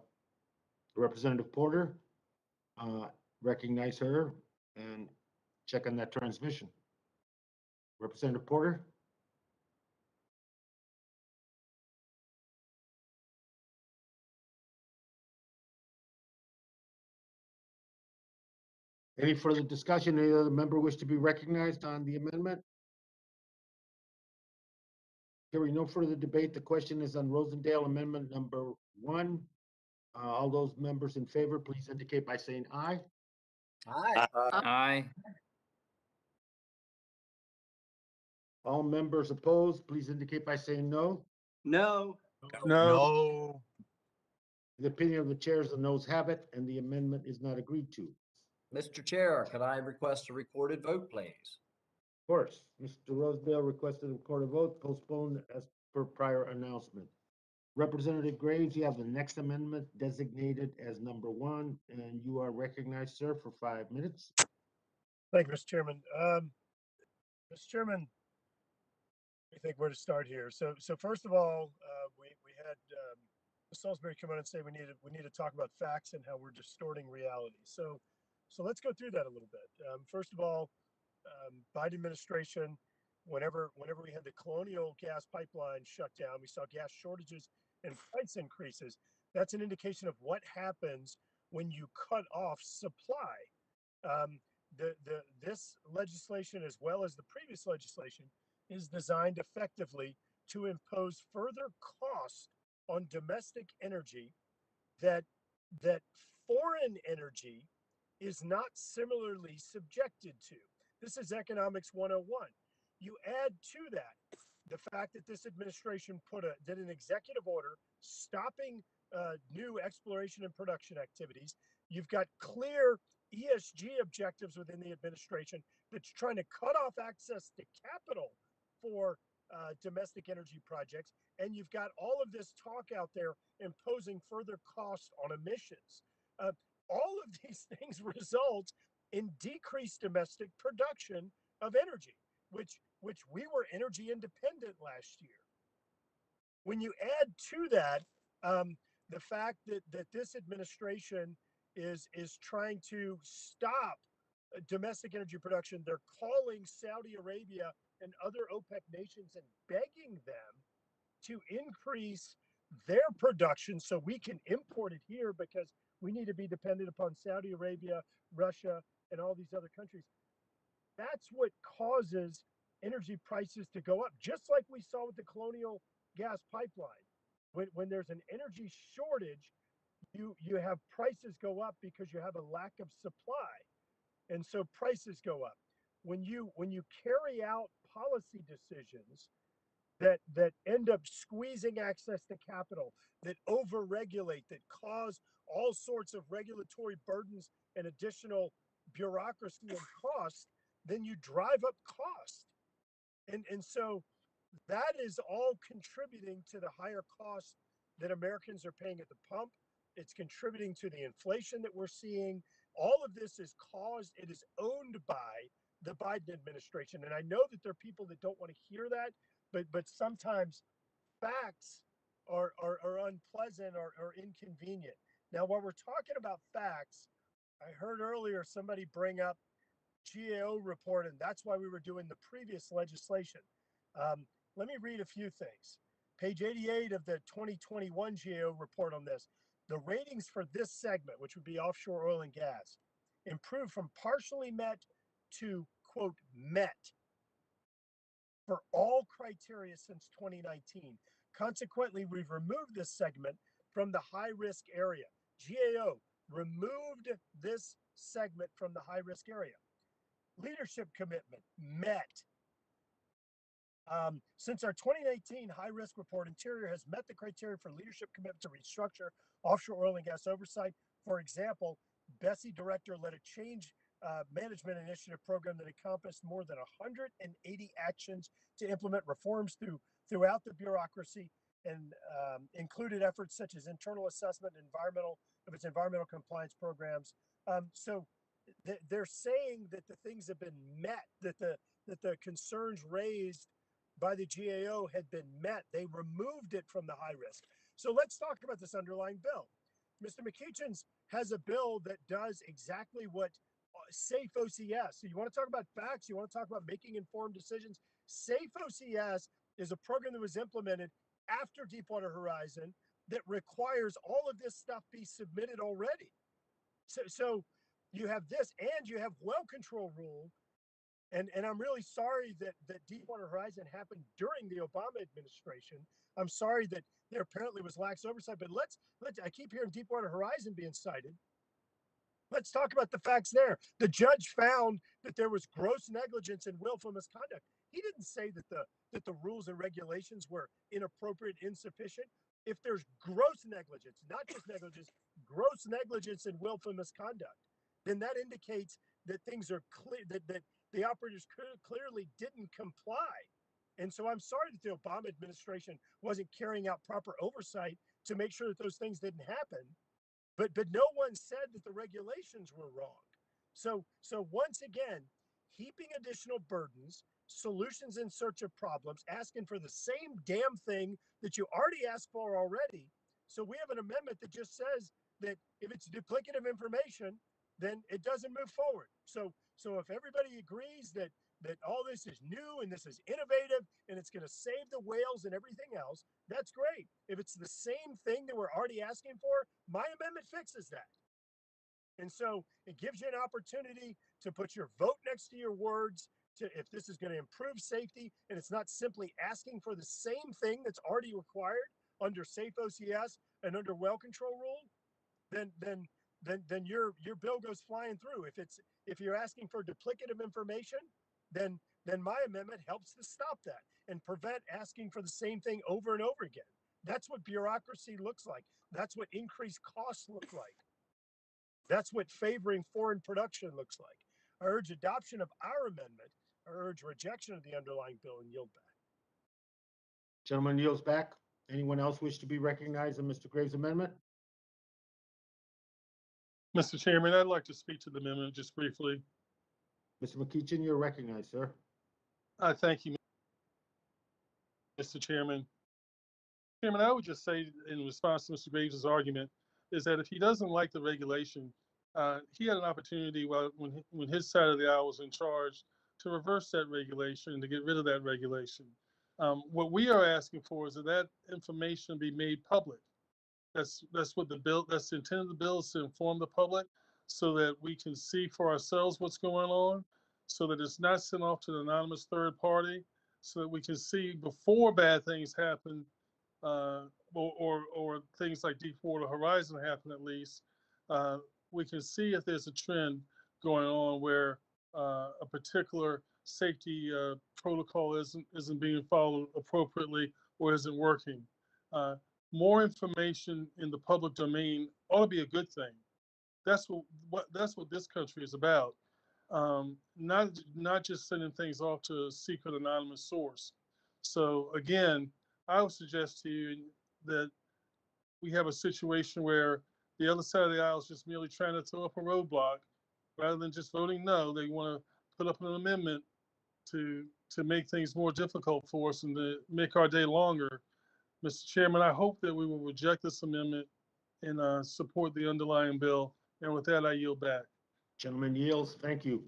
Representative Porter. Recognize her and check on that transmission. Representative Porter. Any further discussion? Any other member wish to be recognized on the amendment? Hearing no further debate, the question is on Rosendale Amendment number 1. All those members in favor, please indicate by saying aye. Aye. Aye. All members opposed, please indicate by saying no. No. No. The opinion of the chair is the noes have it, and the amendment is not agreed to. Mr. Chair, could I request a recorded vote, please? Of course, Mr. Rosedale requested a recorded vote postponed as per prior announcement. Representative Graves, you have the next amendment designated as number 1, and you are recognized, sir, for 5 minutes. Thank you, Mr. Chairman. Mr. Chairman, I think where to start here. So first of all, we had Ms. Salisbury come out and say we need to talk about facts and how we're distorting reality. So let's go through that a little bit. First of all, Biden administration, whenever we had the Colonial gas pipeline shut down, we saw gas shortages and price increases. That's an indication of what happens when you cut off supply. This legislation, as well as the previous legislation, is designed effectively to impose further costs on domestic energy that foreign energy is not similarly subjected to. This is economics 101. You add to that the fact that this administration did an executive order stopping new exploration and production activities. You've got clear ESG objectives within the administration that's trying to cut off access to capital for domestic energy projects. And you've got all of this talk out there imposing further costs on emissions. All of these things result in decreased domestic production of energy, which we were energy independent last year. When you add to that the fact that this administration is trying to stop domestic energy production, they're calling Saudi Arabia and other OPEC nations and begging them to increase their production so we can import it here because we need to be dependent upon Saudi Arabia, Russia, and all these other countries. That's what causes energy prices to go up, just like we saw with the Colonial gas pipeline. When there's an energy shortage, you have prices go up because you have a lack of supply. And so prices go up. When you carry out policy decisions that end up squeezing access to capital, that overregulate, that cause all sorts of regulatory burdens and additional bureaucracy and cost, then you drive up cost. And so that is all contributing to the higher costs that Americans are paying at the pump. It's contributing to the inflation that we're seeing. All of this is caused, it is owned by the Biden administration. And I know that there are people that don't want to hear that, but sometimes facts are unpleasant or inconvenient. Now, while we're talking about facts, I heard earlier somebody bring up GAO report, and that's why we were doing the previous legislation. Let me read a few things. Page 88 of the 2021 GAO report on this. The ratings for this segment, which would be offshore oil and gas, improved from partially met to, quote, met for all criteria since 2019. Consequently, we've removed this segment from the high risk area. GAO removed this segment from the high risk area. Leadership commitment met. Since our 2019 high risk report, Interior has met the criteria for leadership commitment to restructure offshore oil and gas oversight. For example, Bessie Director led a change management initiative program that encompassed more than 180 actions to implement reforms throughout the bureaucracy, and included efforts such as internal assessment and environmental compliance programs. So they're saying that the things have been met, that the concerns raised by the GAO had been met. They removed it from the high risk. So let's talk about this underlying bill. Mr. McEachin has a bill that does exactly what Safe OCS. So you want to talk about facts, you want to talk about making informed decisions. Safe OCS is a program that was implemented after Deepwater Horizon that requires all of this stuff be submitted already. So you have this, and you have well control rule. And I'm really sorry that Deepwater Horizon happened during the Obama administration. I'm sorry that there apparently was lax oversight, but let's I keep hearing Deepwater Horizon being cited. Let's talk about the facts there. The judge found that there was gross negligence and willful misconduct. He didn't say that the rules and regulations were inappropriate, insufficient. If there's gross negligence, not just negligence, gross negligence and willful misconduct, then that indicates that things are clear, that the operators clearly didn't comply. And so I'm sorry that the Obama administration wasn't carrying out proper oversight to make sure that those things didn't happen. But no one said that the regulations were wrong. So once again, heaping additional burdens, solutions in search of problems, asking for the same damn thing that you already asked for already. So we have an amendment that just says that if it's duplicative information, then it doesn't move forward. So if everybody agrees that all this is new and this is innovative and it's going to save the whales and everything else, that's great. If it's the same thing that we're already asking for, my amendment fixes that. And so it gives you an opportunity to put your vote next to your words, to if this is going to improve safety, and it's not simply asking for the same thing that's already required under Safe OCS and under well control rule, then your bill goes flying through. If you're asking for duplicative information, then my amendment helps to stop that and prevent asking for the same thing over and over again. That's what bureaucracy looks like. That's what increased costs look like. That's what favoring foreign production looks like. I urge adoption of our amendment. I urge rejection of the underlying bill and yield back. Gentleman yields back. Anyone else wish to be recognized on Mr. Graves' amendment? Mr. Chairman, I'd like to speak to the amendment just briefly. Mr. McEachin, you're recognized, sir. Thank you, Mr. Chairman. Chairman, I would just say in response to Mr. Graves' argument is that if he doesn't like the regulation, he had an opportunity when his side of the aisle was in charge to reverse that regulation and to get rid of that regulation. What we are asking for is that information be made public. That's what the bill, that's the intent of the bill, is to inform the public so that we can see for ourselves what's going on, so that it's not sent off to an anonymous third party, so that we can see before bad things happen, or things like Deepwater Horizon happen at least. We can see if there's a trend going on where a particular safety protocol isn't being followed appropriately or isn't working. More information in the public domain ought to be a good thing. That's what this country is about. not just sending things off to a secret anonymous source. So again, I would suggest to you that we have a situation where the other side of the aisle is just merely trying to throw up a roadblock rather than just voting no. They want to put up an amendment to make things more difficult for us and to make our day longer. Mr. Chairman, I hope that we will reject this amendment and support the underlying bill. And with that, I yield back. Gentleman yields. Thank you.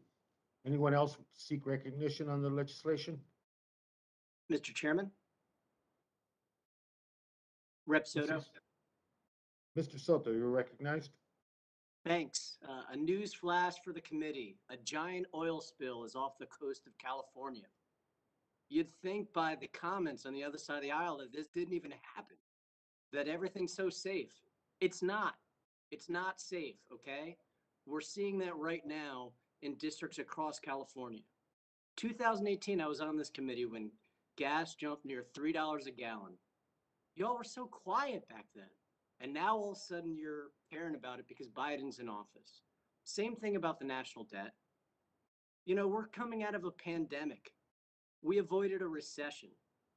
Anyone else seek recognition on the legislation? Mr. Chairman? Rep. Soto? Mr. Soto, you're recognized. Thanks. A news flash for the committee. A giant oil spill is off the coast of California. You'd think by the comments on the other side of the aisle that this didn't even happen, that everything's so safe. It's not. It's not safe, okay? We're seeing that right now in districts across California. 2018, I was on this committee when gas jumped near $3 a gallon. Y'all were so quiet back then. And now all of a sudden you're caring about it because Biden's in office. Same thing about the national debt. You know, we're coming out of a pandemic. We avoided a recession.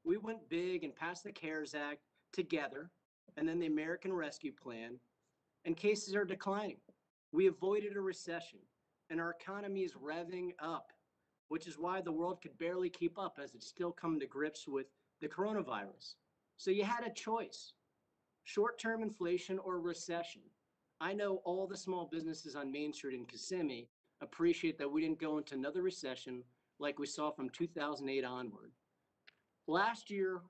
We went big and passed the CARES Act together, and then the American Rescue Plan, and cases are declining. We avoided a recession, and our economy is revving up, which is why the world could barely keep up as it's still coming to grips with the coronavirus. So you had a choice. Short-term inflation or recession. I know all the small businesses on Main Street in Kissimmee appreciate that we didn't go into another recession like we saw from 2008 onward. Last year,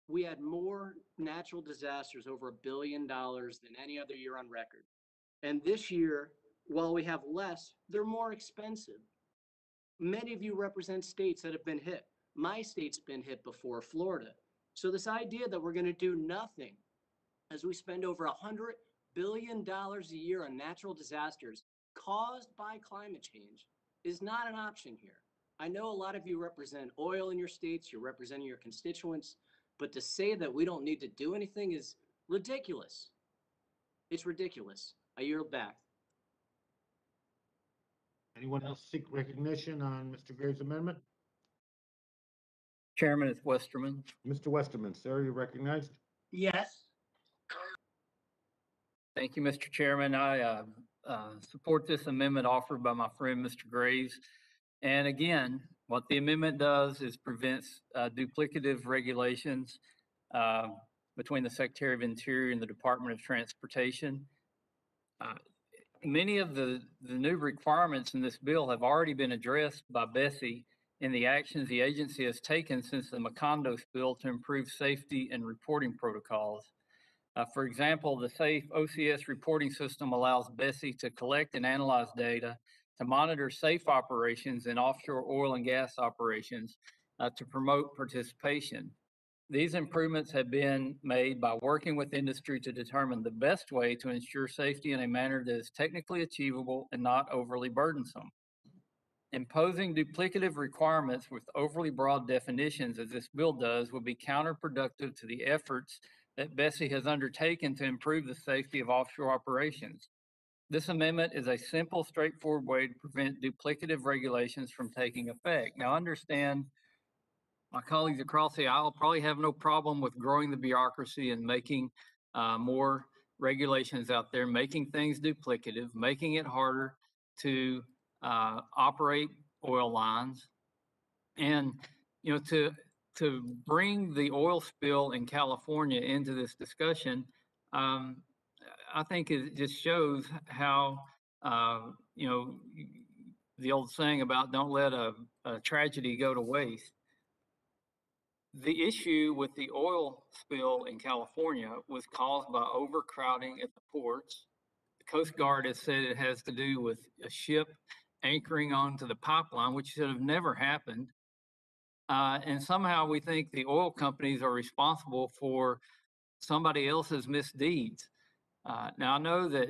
we had more natural disasters, over $1 billion, than any other year on record. And this year, while we have less, they're more expensive. Many of you represent states that have been hit. My state's been hit before, Florida. So this idea that we're going to do nothing as we spend over $100 billion a year on natural disasters caused by climate change is not an option here. I know a lot of you represent oil in your states, you're representing your constituents, but to say that we don't need to do anything is ridiculous. It's ridiculous. I yield back. Anyone else seek recognition on Mr. Graves' amendment? Chairman, it's Westerman. Mr. Westerman, sir, you're recognized. Yes. Thank you, Mr. Chairman. I support this amendment offered by my friend, Mr. Graves. And again, what the amendment does is prevents duplicative regulations between the Secretary of Interior and the Department of Transportation. Many of the new requirements in this bill have already been addressed by Bessie in the actions the agency has taken since the Macondo spill to improve safety and reporting protocols. For example, the SAFE OCS reporting system allows Bessie to collect and analyze data to monitor safe operations in offshore oil and gas operations to promote participation. These improvements have been made by working with industry to determine the best way to ensure safety in a manner that is technically achievable and not overly burdensome. Imposing duplicative requirements with overly broad definitions, as this bill does, would be counterproductive to the efforts that Bessie has undertaken to improve the safety of offshore operations. This amendment is a simple, straightforward way to prevent duplicative regulations from taking effect. Now, understand, my colleagues across the aisle probably have no problem with growing the bureaucracy and making more regulations out there, making things duplicative, making it harder to operate oil lines. And, you know, to bring the oil spill in California into this discussion, I think it just shows how, you know, the old saying about don't let a tragedy go to waste. The issue with the oil spill in California was caused by overcrowding at the ports. The Coast Guard has said it has to do with a ship anchoring onto the pipeline, which should have never happened. And somehow we think the oil companies are responsible for somebody else's misdeeds. Now I know that,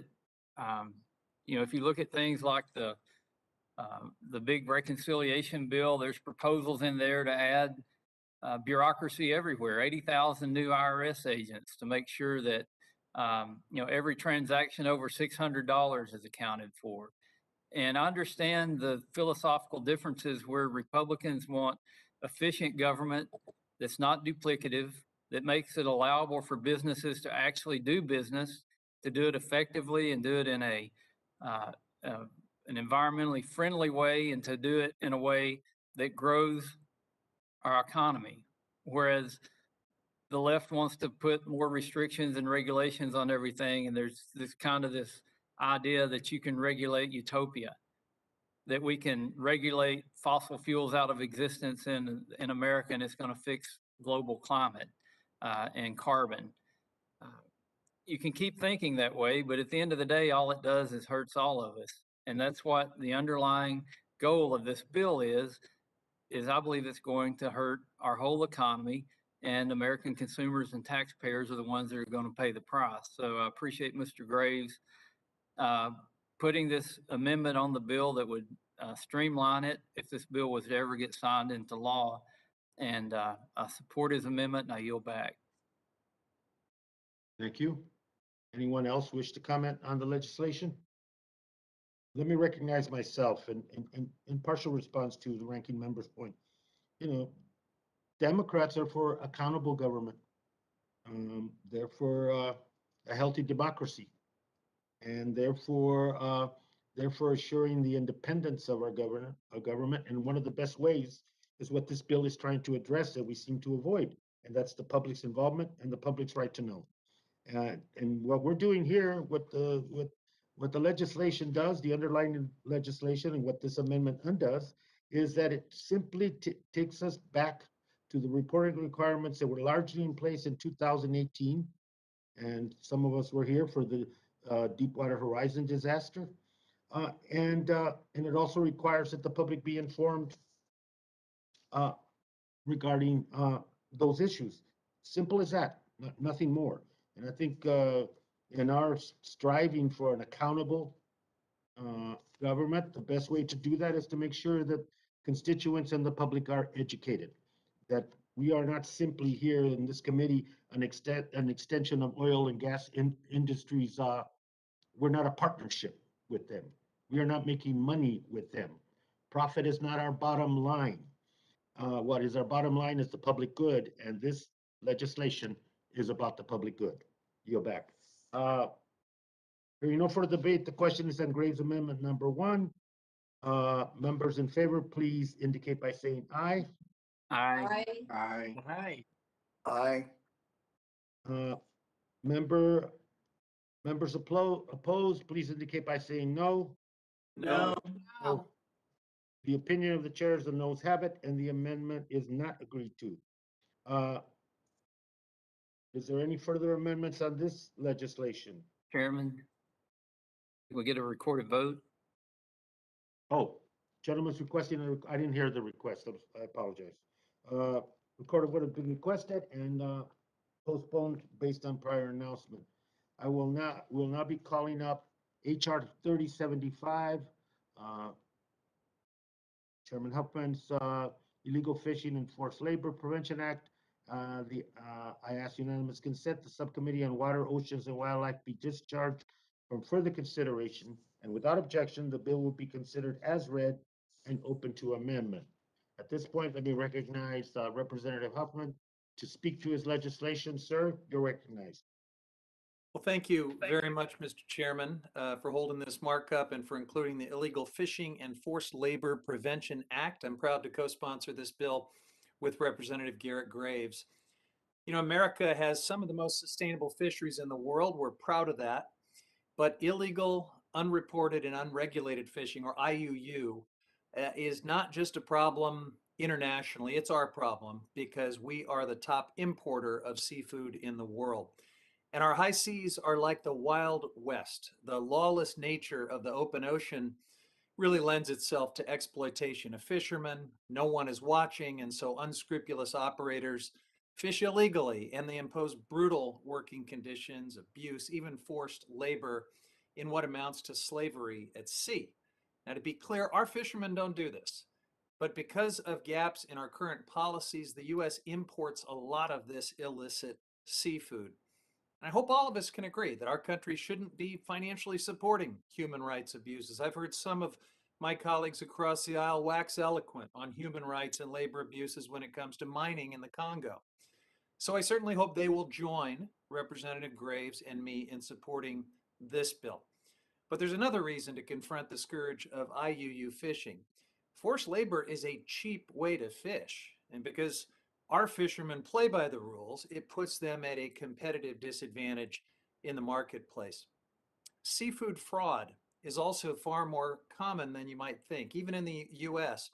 you know, if you look at things like the big reconciliation bill, there's proposals in there to add bureaucracy everywhere, 80,000 new IRS agents to make sure that, you know, every transaction over $600 is accounted for. And I understand the philosophical differences where Republicans want efficient government that's not duplicative, that makes it allowable for businesses to actually do business, to do it effectively and do it in uh, an environmentally friendly way, and to do it in a way that grows our economy. Whereas the left wants to put more restrictions and regulations on everything, and there's this kind of this idea that you can regulate utopia, that we can regulate fossil fuels out of existence in America, and it's going to fix global climate and carbon. You can keep thinking that way, but at the end of the day, all it does is hurts all of us. And that's what the underlying goal of this bill is I believe it's going to hurt our whole economy, and American consumers and taxpayers are the ones that are going to pay the price. So I appreciate Mr. Graves putting this amendment on the bill that would streamline it if this bill was to ever get signed into law. And I support his amendment, and I yield back. Thank you. Anyone else wish to comment on the legislation? Let me recognize myself in partial response to the ranking member's point. You know, Democrats are for accountable government. They're for a healthy democracy, and therefore assuring the independence of our government. And one of the best ways is what this bill is trying to address that we seem to avoid, and that's the public's involvement and the public's right to know. And what we're doing here, what the legislation does, the underlying legislation, and what this amendment undoes, is that it simply takes us back to the reporting requirements that were largely in place in 2018. And some of us were here for the Deepwater Horizon disaster. And it also requires that the public be informed regarding those issues. Simple as that, nothing more. And I think in our striving for an accountable government, the best way to do that is to make sure that constituents and the public are educated, that we are not simply here in this committee an extension of oil and gas industries. We're not a partnership with them. We are not making money with them. Profit is not our bottom line. What is our bottom line is the public good, and this legislation is about the public good. Yield back. Hearing no further debate, the question is on Graves Amendment number 1. Members in favor, please indicate by saying aye. Aye. Aye. Aye. Aye. Members opposed, please indicate by saying no. No. No. The opinion of the chair is the noes have it, and the amendment is not agreed to. Is there any further amendments on this legislation? Chairman, we get a recorded vote? Oh, gentleman's requesting, I didn't hear the request, I apologize. Recorded vote has been requested and postponed based on prior announcement. I will not be calling up HR 3075, Chairman Huffman's Illegal Fishing and Forced Labor Prevention Act. I ask unanimous consent the Subcommittee on Water, Oceans, and Wildlife be discharged from further consideration, and without objection, the bill will be considered as read and open to amendment. At this point, let me recognize Representative Huffman to speak to his legislation. Sir, you're recognized. Well, thank you very much, Mr. Chairman, for holding this markup and for including the Illegal Fishing and Forced Labor Prevention Act. I'm proud to co-sponsor this bill with Representative Garrett Graves. You know, America has some of the most sustainable fisheries in the world. We're proud of that. But illegal, unreported, and unregulated fishing, or IUU, is not just a problem internationally. It's our problem because we are the top importer of seafood in the world. And our high seas are like the Wild West. The lawless nature of the open ocean really lends itself to exploitation of fishermen. No one is watching, and so unscrupulous operators fish illegally, and they impose brutal working conditions, abuse, even forced labor in what amounts to slavery at sea. Now, to be clear, our fishermen don't do this. But because of gaps in our current policies, the U.S. imports a lot of this illicit seafood. I hope all of us can agree that our country shouldn't be financially supporting human rights abuses. I've heard some of my colleagues across the aisle wax eloquent on human rights and labor abuses when it comes to mining in the Congo. So I certainly hope they will join Representative Graves and me in supporting this bill. But there's another reason to confront the scourge of IUU fishing. Forced labor is a cheap way to fish, and because our fishermen play by the rules, it puts them at a competitive disadvantage in the marketplace. Seafood fraud is also far more common than you might think. Even in the US,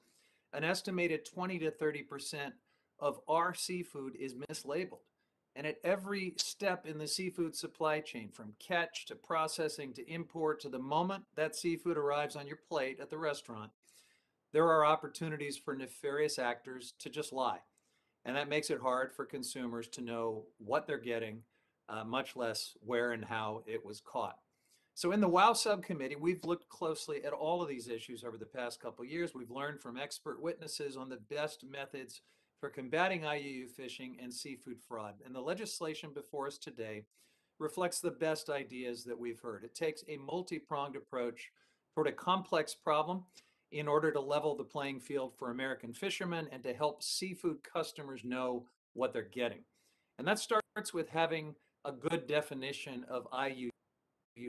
an estimated 20 to 30% of our seafood is mislabeled. And at every step in the seafood supply chain, from catch to processing to import to the moment that seafood arrives on your plate at the restaurant, there are opportunities for nefarious actors to just lie. And that makes it hard for consumers to know what they're getting, much less where and how it was caught. So in the WOW subcommittee, we've looked closely at all of these issues over the past couple of years. We've learned from expert witnesses on the best methods for combating IUU fishing and seafood fraud. And the legislation before us today reflects the best ideas that we've heard. It takes a multi-pronged approach toward a complex problem in order to level the playing field for American fishermen and to help seafood customers know what they're getting. And that starts with having a good definition of IUU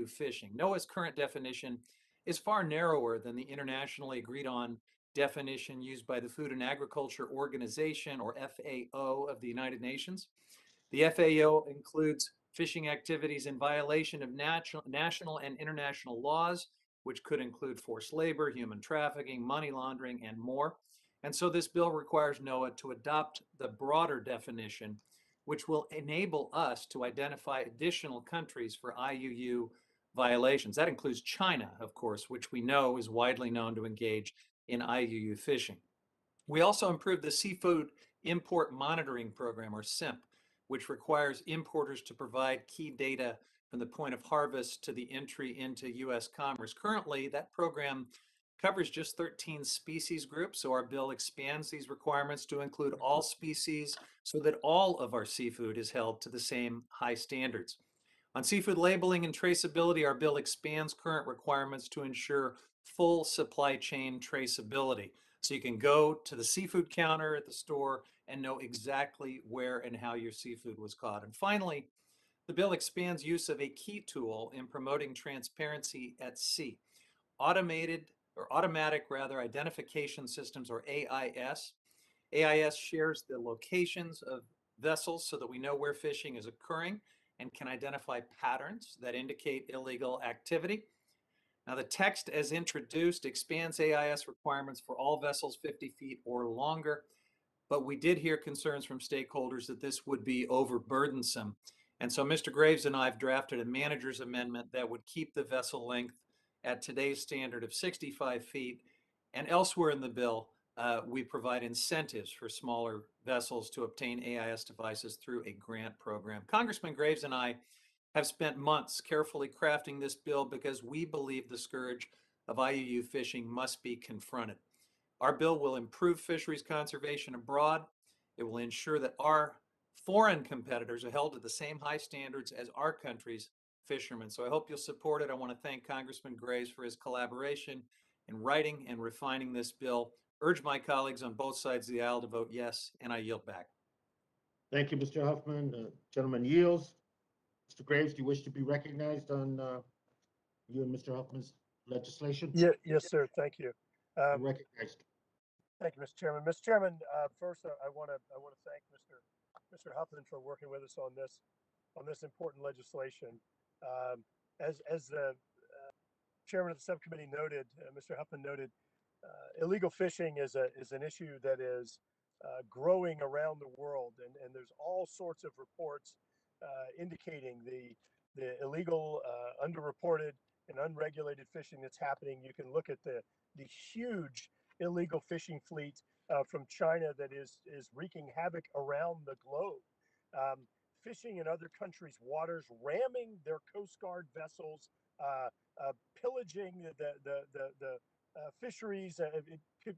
fishing. NOAA's current definition is far narrower than the internationally agreed on definition used by the Food and Agriculture Organization, or FAO, of the United Nations. The FAO includes fishing activities in violation of national and international laws, which could include forced labor, human trafficking, money laundering, and more. And so this bill requires NOAA to adopt the broader definition, which will enable us to identify additional countries for IUU violations. That includes China, of course, which we know is widely known to engage in IUU fishing. We also improved the Seafood Import Monitoring Program, or SIMP, which requires importers to provide key data from the point of harvest to the entry into U.S. commerce. Currently, that program covers just 13 species groups, so our bill expands these requirements to include all species so that all of our seafood is held to the same high standards. On seafood labeling and traceability, our bill expands current requirements to ensure full supply chain traceability. So you can go to the seafood counter at the store and know exactly where and how your seafood was caught. And finally, the bill expands use of a key tool in promoting transparency at sea. Automatic identification systems, or AIS. AIS shares the locations of vessels so that we know where fishing is occurring and can identify patterns that indicate illegal activity. Now, the text as introduced expands AIS requirements for all vessels 50 feet or longer, but we did hear concerns from stakeholders that this would be overburdensome. And so Mr. Graves and I have drafted a manager's amendment that would keep the vessel length at today's standard of 65 feet. And elsewhere in the bill, we provide incentives for smaller vessels to obtain AIS devices through a grant program. Congressman Graves and I have spent months carefully crafting this bill because we believe the scourge of IUU fishing must be confronted. Our bill will improve fisheries conservation abroad. It will ensure that our foreign competitors are held to the same high standards as our country's fishermen. So I hope you'll support it. I want to thank Congressman Graves for his collaboration in writing and refining this bill. Urge my colleagues on both sides of the aisle to vote yes, and I yield back. Thank you, Mr. Huffman. Gentleman yields. Mr. Graves, do you wish to be recognized on you and Mr. Huffman's legislation? Yes, sir. Thank you. You're recognized. Thank you, Mr. Chairman. Mr. Chairman, first I want to thank Mr. Huffman for working with us on this important legislation. As the chairman of the subcommittee noted, Mr. Huffman noted, illegal fishing is an issue that is growing around the world, and there's all sorts of reports indicating the illegal, underreported, and unregulated fishing that's happening. You can look at the huge illegal fishing fleet from China that is wreaking havoc around the globe. Fishing in other countries' waters, ramming their Coast Guard vessels, pillaging the fisheries,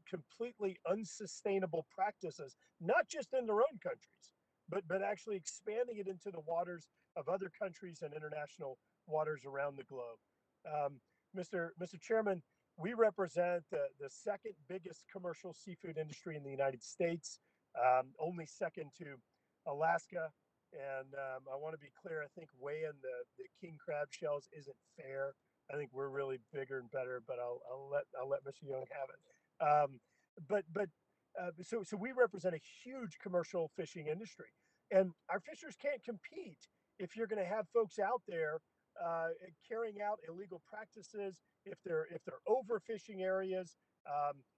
completely unsustainable practices, not just in their own countries, but actually expanding it into the waters of other countries and international waters around the globe. Mr. Chairman, we represent the second biggest commercial seafood industry in the United States, only second to Alaska. And I want to be clear, I think weighing the king crab shells isn't fair. I think we're really bigger and better, but I'll let Mr. Young have it. So we represent a huge commercial fishing industry, and our fishers can't compete if you're going to have folks out there carrying out illegal practices, if they're overfishing areas,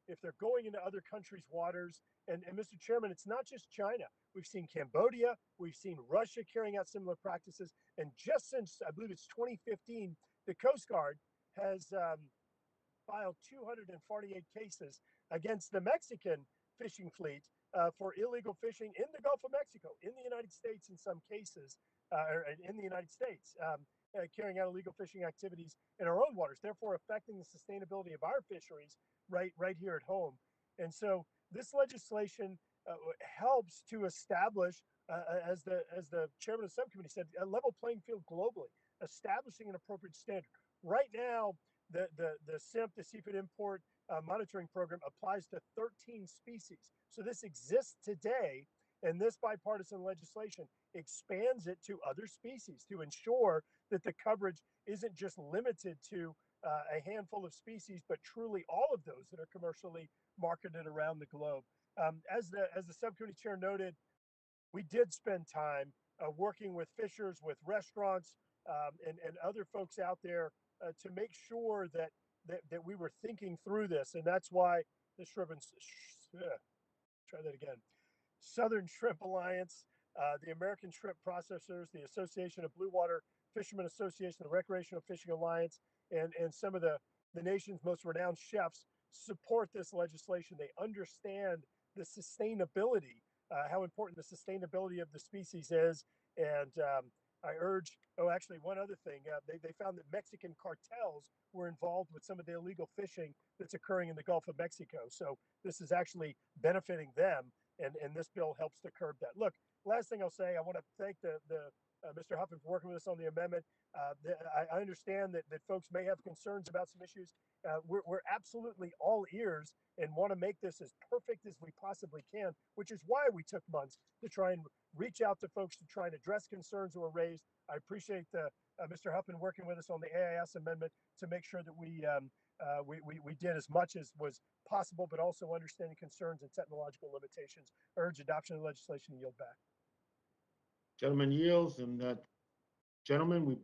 if they're going into other countries' waters. And Mr. Chairman, it's not just China. We've seen Cambodia, we've seen Russia carrying out similar practices, and just since I believe it's 2015, the Coast Guard has filed 248 cases against the Mexican fishing fleet for illegal fishing in the Gulf of Mexico, in the United States in some cases, or in the United States, carrying out illegal fishing activities in our own waters, therefore affecting the sustainability of our fisheries right here at home. And so this legislation helps to establish, as the chairman of the subcommittee said, a level playing field globally, establishing an appropriate standard. Right now, the SIMP, the Seafood Import Monitoring Program, applies to 13 species. So this exists today, and this bipartisan legislation expands it to other species to ensure that the coverage isn't just limited to a handful of species, but truly all of those that are commercially marketed around the globe. As the subcommittee chair noted, we did spend time working with fishers, with restaurants, and other folks out there to make sure that we were thinking through this. And that's why the Southern Shrimp Alliance, the American Shrimp Processors, the Association of Blue Water Fishermen Association, the Recreational Fishing Alliance, and some of the nation's most renowned chefs support this legislation. They understand the sustainability, how important the sustainability of the species is. And I urge, actually, one other thing, they found that Mexican cartels were involved with some of the illegal fishing that's occurring in the Gulf of Mexico. So this is actually benefiting them, and this bill helps to curb that. Look, last thing I'll say, I want to thank Mr. Huffman for working with us on the amendment. I understand that folks may have concerns about some issues. We're absolutely all ears and want to make this as perfect as we possibly can, which is why we took months to try and reach out to folks to try and address concerns that were raised. I appreciate Mr. Huffman working with us on the AIS amendment to make sure that we did as much as was possible, but also understanding concerns and technological limitations. I urge adoption of the legislation and yield back. Gentleman yields, and gentlemen,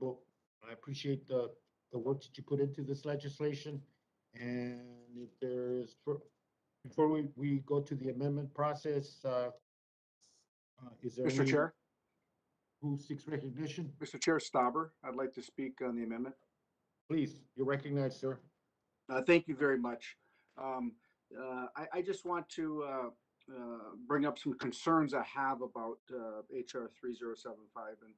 I appreciate the work that you put into this legislation. And if there's, before we go to the amendment process, is there Mr. Chair? Who seeks recognition? Mr. Chair Stauber, I'd like to speak on the amendment. Please, you're recognized, sir. Thank you very much. I just want to bring up some concerns I have about HR 3075. And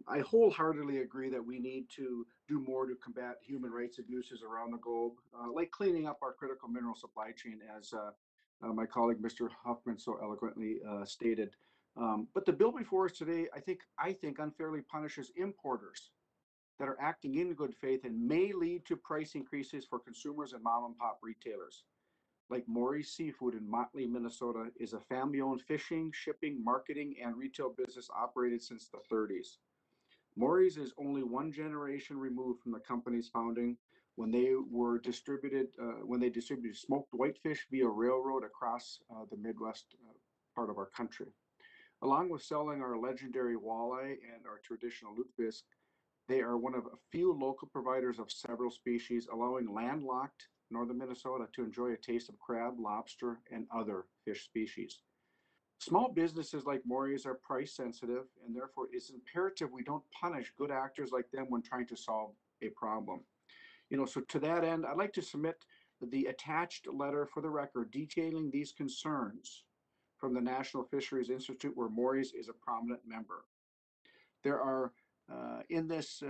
I wholeheartely agree that we need to do more to combat human rights abuses around the globe, like cleaning up our critical mineral supply chain, as my colleague Mr. Huffman so eloquently stated. But the bill before us today, I think unfairly punishes importers that are acting in good faith and may lead to price increases for consumers and mom and pop retailers. Like Maury's Seafood in Motley, Minnesota, is a family-owned fishing, shipping, marketing, and retail business operated since the 30s. Maury's is only one generation removed from the company's founding, when they distributed smoked whitefish via railroad across the Midwest part of our country. Along with selling our legendary walleye and our traditional lutefisk, they are one of a few local providers of several species, allowing landlocked northern Minnesota to enjoy a taste of crab, lobster, and other fish species. Small businesses like Maury's are price sensitive, and therefore it's imperative we don't punish good actors like them when trying to solve a problem. So to that end, I'd like to submit the attached letter for the record detailing these concerns from the National Fisheries Institute, where Maury's is a prominent member. There are, in this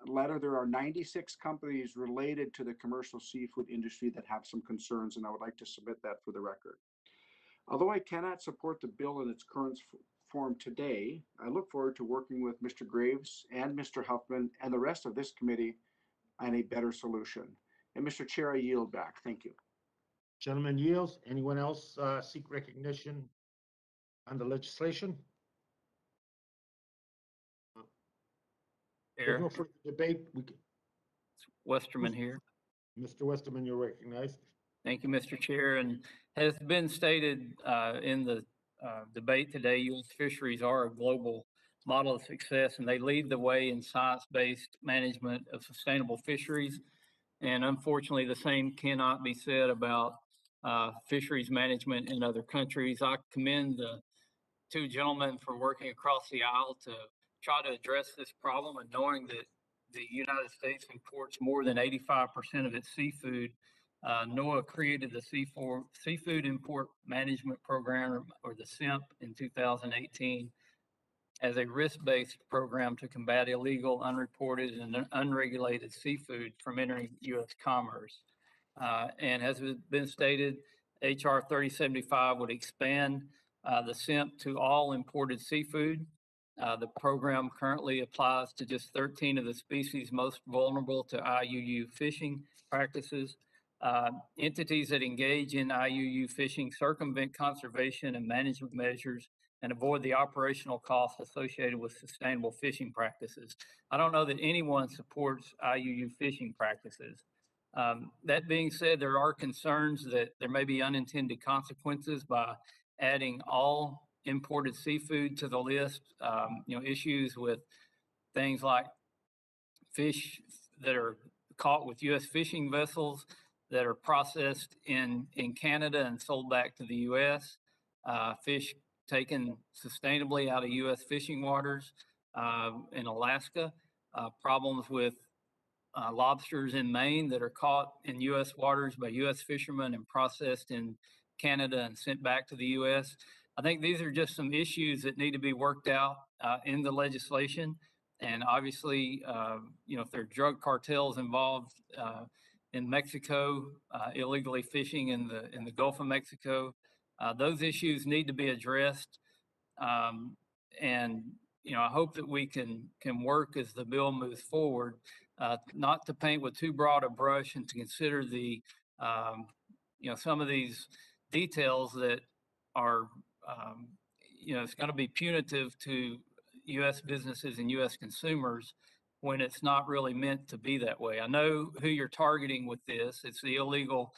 letter, there are 96 companies related to the commercial seafood industry that have some concerns, and I would like to submit that for the record. Although I cannot support the bill in its current form today, I look forward to working with Mr. Graves and Mr. Huffman and the rest of this committee on a better solution. And Mr. Chair, I yield back. Thank you. Gentleman yields. Anyone else seek recognition on the legislation? There's no further debate. Westerman here. Mr. Westerman, you're recognized. Thank you, Mr. Chair. And has been stated in the debate today, U.S. fisheries are a global model of success, and they lead the way in science-based management of sustainable fisheries. And unfortunately, the same cannot be said about fisheries management in other countries. I commend the two gentlemen for working across the aisle to try to address this problem, and knowing that the United States imports more than 85% of its seafood. NOAA created the Seafood Import Management Program, or the SIMP, in 2018 as a risk-based program to combat illegal, unreported, and unregulated seafood from entering U.S. commerce. And as has been stated, H.R. 3075 would expand the SIMP to all imported seafood. The program currently applies to just 13 of the species most vulnerable to IUU fishing practices. Entities that engage in IUU fishing circumvent conservation and management measures and avoid the operational costs associated with sustainable fishing practices. I don't know that anyone supports IUU fishing practices. That being said, there are concerns that there may be unintended consequences by adding all imported seafood to the list. Issues with things like fish that are caught with U.S. fishing vessels that are processed in Canada and sold back to the U.S. Fish taken sustainably out of U.S. fishing waters in Alaska. Problems with lobsters in Maine that are caught in U.S. waters by U.S. fishermen and processed in Canada and sent back to the U.S. I think these are just some issues that need to be worked out in the legislation. And obviously, if there are drug cartels involved in Mexico, illegally fishing in the Gulf of Mexico, those issues need to be addressed. And I hope that we can work as the bill moves forward, not to paint with too broad a brush, and to consider the some of these details that are it's going to be punitive to U.S. businesses and U.S. consumers when it's not really meant to be that way. I know who you're targeting with this. It's the illegal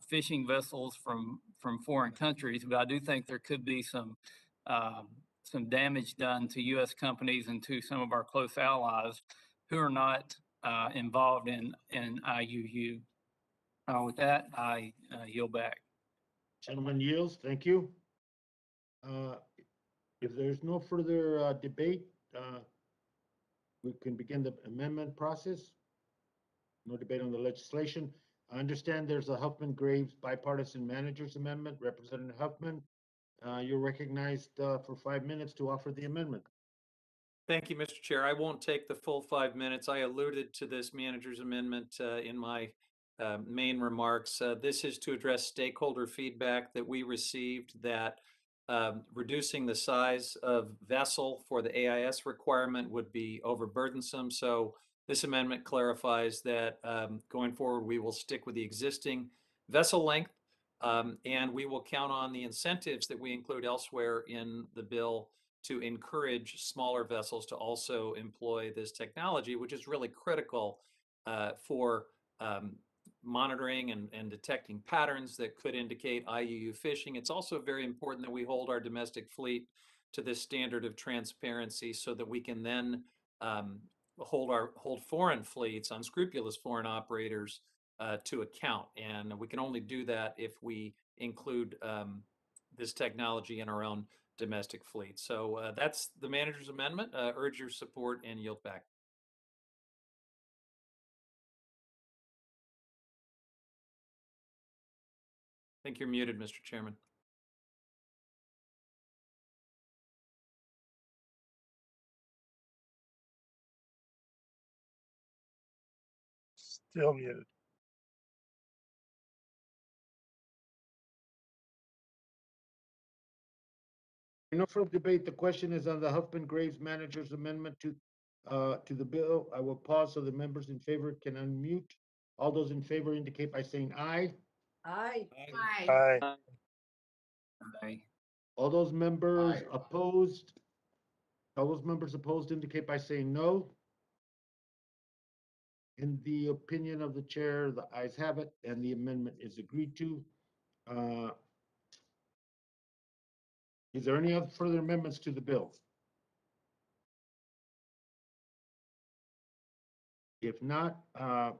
fishing vessels from foreign countries, but I do think there could be some damage done to U.S. companies and to some of our close allies who are not involved in IUU. With that, I yield back. Gentleman yields. Thank you. If there's no further debate, we can begin the amendment process. No debate on the legislation. I understand there's a Huffman-Graves bipartisan managers amendment. Representative Huffman, you're recognized for 5 minutes to offer the amendment. Thank you, Mr. Chair. I won't take the full 5 minutes. I alluded to this manager's amendment in my main remarks. This is to address stakeholder feedback that we received that reducing the size of vessel for the AIS requirement would be overburdensome. So this amendment clarifies that going forward, we will stick with the existing vessel length, and we will count on the incentives that we include elsewhere in the bill to encourage smaller vessels to also employ this technology, which is really critical for monitoring and detecting patterns that could indicate IUU fishing. It's also very important that we hold our domestic fleet to this standard of transparency so that we can then hold foreign fleets, unscrupulous foreign operators, to account. And we can only do that if we include this technology in our own domestic fleet. So that's the manager's amendment. Urge your support and yield back. I think you're muted, Mr. Chairman. Still muted. No further debate. The question is on the Huffman Graves Manager's Amendment to the bill. I will pause so the members in favor can unmute. All those in favor indicate by saying aye. Aye. Aye. Aye. All those members opposed, indicate by saying no. In the opinion of the chair, the ayes have it, and the amendment is agreed to. Is there any other further amendments to the bill? If not, the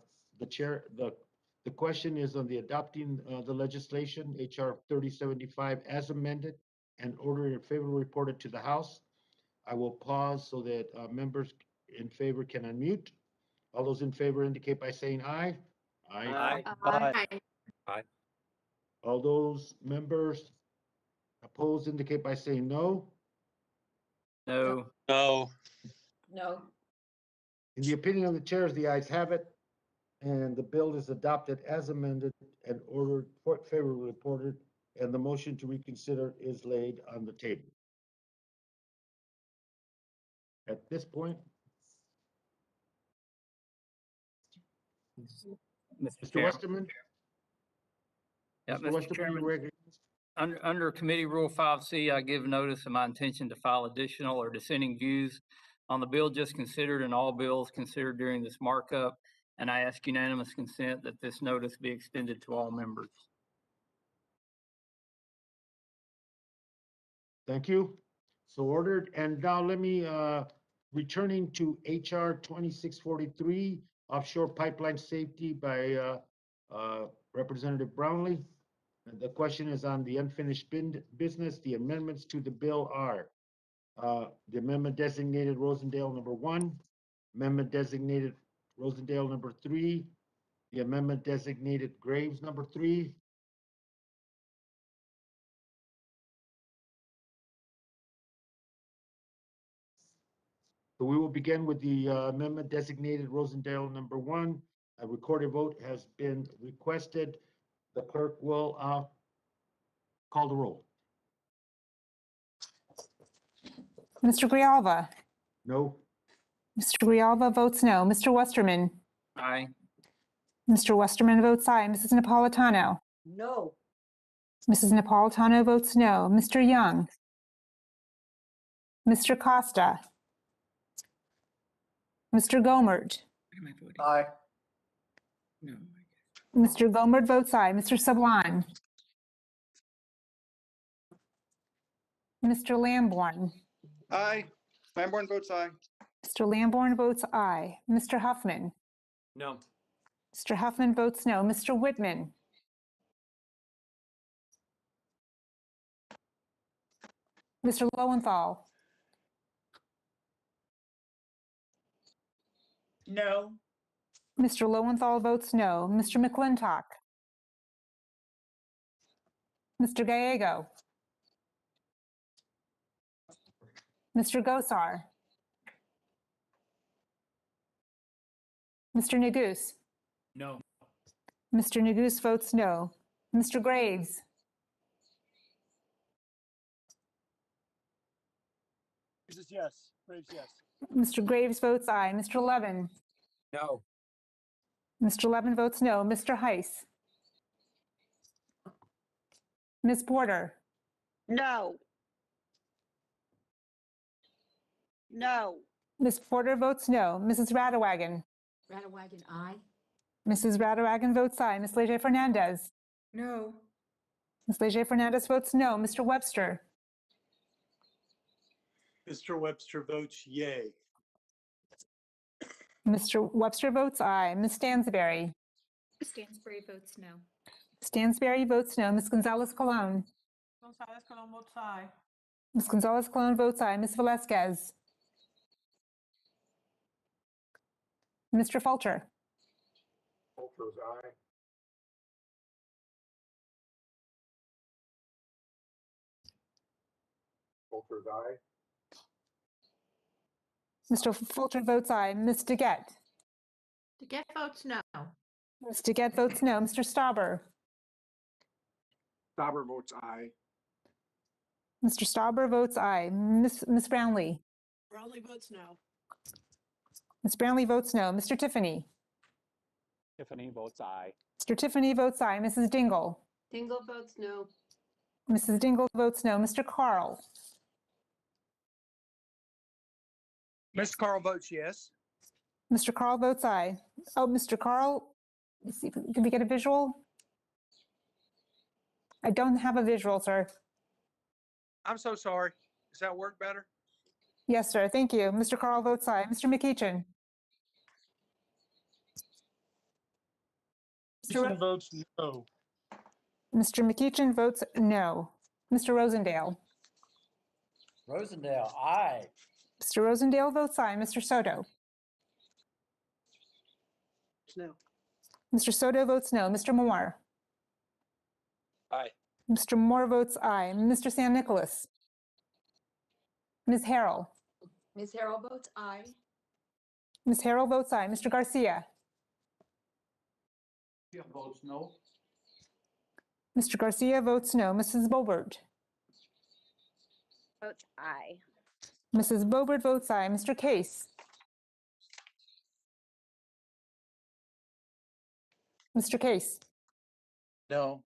question is on the adopting the legislation, HR 3075 as amended, and order in favor reported to the House. I will pause so that members in favor can unmute. All those in favor indicate by saying aye. Aye. Aye. All those members opposed indicate by saying no. No. No. No. In the opinion of the chairs, the ayes have it, and the bill is adopted as amended and ordered favorably reported, and the motion to reconsider is laid on the table. At this point, Mr. Westerman? Yeah, Mr. Mr. Westerman, Chairman. you're recognized. Under Committee Rule 5C, I give notice of my intention to file additional or dissenting views on the bill just considered and all bills considered during this markup, and I ask unanimous consent that this notice be extended to all members. Thank you. So ordered. And now let me, returning to HR 2643, Offshore Pipeline Safety by Representative Brownley. And the question is on the unfinished business. The amendments to the bill are the amendment designated Rosendale number 1, amendment designated Rosendale number 3, the amendment designated Graves number 3, so we will begin with the amendment designated Rosendale number 1. A recorded vote has been requested. The clerk will call the roll. Mr. Grijalva? No. Mr. Grijalva votes no. Mr. Westerman? Aye. Mr. Westerman votes aye. Mrs. Napolitano? No. Mrs. Napolitano votes no. Mr. Young? Mr. Costa? Mr. Gomert? Aye. No. Mr. Gomert votes aye. Mr. Sablan? Mr. Lamborn? Aye. Lamborn votes aye. Mr. Lamborn votes aye. Mr. Huffman? No. Mr. Huffman votes no. Mr. Whitman? Mr. Lowenthal? No. Mr. Lowenthal votes no. Mr. McClintock? Mr. Gallego? Mr. Gosar? Mr. Neguse? No. Mr. Neguse votes no. Mr. Graves? Yes. Graves, yes. Mr. Graves votes aye. Mr. Levin? No. Mr. Levin votes no. Mr. Heiss? Ms. Porter? No. No. Ms. Porter votes no. Mrs. Radewagen? Radewagen, aye. Mrs. Radewagen votes aye. Ms. Leger Fernandez? No. Ms. Leger Fernandez votes no. Mr. Webster? Mr. Webster votes yay. Mr. Webster votes aye. Ms. Stansberry? Stansberry votes no. Stansberry votes no. Ms. Gonzalez Colon? Gonzalez Colon votes aye. Ms. Gonzalez Colon votes aye. Ms. Velasquez? Mr. Fulcher? Fulcher's aye. Fulcher's aye. Mr. Fulcher votes aye. Ms. DeGette? DeGette votes no. Ms. DeGette votes no. Mr. Stauber? Stauber votes aye. Mr. Stauber votes aye. Ms. Brownlee? Brownlee votes no. Ms. Brownlee votes no. Mr. Tiffany? Tiffany votes aye. Mr. Tiffany votes aye. Mrs. Dingle? Dingle votes no. Mrs. Dingle votes no. Mr. Carl? Mr. Carl votes yes. Mr. Carl votes aye. Oh, Mr. Carl, let's see, can we get a visual? I don't have a visual, sir. I'm so sorry. Does that work better? Yes, sir. Thank you. Mr. Carl votes aye. Mr. McEachin? McEachin votes no. Mr. McEachin votes no. Mr. Rosendale? Rosendale, aye. Mr. Rosendale votes aye. Mr. Soto? No. Mr. Soto votes no. Mr. Moore? Aye. Mr. Moore votes aye. Mr. San Nicolas? Ms. Harrell? Ms. Harrell votes aye. Ms. Harrell votes aye. Mr. Garcia? Votes no. Mr. Garcia votes no. Mrs. Boebert? Votes aye. Mrs. Boebert votes aye. Mr. Case? Mr. Case? No.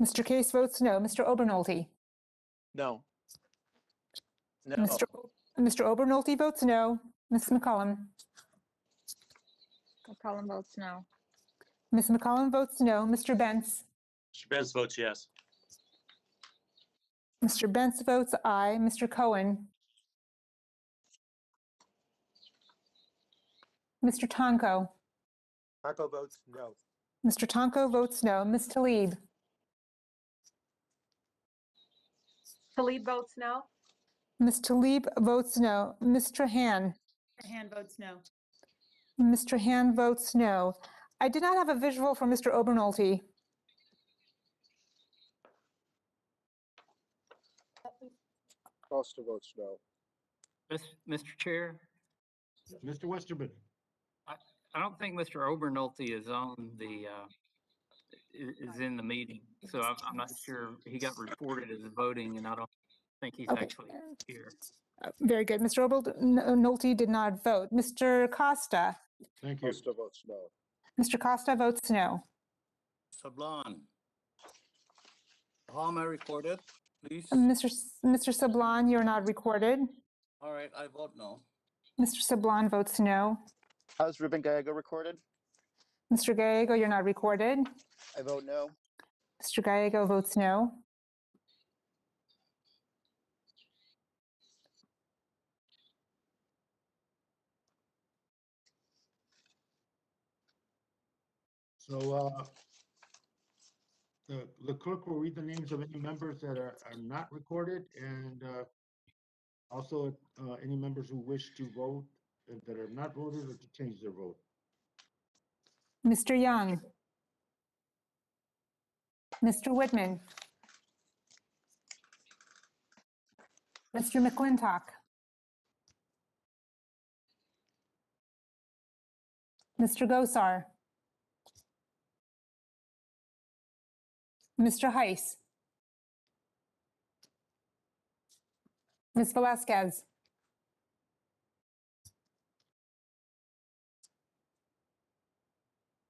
Mr. Case votes no. Mr. Obernolte? No. No. Mr. Obernolte votes no. Ms. McCollum? McCollum votes no. Ms. McCollum votes no. Mr. Bentz? Mr. Benz votes yes. Mr. Bentz votes aye. Mr. Cohen? Mr. Tonko? Marco votes no. Mr. Tonko votes no. Ms. Talib? Talib votes no. Ms. Talib votes no. Mr. Han? Han votes no. Mr. Han votes no. I did not have a visual for Mr. Obernolte. Costa votes no. Mr. Chair, Mr. Westerman? I don't think Mr. Obernolte is on the, is in the meeting. So I'm not sure. He got reported as voting and I don't think he's Okay. actually here. Very good. Mr. Obernolte did not vote. Mr. Costa? Thank you. Costa votes no. Mr. Costa votes no. Sablan. How am I recorded, please? Mr. Sablan, you're not recorded. All right, I vote no. Mr. Sablan votes no. How's Ruben Gallego recorded? Mr. Gallego, you're not recorded. I vote no. Mr. Gallego votes no. So the clerk will read the names of any members that are not recorded and also any members who wish to vote that are not voted or to change their vote. Mr. Young? Mr. Whitman? Mr. McClintock? Mr. Gosar? Mr. Heiss? Ms. Velasquez?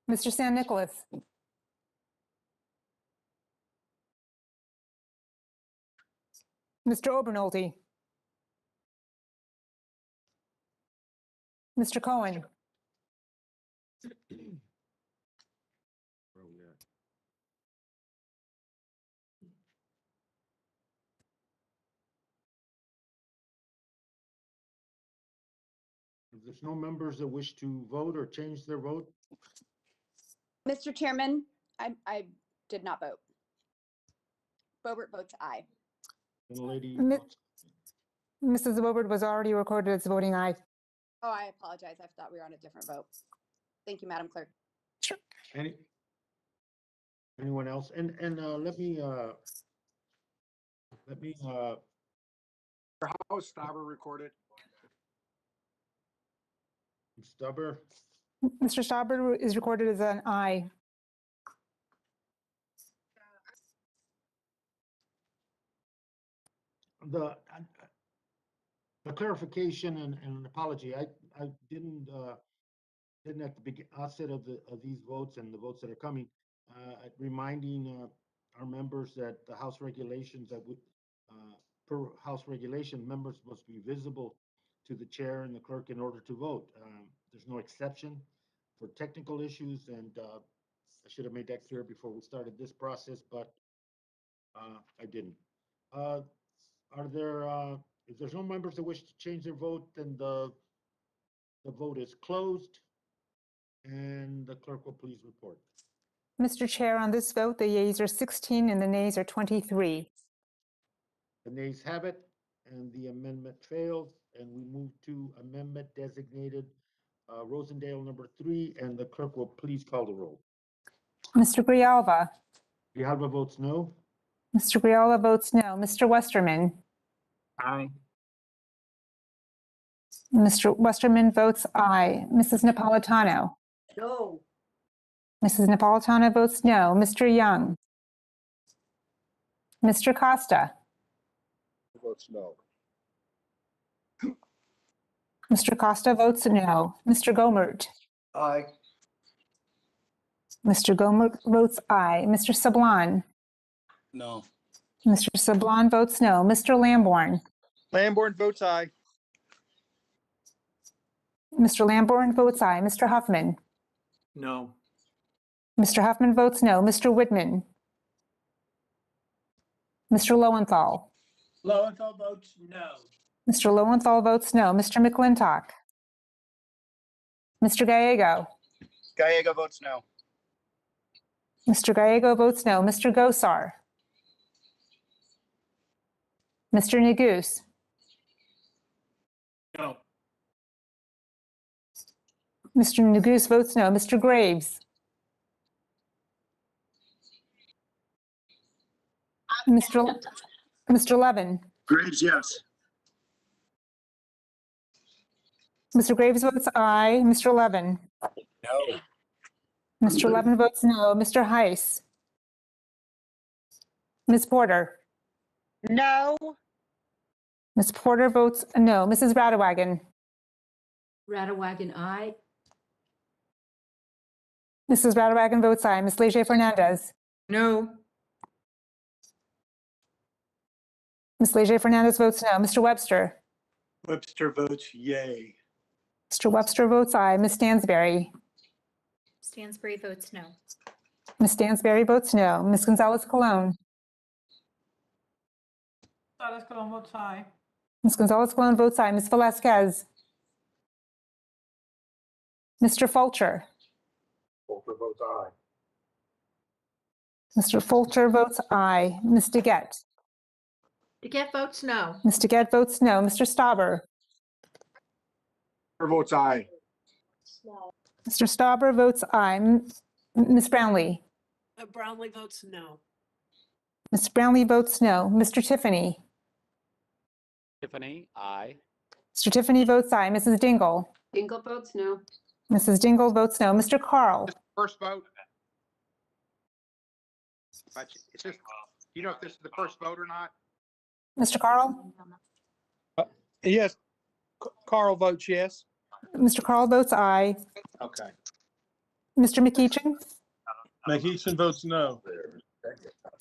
Mr. San Nicolas? Mr. Obernolte? Mr. Cohen? Where are we at? If there's no members that wish to vote or change their vote, Mr. Chairman, I did not vote. Boebert votes aye. then the lady. Mrs. Boebert was already recorded as voting aye. Oh, I apologize. I thought we were on a different vote. Thank you, Madam Clerk. Sure. Anyone else? And let me How is Stauber recorded? Stubber. Mr. Stauber is recorded as an aye. the clarification and an apology, I didn't at the outset of these votes and the votes that are coming, reminding our members that the House regulations that would, per House regulation, members must be visible to the chair and the clerk in order to vote. There's no exception for technical issues, and I should have made that clear before we started this process, but I didn't. Are there, if there's no members that wish to change their vote, then the vote is closed, and the clerk will please report. Mr. Chair, on this vote, the yeas are 16 and the nays are 23. The nays have it, and the amendment fails, and we move to amendment designated Rosendale number 3, and the clerk will please call the roll. Mr. Grijalva. Grijalva votes no. Mr. Grijalva votes no. Mr. Westerman. Aye. Mr. Westerman votes aye. Mrs. Napolitano. No. Mrs. Napolitano votes no. Mr. Young. Mr. Costa. Votes no. Mr. Costa votes no. Mr. Gomert. Aye. Mr. Gomert votes aye. Mr. Sablon. No. Mr. Sablon votes no. Mr. Lamborn. Lamborn votes aye. Mr. Lamborn votes aye. Mr. Huffman. No. Mr. Huffman votes no. Mr. Whitman. Mr. Lowenthal. Lowenthal votes no. Mr. Lowenthal votes no. Mr. McClintock. Mr. Gallego. Gallego votes no. Mr. Gallego votes no. Mr. Gosar. Mr. Neguse. No. Mr. Neguse votes no. Mr. Graves. Mr. Levin. Graves, yes. Mr. Graves votes aye. Mr. Levin. No. Mr. Levin votes no. Mr. Heiss. Ms. Porter. No. Ms. Porter votes no. Mrs. Radawagon. Radawagon, aye. Mrs. Radawagon votes aye. Ms. Leger Fernandez. No. Ms. Leger Fernandez votes no. Mr. Webster. Webster votes yay. Mr. Webster votes aye. Ms. Stansberry. Stansberry votes no. Ms. Stansberry votes no. Ms. Gonzalez-Colon. Gonzalez-Colon votes aye. Ms. Gonzalez-Colon votes aye. Ms. Velasquez. Mr. Fulcher. Fulcher votes aye. Mr. Fulcher votes aye. Ms. DeGette. DeGette votes no. Ms. DeGette votes no. Mr. Stauber. Votes aye. Mr. Stauber votes aye. Ms. Brownley. Brownley votes no. Ms. Brownley votes no. Mr. Tiffany. Tiffany, aye. Mr. Tiffany votes aye. Mrs. Dingle. Dingle votes no. Mrs. Dingle votes no. Mr. Carl. First vote. But it's just, you know if this is the first vote or not? Mr. Carl. Yes. Carl votes yes. Mr. Carl votes aye. Okay. Mr. McEachin. McEachin votes no.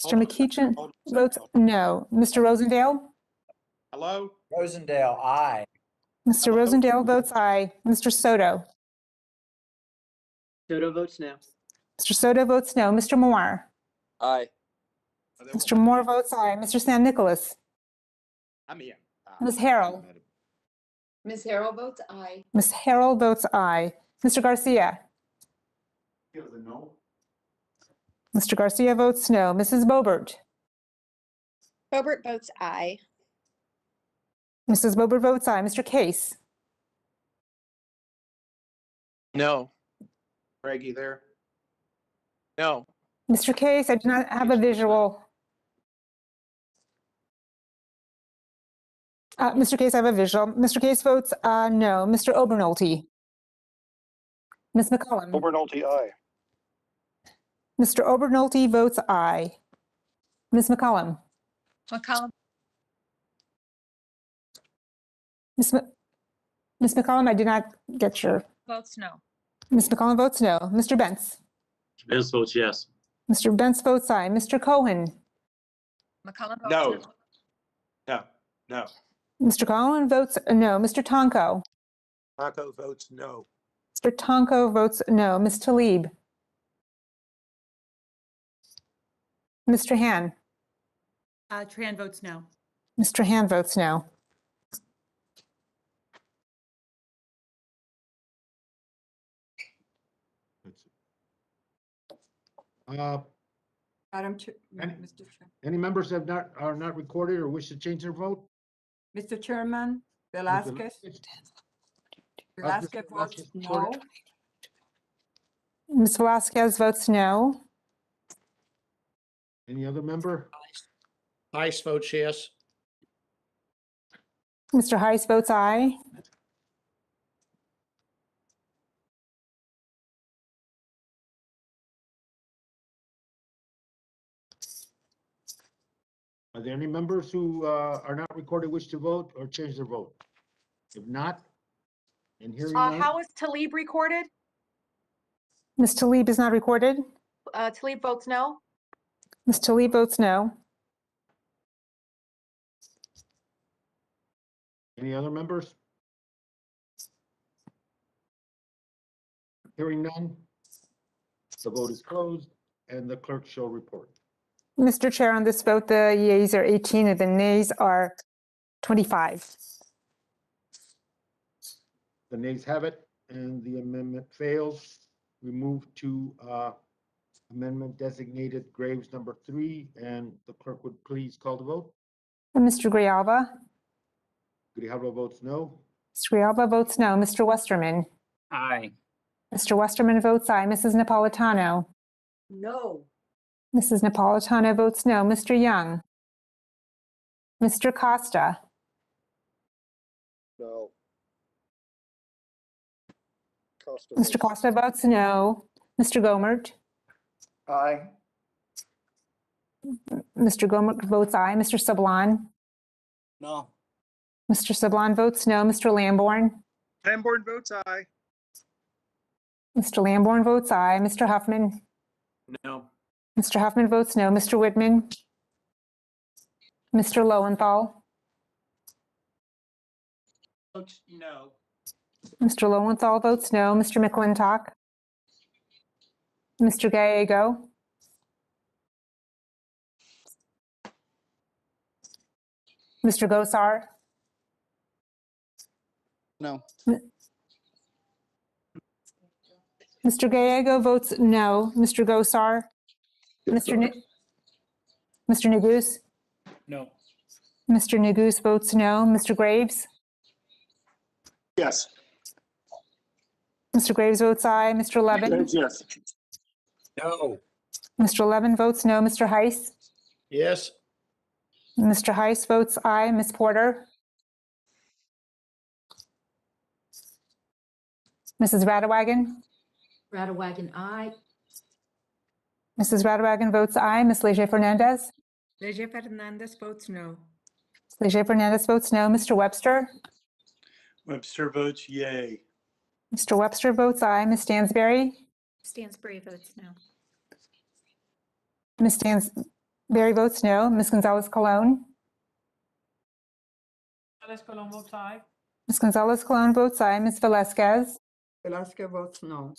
Mr. McEachin votes no. Mr. Rosendale. Hello? Rosendale, aye. Mr. Rosendale votes aye. Mr. Soto. Soto votes no. Mr. Soto votes no. Mr. Moore. Aye. Mr. Moore votes aye. Mr. San Nicolas. I'm in. Ms. Harrell. Ms. Harrell votes aye. Ms. Harrell votes aye. Mr. Garcia. No. Mr. Garcia votes no. Mrs. Boebert. Boebert votes aye. Mrs. Boebert votes aye. Mr. Case. No. Reggie there? No. Mr. Case, I do not have a visual. Mr. Case, I have a visual. Mr. Case votes no. Mr. Obernolte. Ms. McCollum. Obernolte, aye. Mr. Obernolte votes aye. Ms. McCollum. McCollum. Ms. McCollum, I did not get your. Votes no. Ms. McCollum votes no. Mr. Benz. Benz votes yes. Mr. Benz votes aye. Mr. Cohen. McCollum votes No. no. No, no. Mr. Cohen votes no. Mr. Tonko. Marco votes no. Mr. Tonko votes no. Ms. Talib. Mr. Han. Tran votes no. Mr. Han votes no. Madam Chair, Any- Mr. Chair. Any members are not recorded or wish to change their vote? Mr. Chairman, Ms. Velasquez Velasquez votes no. recorded? Ms. Velasquez votes no. Any other member? Ice votes yes. Mr. Heiss votes aye. Are there any members who are not recorded wish to vote or change their vote? If not, and hearing none, How is Talib recorded? Ms. Talib is not recorded. Talib votes no. Ms. Talib votes no. any other members? Hearing none, the vote is closed and the clerk shall report. Mr. Chair, on this vote, the yeas are 18 and the nays are 25. The nays have it and the amendment fails. We move to amendment designated graves number 3, and the clerk would please call the vote. Mr. Grijalva? Grijalva votes no. Mr. Grijalva votes no. Mr. Westerman? Aye. Mr. Westerman votes aye. Mrs. Napolitano? No. Mrs. Napolitano votes no. Mr. Young? Mr. Costa? No. Costa Mr. Costa votes no. Mr. Gomert? Aye. Mr. Gomert votes aye. Mr. Sablon? No. Mr. Sablon votes no. Mr. Lamborn? Lamborn votes aye. Mr. Lamborn votes aye. Mr. Huffman? No. Mr. Huffman votes no. Mr. Whitman? Mr. Lowenthal? Votes no. Mr. Lowenthal votes no. Mr. McClintock? Mr. Gallego? Mr. Gosar? No. Mr. Gallego votes no. Mr. Gosar? Mr. Neguse? No. Mr. Neguse votes no. Mr. Graves? Yes. Mr. Graves votes aye. Mr. Levin? Yes. No. Mr. Levin votes no. Mr. Heiss? Yes. Mr. Heiss votes aye. Ms. Porter? Mrs. Radawagon? Radawagon, aye. Mrs. Radawagon votes aye. Ms. Leger Fernandez? Leger Fernandez votes no. Leger Fernandez votes no. Mr. Webster? Webster votes yay. Mr. Webster votes aye. Ms. Stansberry? Stansbury votes no. Ms. Stansberry votes no. Ms. Gonzalez-Colon? Colon votes aye. Ms. Gonzalez-Colon votes aye. Ms. Velasquez? Velasquez votes no.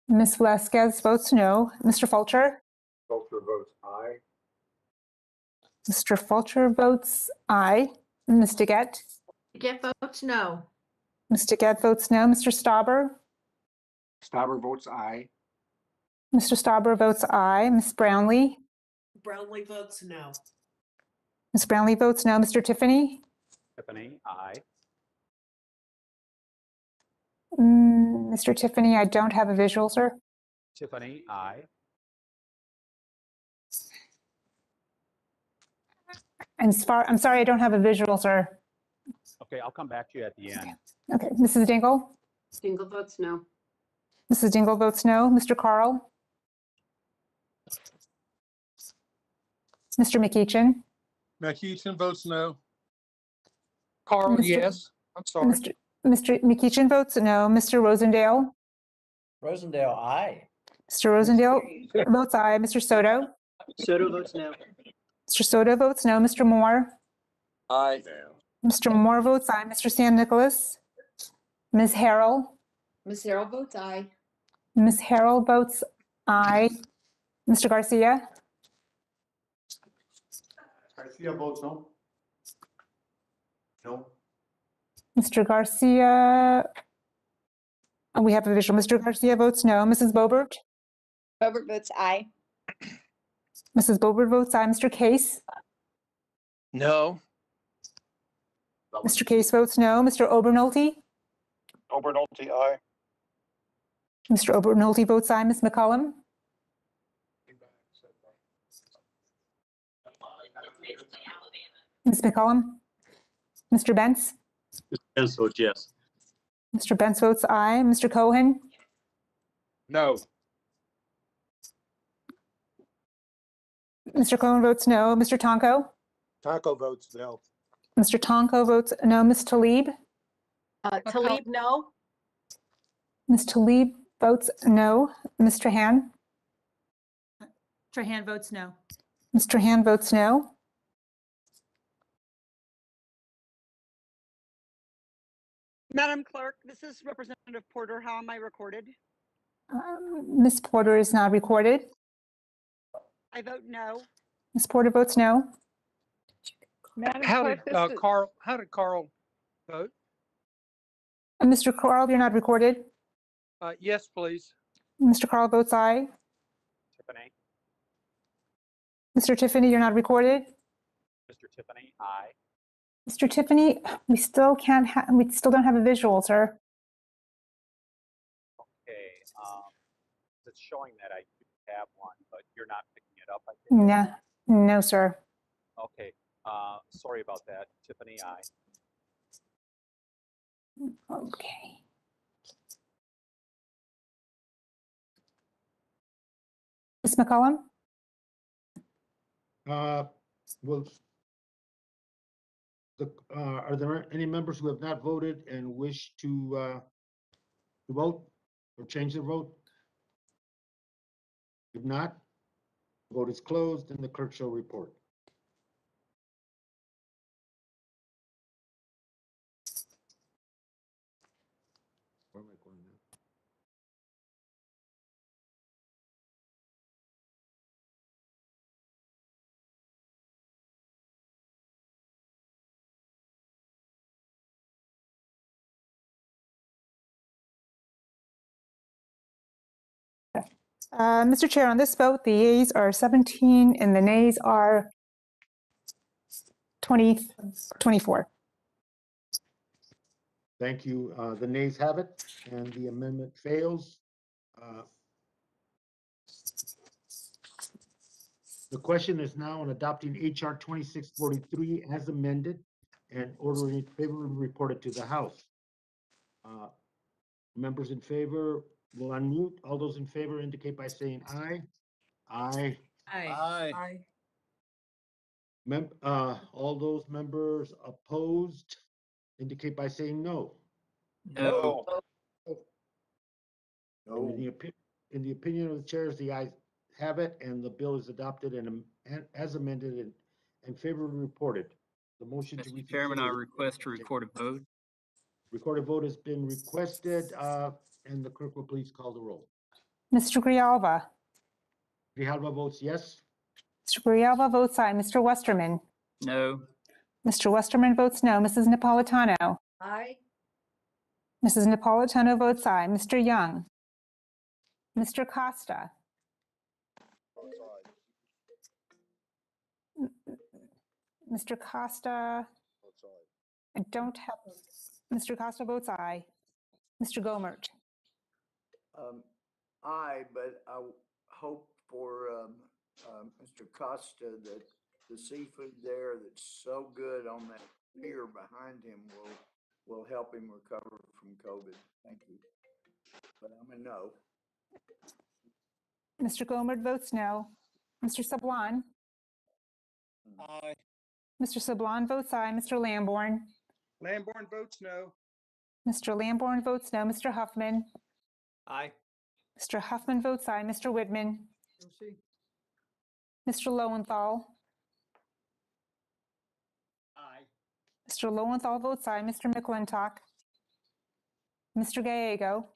Ms. Velasquez votes no. Mr. Fulcher? Fulcher votes aye. Mr. Fulcher votes aye. Ms. DeGette? DeGette votes no. Ms. DeGette votes no. Mr. Stauber? Stauber votes aye. Mr. Stauber votes aye. Ms. Brownley? Brownley votes no. Ms. Brownley votes no. Mr. Tiffany? Tiffany, aye. Mr. Tiffany, I don't have a visual, sir. Tiffany, aye. I'm sorry, I don't have a visual, sir. Okay, I'll come back to you at the end. Okay, Mrs. Dingle? Dingle votes no. Mrs. Dingle votes no. Mr. Carl? Mr. McEachin? McEachin votes no. Carl, Mr. yes. I'm sorry. Mr. McEachin votes no. Mr. Rosendale? Rosendale, aye. Mr. Rosendale votes aye. Mr. Soto? Soto votes no. Mr. Soto votes no. Mr. Moore? Aye. Mr. Moore votes aye. Mr. San Nicolas? Ms. Harrell? Ms. Harrell votes aye. Ms. Harrell votes aye. Mr. Garcia? Garcia votes no. No. Mr. Garcia? We have a visual. Mr. Garcia votes no. Mrs. Bobert? Bobert votes aye. Mrs. Bobert votes aye. Mr. Case? No. Mr. Case votes no. Mr. Obernolte? Obernolte, aye. Mr. Obernolte votes aye. Ms. McCollum? Ms. McCollum? Mr. Bentz? Mr. Bentz votes yes. Mr. Bentz votes aye. Mr. Cohen? No. Mr. Cohen votes no. Mr. Tonko? Taco votes no. Mr. Tonko votes no. Ms. Talib? Talib, no. Ms. Talib votes no. Ms. Trahan? Trahan votes no. Ms. Trahan votes no. Madam Clerk, this is Representative Porter. How am I recorded? Ms. Porter is not recorded. I vote no. Ms. Porter votes no. Madam How Clerk, did this is- Carl vote? Mr. Carl, you're not recorded. Yes, please. Mr. Carl votes aye. Tiffany. Mr. Tiffany, you're not recorded. Mr. Tiffany, aye. Mr. Tiffany, we still don't have a visual, sir. Okay. It's showing that I do have one, but you're not picking it up, I think. No, sir. Okay. Sorry about that. Tiffany, aye. Okay. Ms. McCollum? Are there any members who have not voted and wish to vote or change their vote? If not, vote is closed and the clerk shall report. Where am I going now? Mr. Chair, on this vote, the yeas are 17 and the nays are 24. Thank you. The nays have it and the amendment fails. The question is now on adopting HR 2643 as amended and ordering it favorably reported to the House. Members in favor will unmute. All those in favor indicate by saying aye. Aye. Aye. All those members opposed indicate by saying no. No. In the opinion of the chairs, the ayes have it, and the bill is adopted and as amended and favorably reported. The motion to Mr. Chairman, I reconsider. request to record a vote. Recorded vote has been requested, and the clerk will please call the roll. Mr. Grijalva? Grijalva votes yes. Mr. Grijalva votes aye. Mr. Westerman? No. Mr. Westerman votes no. Mrs. Napolitano? Aye. Mrs. Napolitano votes aye. Mr. Young? Mr. Costa? Mr. Costa? I don't have, Mr. Costa votes aye. Mr. Gomert? Aye, but I hope for Mr. Costa that the seafood there that's so good on that pier behind him will help him recover from COVID. Thank you. But I'm a no. Mr. Gomert votes no. Mr. Sablon? Aye. Mr. Sablon votes aye. Mr. Lamborn? Lamborn votes no. Mr. Lamborn votes no. Mr. Huffman. Aye. Mr. Huffman votes aye. Mr. Whitman. Mr. Lowenthal. Aye. Mr. Lowenthal votes aye. Mr. McClintock. Mr. Gallego.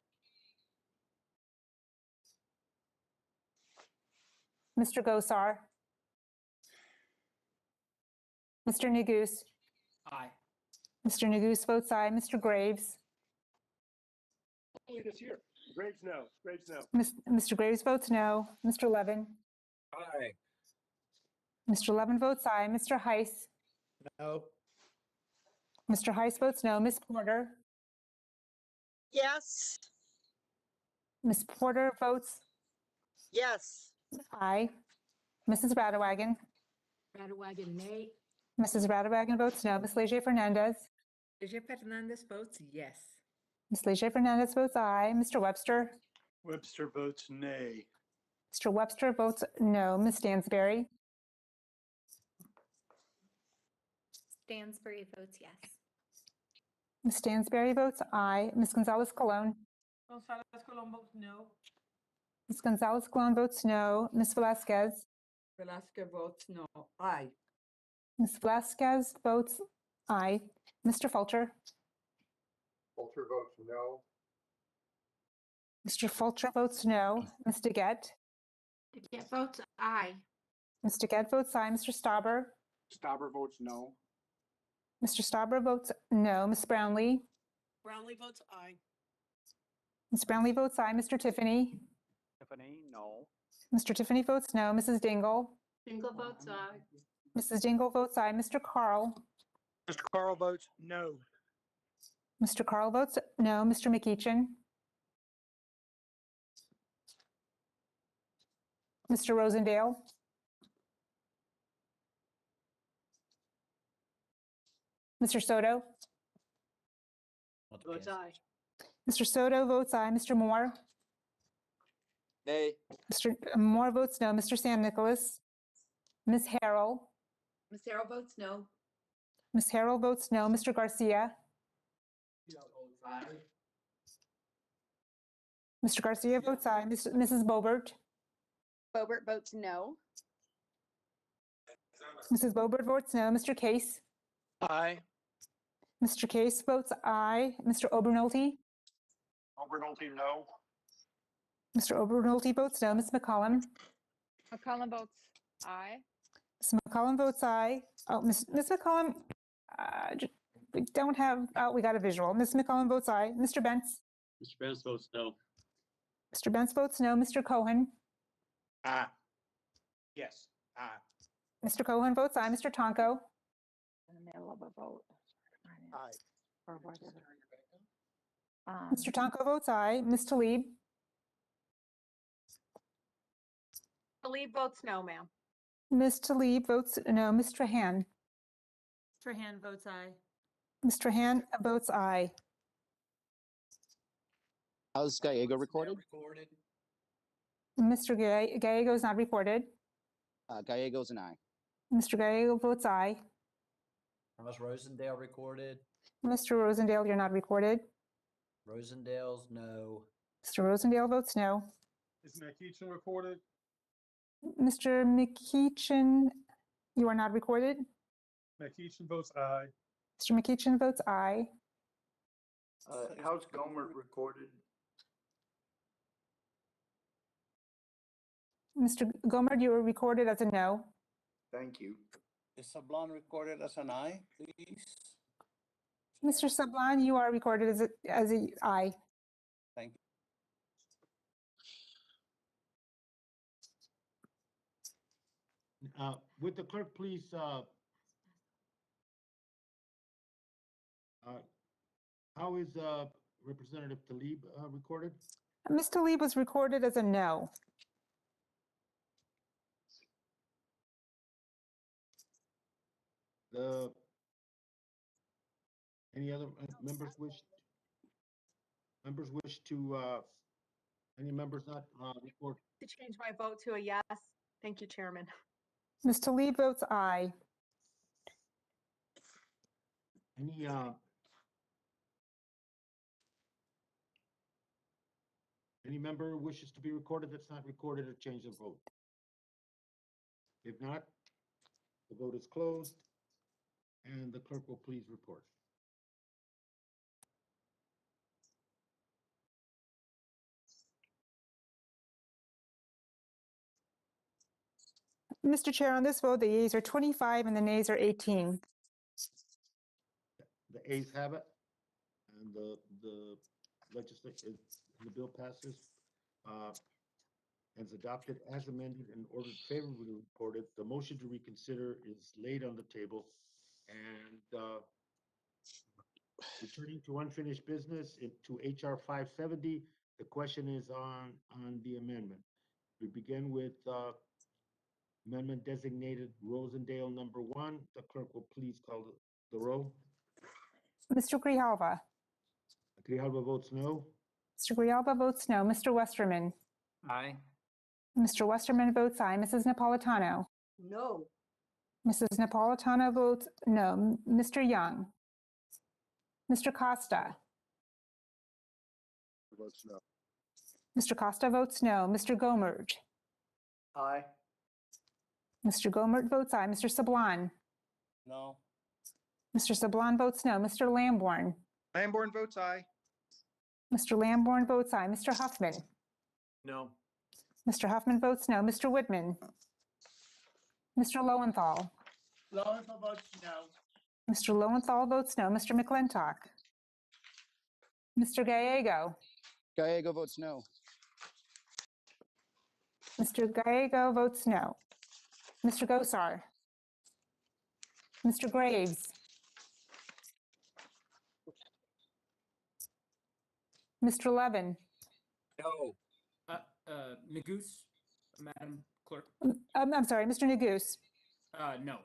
Mr. Gosar. Mr. Neguse. Aye. Mr. Neguse votes aye. Mr. Graves. Only this year. Graves, no. Graves, no. Mr. Graves votes no. Mr. Levin. Aye. Mr. Levin votes aye. Mr. Heiss. No. Mr. Heiss votes no. Ms. Porter. Yes. Ms. Porter votes Yes. aye. Mrs. Radawagon. Radawagon, nay. Mrs. Radawagon votes no. Ms. Leger Fernandez. Leger Fernandez votes yes. Ms. Leger Fernandez votes aye. Mr. Webster. Webster votes nay. Mr. Webster votes no. Ms. Stansberry. Stansbury votes yes. Ms. Stansberry votes aye. Ms. Gonzalez Colon. Gonzalez Colon votes no. Ms. Gonzalez Colon votes no. Ms. Velasquez. Velasquez votes no. Aye. Ms. Velasquez votes aye. Mr. Fulcher. Fulcher votes no. Mr. Fulcher votes no. Ms. DeGette. DeGette votes aye. Ms. DeGette votes aye. Mr. Stauber. Stauber votes no. Mr. Stauber votes no. Ms. Brownley. Brownlee votes aye. Ms. Brownley votes aye. Mr. Tiffany. Tiffany, no. Mr. Tiffany votes no. Mrs. Dingle. Dingle votes aye. Mrs. Dingle votes aye. Mr. Carl. Mr. Carl votes no. Mr. Carl votes no. Mr. McEachin. Mr. Rosendale. Mr. Soto. Votes aye. Mr. Soto votes aye. Mr. Moore. Nay. Mr. Moore votes no. Mr. San Nicolas. Ms. Harrell. Ms. Harrell votes no. Ms. Harrell votes no. Mr. Garcia. Mr. Garcia votes aye. Mrs. Bobert. Bobert votes no. Mrs. Bobert votes no. Mr. Case. Aye. Mr. Case votes aye. Mr. Obernolte. Obernolte, no. Mr. Obernolte votes no. Ms. McCollum. McCollum votes aye. Ms. McCollum votes aye. Oh, Ms. McCollum, we don't have, oh, we got a visual. Ms. McCollum votes aye. Mr. Bentz. Mr. Benz votes no. Mr. Bentz votes no. Mr. Cohen. Aye. Yes. Aye. Mr. Cohen votes aye. Mr. Tonko. In the middle of a vote. Aye. Or whatever. Mr. Tonko votes aye. Ms. Talib. Talib votes no, ma'am. Ms. Talib votes no. Ms. Trahan. Trahan votes aye. Ms. Trahan votes aye. How's Gallego recorded? Mr. Gallego is not recorded. Gallego's an aye. Mr. Gallego votes aye. Thomas Rosendale recorded. Mr. Rosendale, you're not recorded. Rosendale's no. Mr. Rosendale votes no. Is McEachin recorded? Mr. McEachin, you are not recorded. McEachin votes aye. Mr. McEachin votes aye. How's Gomer recorded? Mr. Gomer, you are recorded as a no. Thank you. Is Sablon recorded as an aye, please? Mr. Sablan, you are recorded as a aye. Thank you. Would the clerk please, how is Representative Talib recorded? Ms. Talib was recorded as a no. Any other members wish to, any members not record? To change my vote to a yes. Thank you, Chairman. Ms. Talib votes aye. Any Any member wishes to be recorded that's not recorded or change the vote? If not, the vote is closed, and the clerk will please report. Mr. Chair, on this vote, the yeas are 25 and the nays are 18. The ayes have it, and the legislation, the bill passes. And is adopted as amended and ordered favorably reported. The motion to reconsider is laid on the table. And returning to unfinished business to HR 570, the question is on the amendment. We begin with amendment designated Rosendale number 1. The clerk will please call the roll. Mr. Grijalva. Grijalva votes no. Mr. Grijalva votes no. Mr. Westerman. Aye. Mr. Westerman votes aye. Mrs. Napolitano. No. Mrs. Napolitano votes no. Mr. Young. Mr. Costa. Votes no. Mr. Costa votes no. Mr. Gomert. Aye. Mr. Gomert votes aye. Mr. Sablan. No. Mr. Sablan votes no. Mr. Lamborn. Lamborn votes aye. Mr. Lamborn votes aye. Mr. Huffman. No. Mr. Huffman votes no. Mr. Whitman. Mr. Lowenthal. Lowenthal votes no. Mr. Lowenthal votes no. Mr. McClintock. Mr. Gallego. Gallego votes no. Mr. Gallego votes no. Mr. Gosar. Mr. Graves. Mr. Levin. No. Nagoose, Madam Clerk. I'm sorry, Mr. Nagoose. No.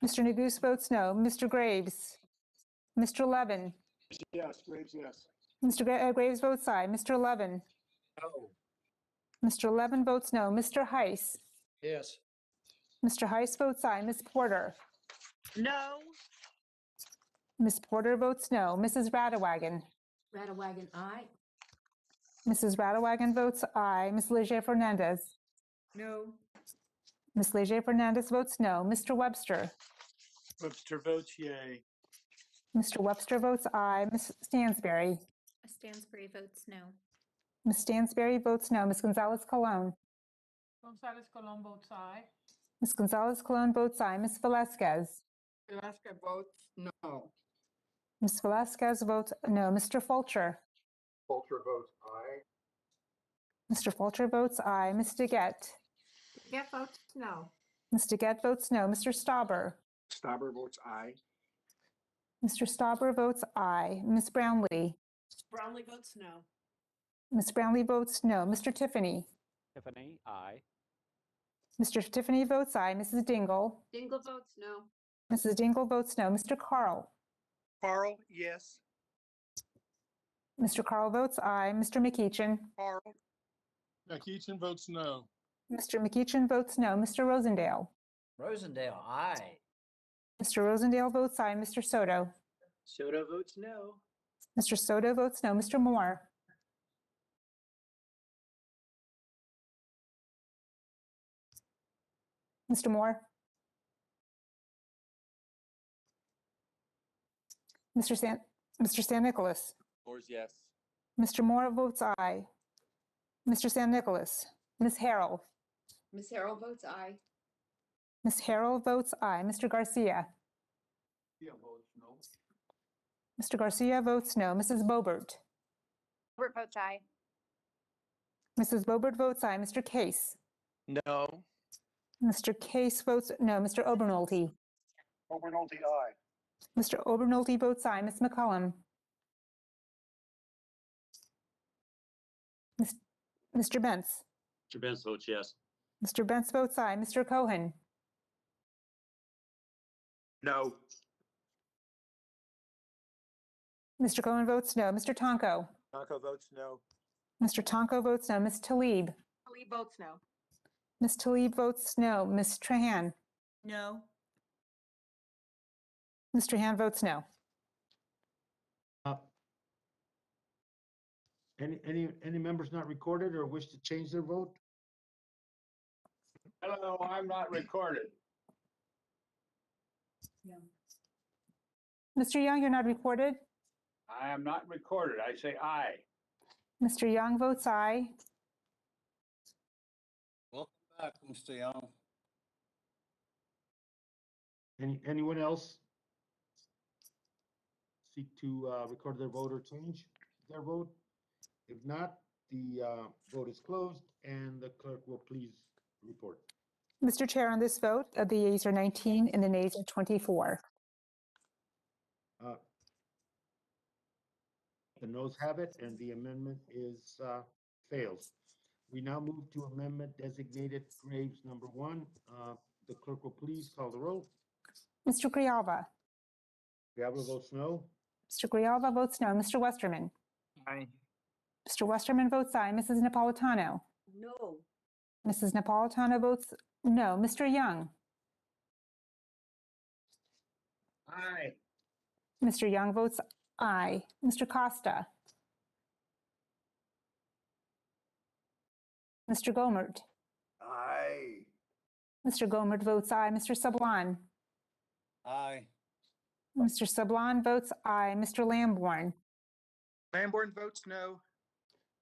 Mr. Nagoose votes no. Mr. Graves. Mr. Levin. Yes, Graves, yes. Mr. Graves votes aye. Mr. Levin. No. Mr. Levin votes no. Mr. Heiss. Yes. Mr. Heiss votes aye. Ms. Porter. No. Ms. Porter votes no. Mrs. Radawagon. Radawagon, aye. Mrs. Radawagon votes aye. Ms. Leger Fernandez. No. Ms. Leger Fernandez votes no. Mr. Webster. Webster votes yay. Mr. Webster votes aye. Ms. Stansberry. Stansberry votes no. Ms. Stansberry votes no. Ms. Gonzalez Colon. Gonzalez Colon votes aye. Ms. Gonzalez Colon votes aye. Ms. Velasquez. Velasquez votes no. Ms. Velasquez votes no. Mr. Fulcher. Fulcher votes aye. Mr. Fulcher votes aye. Ms. DeGette. Get votes no. Ms. DeGette votes no. Mr. Stauber. Stauber votes aye. Mr. Stauber votes aye. Ms. Brownley. Brownley votes no. Ms. Brownley votes no. Mr. Tiffany. Tiffany, aye. Mr. Tiffany votes aye. Mrs. Dingle. Dingle votes no. Mrs. Dingle votes no. Mr. Carl. Carl, yes. Mr. Carl votes aye. Mr. McEachin. Carl. McEachin votes no. Mr. McEachin votes no. Mr. Rosendale. Rosendale, aye. Mr. Rosendale votes aye. Mr. Soto. Soto votes no. Mr. Soto votes no. Mr. Moore. Mr. Moore. Mr. San Nicolas. Moore's yes. Mr. Moore votes aye. Mr. San Nicolas. Ms. Harrell. Ms. Harrell votes aye. Ms. Harrell votes aye. Mr. Garcia. Yeah, votes no. Mr. Garcia votes no. Mrs. Bobert. Bobert votes aye. Mrs. Bobert votes aye. Mr. Case. No. Mr. Case votes no. Mr. Obernolte. Obernolte, aye. Mr. Obernolte votes aye. Ms. McCollum. Mr. Bentz. Mr. Benz votes yes. Mr. Bentz votes aye. Mr. Cohen. No. Mr. Cohen votes no. Mr. Tonko. Tonko votes no. Mr. Tonko votes no. Ms. Talib. Talib votes no. Ms. Talib votes no. Ms. Trahan. No. Mr. Trahan votes no. Any members not recorded or wish to change their vote? Hello, I'm not recorded. Mr. Young, you're not recorded. I am not recorded. I say aye. Mr. Young votes aye. Welcome back, Mr. Young. Anyone else seek to record their vote or change their vote? If not, the vote is closed and the clerk will please report. Mr. Chair, on this vote, the yeas are 19 and the nays are 24. The noes have it and the amendment is fails. We now move to amendment designated Graves number 1. The clerk will please call the roll. Mr. Grijalva. Grijalva votes no. Mr. Grijalva votes no. Mr. Westerman. Aye. Mr. Westerman votes aye. Mrs. Napolitano. No. Mrs. Napolitano votes no. Mr. Young. Aye. Mr. Young votes aye. Mr. Costa. Mr. Gomert. Aye. Mr. Gomert votes aye. Mr. Sablan. Aye. Mr. Sablan votes aye. Mr. Lamborn. Lamborn votes no.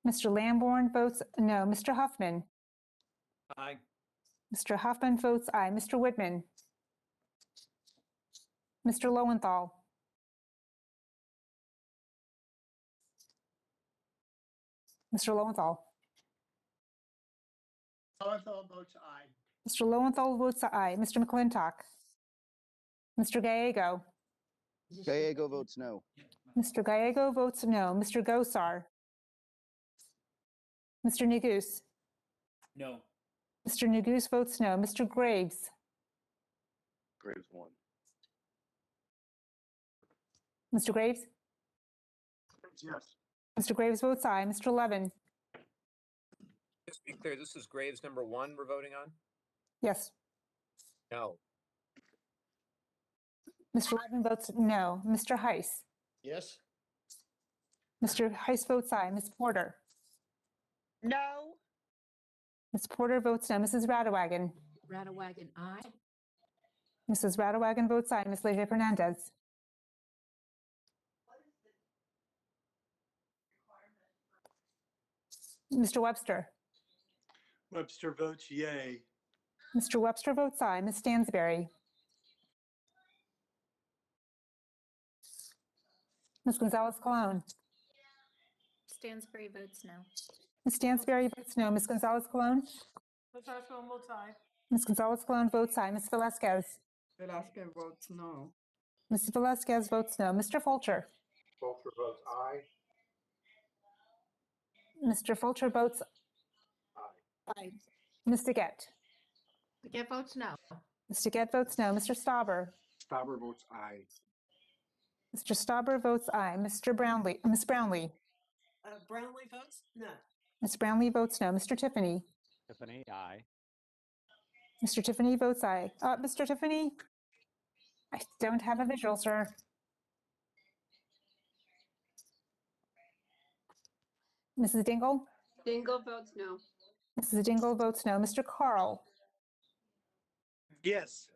Mr. Lamborn votes no. Mr. Huffman. Aye. Mr. Huffman votes aye. Mr. Whitman. Mr. Lowenthal. Mr. Lowenthal. Lowenthal votes aye. Mr. Lowenthal votes aye. Mr. McClintock. Mr. Gallego. Gallego votes no. Mr. Gallego votes no. Mr. Gosar. Mr. Neguse. No. Mr. Neguse votes no. Mr. Graves. Graves won. Mr. Graves? Yes. Mr. Graves votes aye. Mr. Levin? Just to be clear, this is Graves number 1 we're voting on? Yes. No. Mr. Levin votes no. Mr. Heiss? Yes. Mr. Heiss votes aye. Ms. Porter? No. Ms. Porter votes no. Mrs. Radewagen? Radewagen, aye. Mrs. Radewagen votes aye. Ms. Leite Fernandez? Mr. Webster? Webster votes yay. Mr. Webster votes aye. Ms. Stansberry? Ms. Gonzalez-Colon? Stansberry votes no. Ms. Stansberry votes no. Ms. Gonzalez-Colon? Gonzalez votes aye. Ms. Gonzalez-Colon votes aye. Ms. Velasquez? Velasquez votes no. Ms. Velasquez votes no. Mr. Fulcher? Fulcher votes aye. Mr. Fulcher votes aye. Mr. Gett? Gett votes no. Mr. Gett votes no. Mr. Stauber? Stauber votes aye. Mr. Stauber votes aye. Mr. Brownley? Ms. Brownlee? Brownley votes no. Ms. Brownlee votes no. Mr. Tiffany? Tiffany, aye. Mr. Tiffany votes aye. Mr. Tiffany? I don't have a visual, sir. Mrs. Dingle? Dingle votes no. Mrs. Dingle votes no. Mr. Carl? Yes.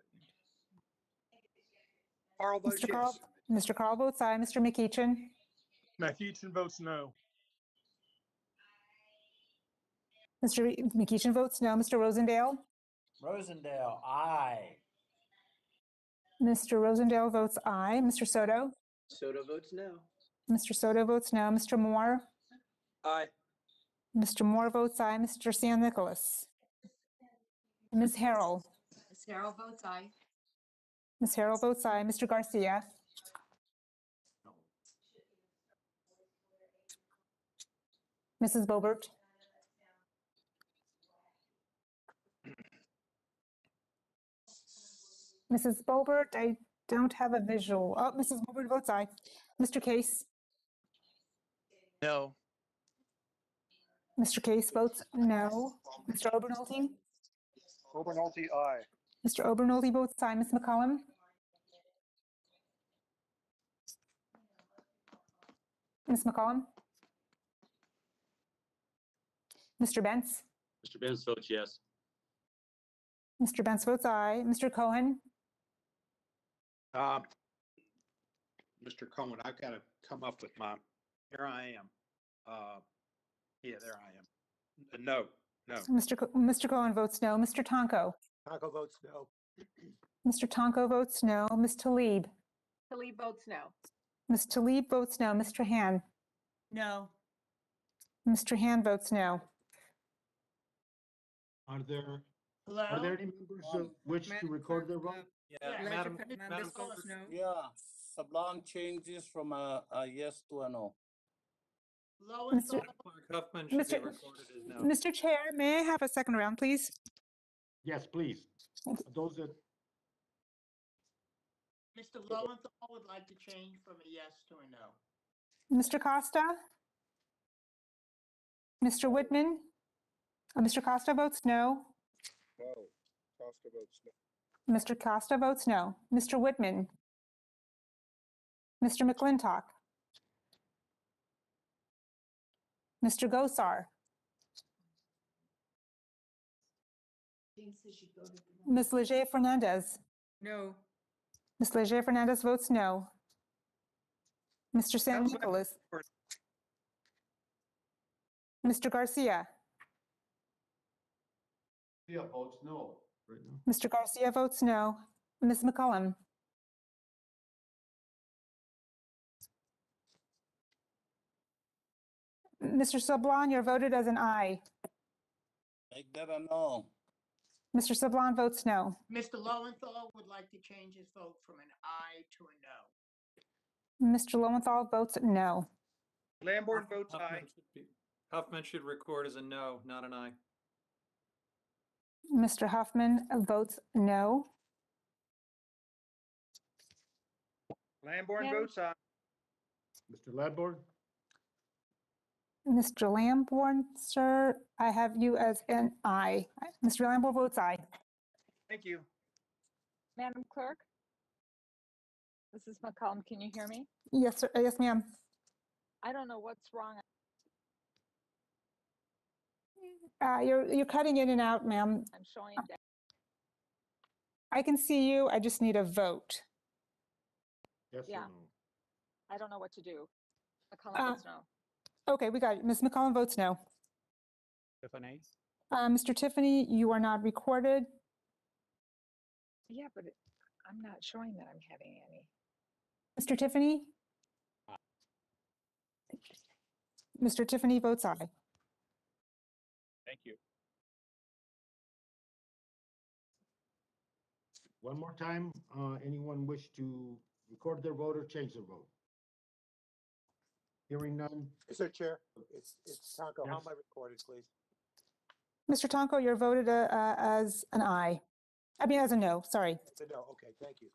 Carl votes Mr. Carl? yes. Mr. Carl votes aye. Mr. McEachin? McEachin votes no. Mr. McEachin votes no. Mr. Rosendale? Rosendale, aye. Mr. Rosendale votes aye. Mr. Soto? Soto votes no. Mr. Soto votes no. Mr. Moore? Aye. Mr. Moore votes aye. Mr. San Nicholas? Ms. Harrell? Ms. Harrell votes aye. Ms. Harrell votes aye. Mr. Garcia? Mrs. Bobert? Mrs. Bobert, I don't have a visual. Mrs. Bobert votes aye. Mr. Case? No. Mr. Case votes no. Mr. Obernolte? Obernolte, aye. Mr. Obernolte votes aye. Ms. McCollum? Ms. McCollum? Mr. Benz? Mr. Benz votes yes. Mr. Benz votes aye. Mr. Cohen? Mr. Cohen, I've got to come up with my, here I am. Yeah, there I am. No. Mr. Cohen votes no. Mr. Tonko? Taco votes no. Mr. Tonko votes no. Ms. Talib? Talib votes no. Ms. Talib votes no. Mr. Han? No. Mr. Han votes no. Are there Hello? any members who wish to record their vote? Yeah, Madam Fernandez Clerk. votes no. Yeah, Sablan changes from a yes to a no. Lowenthal, Clerk Huffman should be Mr. recorded as no. Mr. Chair, may I have a second round, please? Yes, please. Those that, Mr. Lowenthal would like to change from a yes to a no. Mr. Costa? Mr. Whitman? Mr. Costa votes no. No. Costa votes no. Mr. Costa votes no. Mr. Whitman? Mr. McClintock? Mr. Gosar? Ms. Leger Fernandez? No. Ms. Leger Fernandez votes no. Mr. San Nicolas? Mr. Garcia? yeah, votes no right now. Mr. Garcia votes no. Ms. McCollum? Mr. Sablon, you're voted as an aye. Make that a no. Mr. Sablon votes no. Mr. Lowenthal would like to change his vote from an aye to a no. Mr. Lowenthal votes no. Lamborn votes aye. Huffman should record as a no, not an aye. Mr. Huffman votes no. Lamborn votes aye. Mr. Lamborn? Mr. Lamborn, sir, I have you as an aye. Mr. Lamborn votes aye. Thank you. Madam Clerk? This is McCollum. Can you hear me? Yes, sir. Yes, ma'am. I don't know what's wrong. You're cutting in and out, ma'am. I'm showing that. I can see you. I just need a vote. Yes Yeah. or no? I don't know what to do. McCollum votes no. Okay, we got it. Ms. McCollum votes no. Tiffany? Mr. Tiffany, you are not recorded. Yeah, but I'm not showing that I'm having any. Mr. Tiffany? Mr. Tiffany votes aye. Thank you. One more time, anyone wish to record their vote or change their vote? Hearing none. Mr. Chair, it's Taco. How Yes. am I recorded, please? Mr. Tonko, you're voted as an aye. I mean, as a no, sorry. It's a no. Okay, thank you.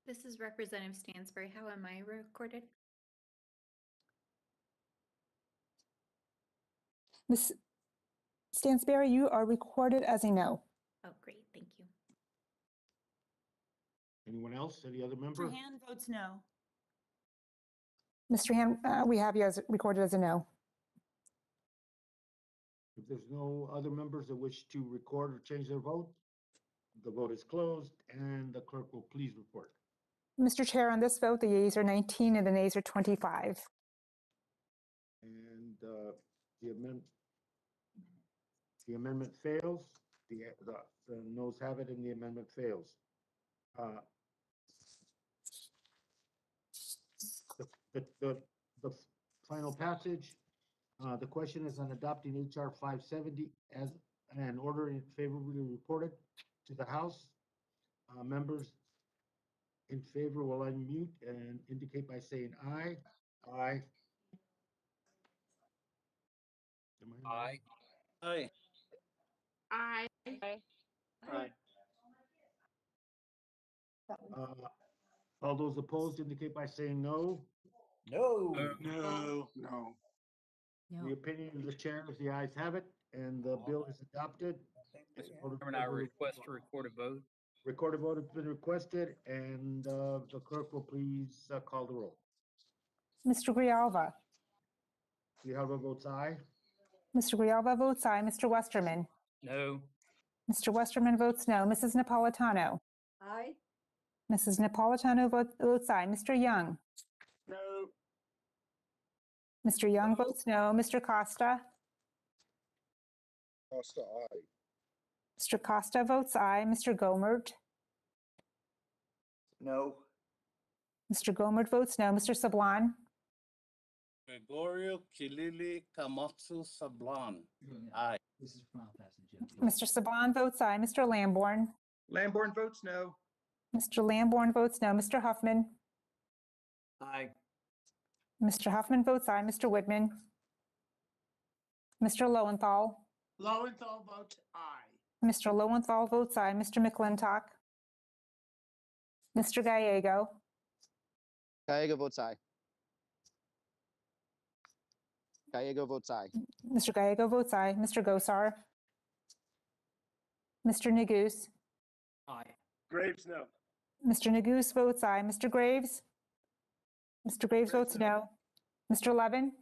This is Representative Stansbury. How am I recorded? Ms. Stansberry, you are recorded as a no. Oh, great. Thank you. Anyone else? Any other member? Mr. Hand votes no. Mr. Hand, we have you as recorded as a no. If there's no other members that wish to record or change their vote, the vote is closed and the clerk will please report. Mr. Chair, on this vote, the yeas are 19 and the nays are 25. And the amendment fails. The noes have it and the amendment fails. The final passage, the question is on adopting HR 570 as an order and favorably reported to the House. Members in favor will unmute and indicate by saying aye. Aye. Am I on? Aye. Aye. Aye. All those opposed indicate by saying no. No. No. No. The opinion of the chair is the ayes have it, and the bill is adopted. Chairman, I request to record a vote. Recorded vote has been requested, and the clerk will please call the roll. Mr. Grijalva, Grijalva votes aye. Mr. Grijalva votes aye. Mr. Westerman. No. Mr. Westerman votes no. Mrs. Napolitano. Aye. Mrs. Napolitano votes aye. Mr. Young. No. Mr. Young votes no. Mr. Costa. Costa, aye. Mr. Costa votes aye. Mr. Gomert. No. Mr. Gomert votes no. Mr. Sablan. Gregorio Kilili Kamatsu Sablan. Aye. Mr. Sablan votes aye. Mr. Lamborn. Lamborn votes no. Mr. Lamborn votes no. Mr. Huffman. Aye. Mr. Huffman votes aye. Mr. Whitman. Mr. Lowenthal. Lowenthal votes aye. Mr. Lowenthal votes aye. Mr. McClintock. Mr. Gallego. Gallego votes aye. Gallego votes aye. Mr. Gallego votes aye. Mr. Gosar. Mr. Neguse. Aye. Graves, no. Mr. Neguse votes aye. Mr. Graves. Mr. Graves votes no. Mr. Levin.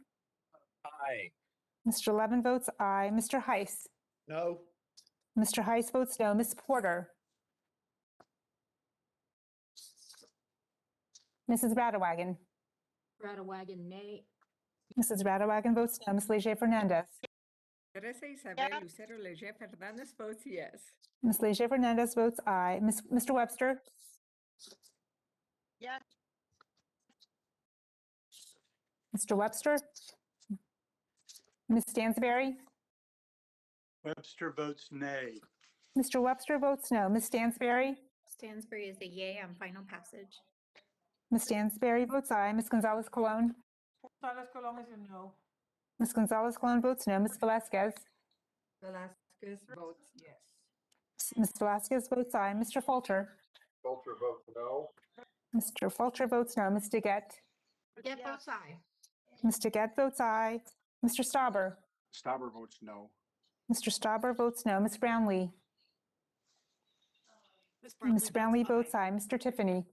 Aye. Mr. Levin votes aye. Mr. Heiss. No. Mr. Heiss votes no. Ms. Porter. Mrs. Radawagon. Radawagon, nay. Mrs. Radawagon votes no. Ms. Leger Fernandez. Teresa Isabel Lucero Leger Fernandez votes yes. Ms. Leger Fernandez votes aye. Mr. Webster. Yes. Mr. Webster. Ms. Stansberry. Webster votes nay. Mr. Webster votes no. Ms. Stansberry. Stansbury is a yay on final passage. Ms. Stansberry votes aye. Ms. Gonzalez Colon. Gonzalez Colon is a no. Ms. Gonzalez Colon votes no. Ms. Velasquez. Velasquez votes yes. Ms. Velasquez votes aye. Mr. Falter. Coulter votes no. Mr. Falter votes no. Ms. DeGette. Get votes aye. Ms. DeGette votes aye. Mr. Stauber. Stauber votes no. Mr. Stauber votes no. Ms. Brownlee. Ms. Ms. Brownlee votes aye. Mr. Tiffany.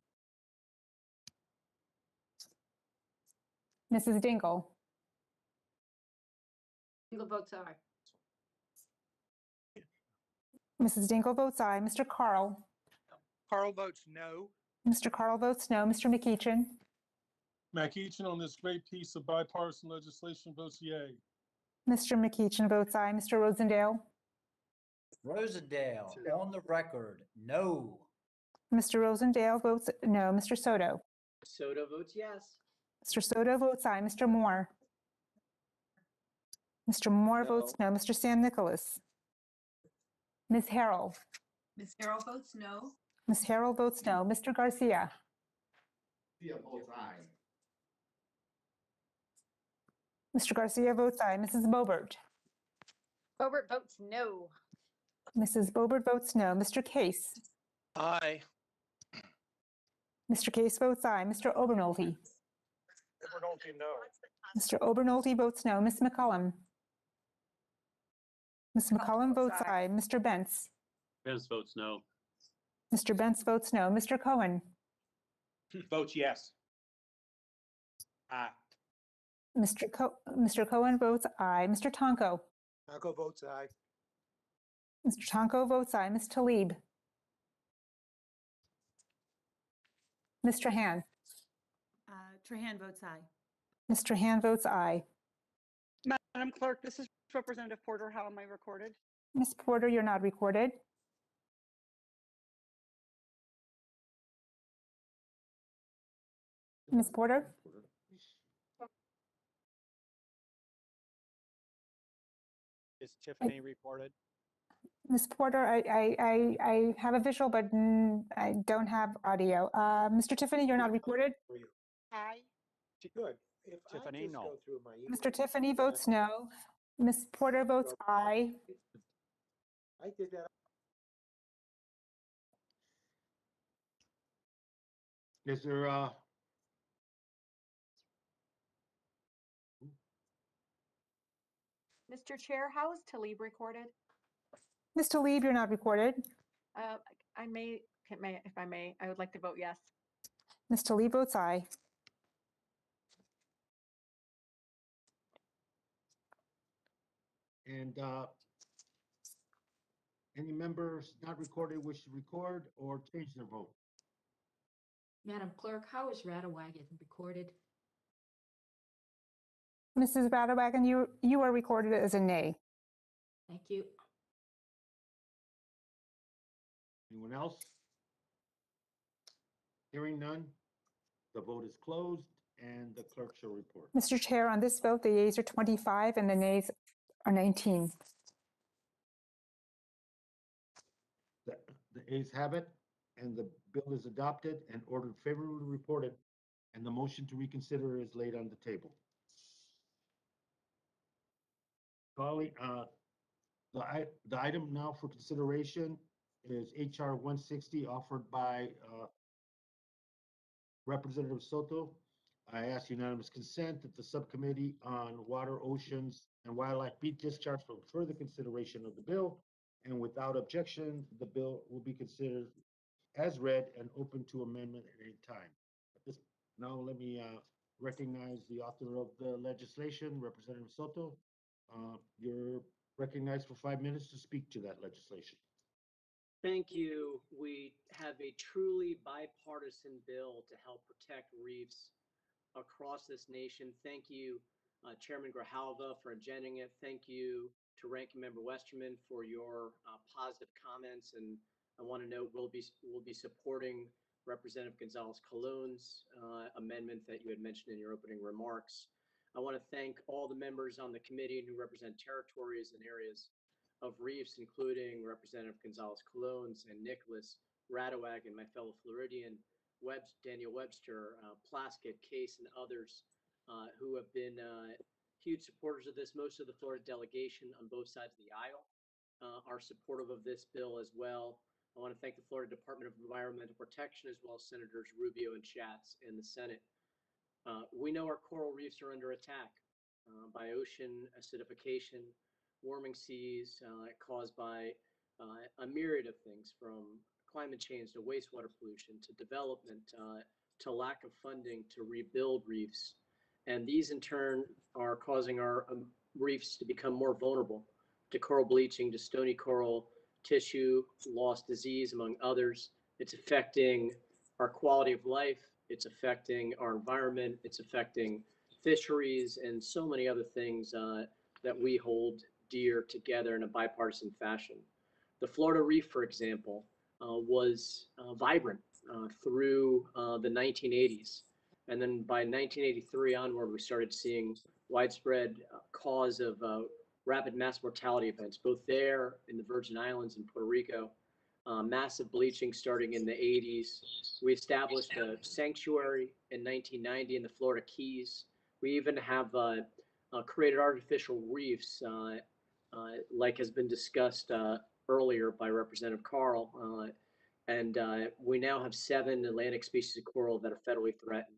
Mrs. Dingle. Dingle votes aye. Mrs. Dingle votes aye. Mr. Carl. Carl votes no. Mr. Carl votes no. Mr. McEachin. McEachin on this great piece of bipartisan legislation votes yay. Mr. McEachin votes aye. Mr. Rosendale. Rosendale, on the record, no. Mr. Rosendale votes no. Mr. Soto. Soto votes yes. Mr. Soto votes aye. Mr. Moore. Mr. Moore votes no. Mr. San Nicolas. Ms. Harrell. Ms. Harrell votes no. Ms. Harrell votes no. Mr. Garcia. votes aye. Mr. Garcia votes aye. Mrs. Bobert. Bobert votes no. Mrs. Bobert votes no. Mr. Case. Aye. Mr. Case votes aye. Mr. Obernolte. Obernolte, no. Mr. Obernolte votes no. Ms. McCollum. Ms. McCollum votes aye. Mr. Bentz. Benz votes no. Mr. Bentz votes no. Mr. Cohen. Votes yes. Aye. Mr. Cohen votes aye. Mr. Tonko. Tonko votes aye. Mr. Tonko votes aye. Ms. Talib. Ms. Trahan. Trahan votes aye. Ms. Trahan votes aye. Madam Clerk, this is Representative Porter. How am I recorded? Ms. Porter, you're not recorded. Ms. Porter? Is Tiffany recorded? Ms. Porter, I have a visual, but I don't have audio. Mr. Tiffany, you're not recorded. Aye. Good. If Tiffany, I just no. go through my Mr. emails, Tiffany votes no. Ms. Porter votes aye. I did that. Is there, Mr. Chair, how is Talib recorded? Ms. Talib, you're not recorded. I may, if I may, I would like to vote yes. Ms. Talib votes aye. And any members not recorded wish to record or change their vote? Madam Clerk, how is Radawagon recorded? Mrs. Radawagon, you are recorded as a nay. Thank you. Anyone else? Hearing none, the vote is closed and the clerk shall report. Mr. Chair, on this vote, the yeas are 25 and the nays are 19. The ayes have it, and the bill is adopted and ordered favorably reported, and the motion to reconsider is laid on the table. Calling, the item now for consideration is HR 160 offered by Representative Soto. I ask unanimous consent that the subcommittee on water, oceans, and wildlife be discharged from further consideration of the bill. And without objection, the bill will be considered as read and open to amendment at any time. Now let me recognize the author of the legislation, Representative Soto. You're recognized for 5 minutes to speak to that legislation. Thank you. We have a truly bipartisan bill to help protect reefs across this nation. Thank you, Chairman Grijalva, for agending it. Thank you to Ranking Member Westerman for your positive comments. And I want to note we'll be supporting Representative Gonzalez Colon's amendment that you had mentioned in your opening remarks. I want to thank all the members on the committee who represent territories and areas of reefs, including Representative Gonzalez Colons and Nicholas Radawagon, my fellow Floridian, Daniel Webster, Plaskett, Case, and others who have been huge supporters of this. Most of the Florida delegation on both sides of the aisle are supportive of this bill as well. I want to thank the Florida Department of Environmental Protection as well as Senators Rubio and Schatz in the Senate. We know our coral reefs are under attack by ocean acidification, warming seas caused by a myriad of things, from climate change to wastewater pollution to development to lack of funding to rebuild reefs. And these in turn are causing our reefs to become more vulnerable to coral bleaching, to stony coral tissue loss, disease, among others. It's affecting our quality of life. It's affecting our environment. It's affecting fisheries and so many other things that we hold dear together in a bipartisan fashion. The Florida Reef, for example, was vibrant through the 1980s. And then by 1983 onward, we started seeing widespread cause of rapid mass mortality events, both there in the Virgin Islands and Puerto Rico, massive bleaching starting in the 80s. We established a sanctuary in 1990 in the Florida Keys. We even have created artificial reefs, like has been discussed earlier by Representative Carl. And we now have 7 Atlantic species of coral that are federally threatened.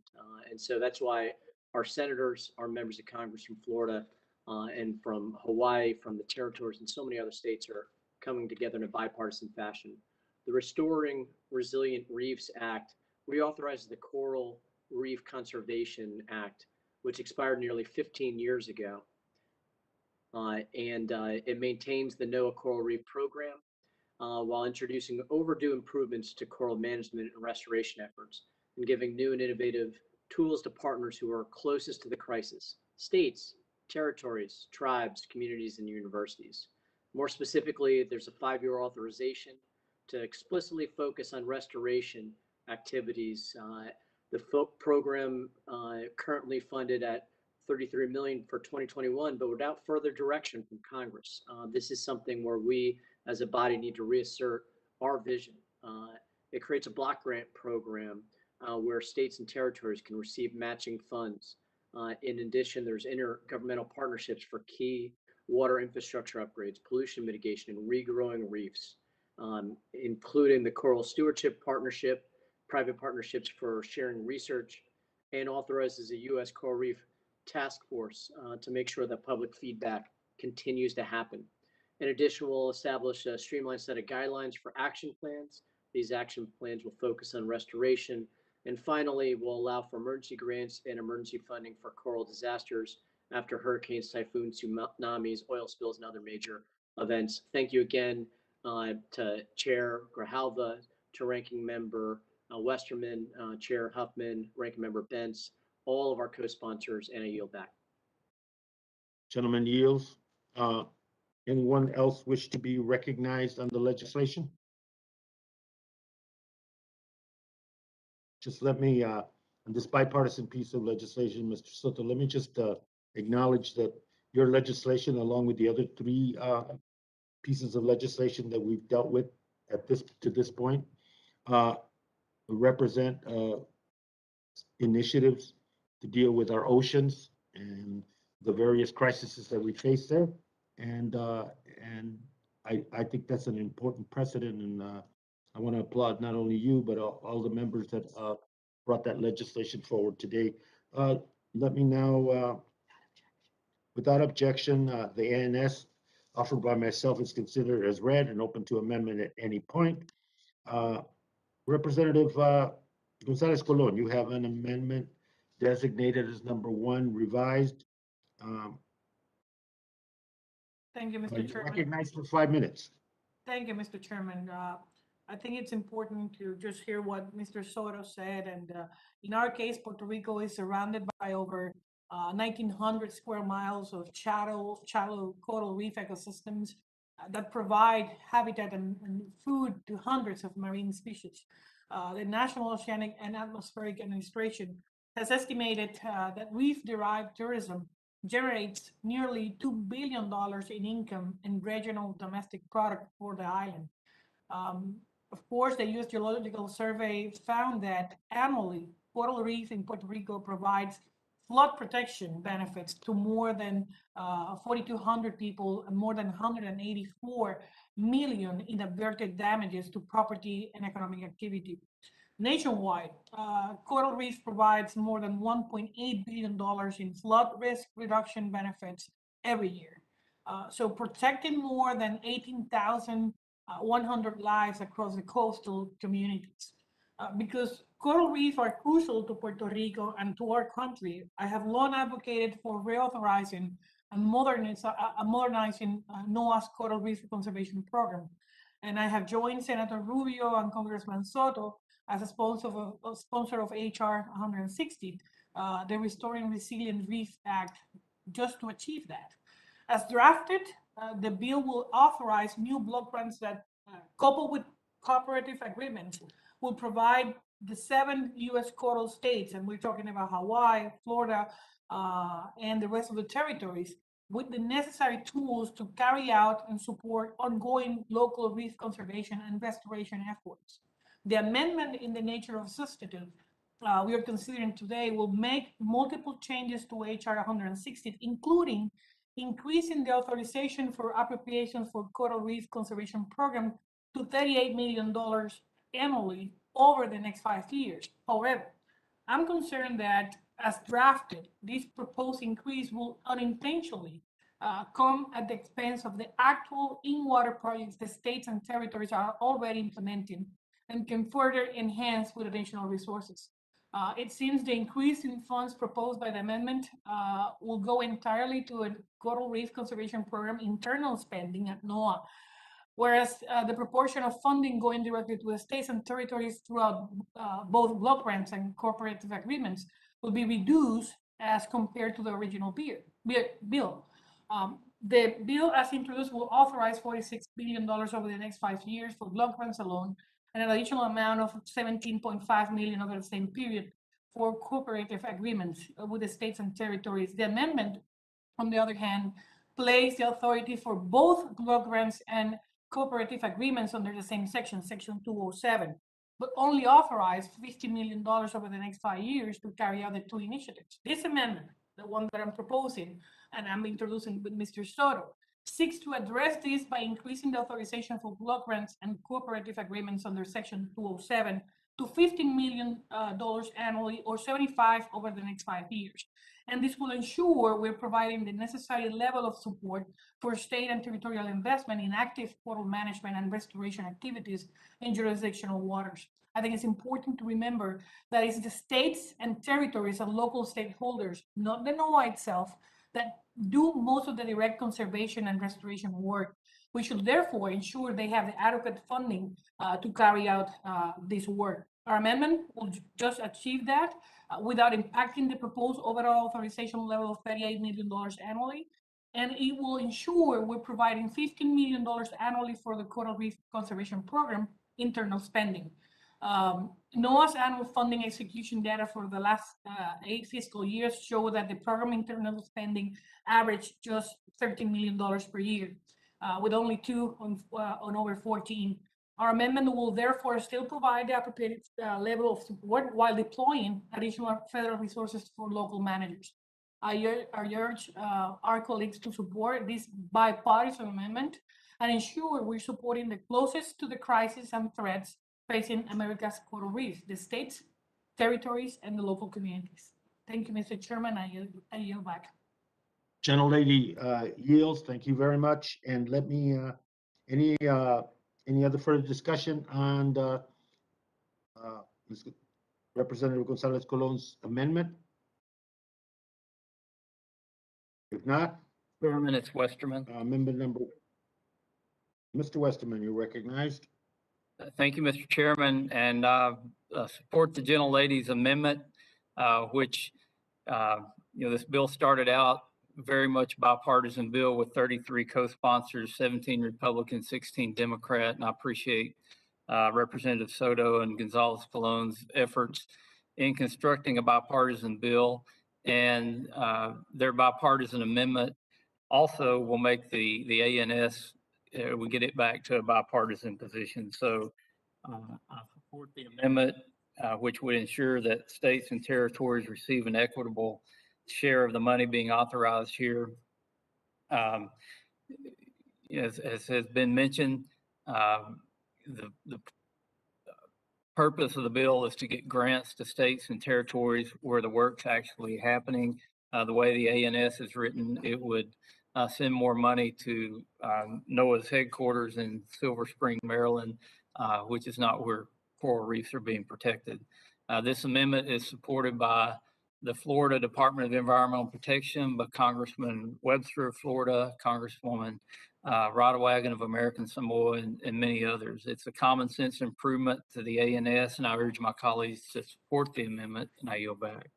And so that's why our senators, our members of Congress from Florida and from Hawaii, from the territories, and so many other states are coming together in a bipartisan fashion. The Restoring Resilient Reefs Act reauthorizes the Coral Reef Conservation Act, which expired nearly 15 years ago. It maintains the NOAA Coral Reef Program while introducing overdue improvements to coral management and restoration efforts and giving new and innovative tools to partners who are closest to the crisis: states, territories, tribes, communities, and universities. More specifically, there's a 5-year authorization to explicitly focus on restoration activities. The program currently funded at $33 million for 2021, but without further direction from Congress. This is something where we as a body need to reassert our vision. It creates a block grant program where states and territories can receive matching funds. In addition, there's intergovernmental partnerships for key water infrastructure upgrades, pollution mitigation, and regrowing reefs, including the Coral Stewardship Partnership, private partnerships for sharing research, and authorizes a U.S. Coral Reef Task Force to make sure that public feedback continues to happen. In addition, we'll establish a streamlined set of guidelines for action plans. These action plans will focus on restoration. And finally, we'll allow for emergency grants and emergency funding for coral disasters after hurricanes, typhoons, tsunamis, oil spills, and other major events. Thank you again to Chair Grijalva, to Ranking Member Westerman, Chair Huffman, Ranking Member Bentz, all of our co-sponsors, and I yield back. Gentleman yields. Anyone else wish to be recognized on the legislation? Just let me, on this bipartisan piece of legislation, Mr. Soto, let me just acknowledge that your legislation, along with the other three pieces of legislation that we've dealt with to this point, represent initiatives to deal with our oceans and the various crises that we face there. And I think that's an important precedent, and I want to applaud not only you, but all the members that brought that legislation forward today. Let me now, without objection, the ANS offered by myself is considered as read and open to amendment at any point. Representative Gonzalez Colon, you have an amendment designated as number 1 revised. Thank you, Mr. You're Chairman. recognized for 5 minutes. Thank you, Mr. Chairman. I think it's important to just hear what Mr. Soto said. And in our case, Puerto Rico is surrounded by over 1,900 square miles of shallow coral reef ecosystems that provide habitat and food to hundreds of marine species. The National Oceanic and Atmospheric Administration has estimated that reef-derived tourism generates nearly $2 billion in income and regional domestic product for the island. Of course, the U.S. Geological Survey found that annually, coral reef in Puerto Rico provides flood protection benefits to more than 4,200 people and more than 184 million in averted damages to property and economic activity. Nationwide, coral reef provides more than $1.8 billion in flood risk reduction benefits every year. So protecting more than 18,100 lives across the coastal communities. Because coral reef are crucial to Puerto Rico and to our country, I have long advocated for reauthorizing and modernizing NOAA's Coral Reef Conservation Program. And I have joined Senator Rubio and Congressman Soto as a sponsor of HR 160, the Restoring Resilient Reef Act, just to achieve that. As drafted, the bill will authorize new block grants that, coupled with cooperative agreements, will provide the 7 U.S. coastal states, and we're talking about Hawaii, Florida, and the rest of the territories, with the necessary tools to carry out and support ongoing local reef conservation and restoration efforts. The amendment in the nature of substitute we are considering today will make multiple changes to HR 160, including increasing the authorization for appropriations for Coral Reef Conservation Program to $38 million annually over the next 5 years. However, I'm concerned that as drafted, this proposed increase will unintentionally come at the expense of the actual in-water projects the states and territories are already implementing and can further enhance with additional resources. It seems the increase in funds proposed by the amendment will go entirely to a Coral Reef Conservation Program internal spending at NOAA, whereas the proportion of funding going directly to the states and territories throughout both block grants and cooperative agreements will be reduced as compared to the original bill. The bill as introduced will authorize $46 billion over the next 5 years for block grants alone, and an additional amount of $17.5 million over the same period for cooperative agreements with the states and territories. The amendment, on the other hand, placed the authority for both block grants and cooperative agreements under the same section, Section 207, but only authorized $50 million over the next 5 years to carry out the 2 initiatives. This amendment, the one that I'm proposing and I'm introducing with Mr. Soto, seeks to address this by increasing the authorization for block grants and cooperative agreements under Section 207 to $15 million annually, or 75 over the next 5 years. And this will ensure we're providing the necessary level of support for state and territorial investment in active coral management and restoration activities in jurisdictional waters. I think it's important to remember that it's the states and territories and local stakeholders, not the NOAA itself, that do most of the direct conservation and restoration work. We should therefore ensure they have the adequate funding to carry out this work. Our amendment will just achieve that without impacting the proposed overall authorization level of $38 million annually. And it will ensure we're providing $15 million annually for the Coral Reef Conservation Program internal spending. NOAA's annual funding execution data for the last 8 fiscal years show that the program internal spending averaged just $13 million per year, with only 2 on over 14. Our amendment will therefore still provide the appropriate level of support while deploying additional federal resources for local managers. I urge our colleagues to support this bipartisan amendment and ensure we're supporting the closest to the crisis and threats facing America's coral reefs, the states, territories, and the local communities. Thank you, Mr. Chairman. I yield back. Gentlelady yields. Thank you very much. And let me, any other further discussion on Representative Gonzalez Colon's amendment? If not, Chairman, it's Westerman. amendment number, Mr. Westerman, you're recognized. Thank you, Mr. Chairman, and support the gentlelady's amendment, which, this bill started out very much bipartisan bill with 33 co-sponsors, 17 Republican, 16 Democrat, and I appreciate Representative Soto and Gonzalez Colon's efforts in constructing a bipartisan bill, and their bipartisan amendment also will make the ANS, we get it back to a bipartisan position. So I support the amendment, which would ensure that states and territories receive an equitable share of the money being authorized here. As has been mentioned, the purpose of the bill is to get grants to states and territories where the work's actually happening. The way the ANS is written, it would send more money to NOAA's headquarters in Silver Spring, Maryland, which is not where coral reefs are being protected. This amendment is supported by the Florida Department of Environmental Protection, by Congressman Webster of Florida, Congresswoman Radwagen of American Samoa, and many others. It's a common sense improvement to the ANS, and I urge my colleagues to support the amendment, and I yield back.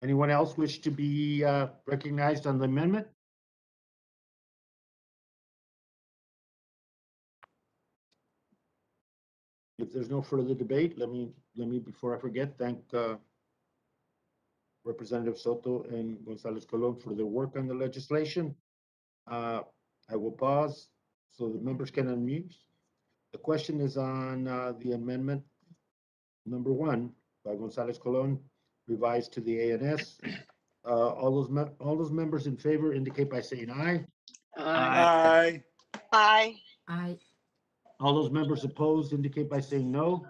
Anyone else wish to be recognized on the amendment? If there's no further debate, let me before I forget, thank Representative Soto and Gonzalez Colon for their work on the legislation. I will pause so the members can unmute. The question is on the amendment number 1 by Gonzalez Colon, revised to the ANS. All those members in favor indicate by saying aye. Aye. Aye. Aye. All those members opposed indicate by saying no.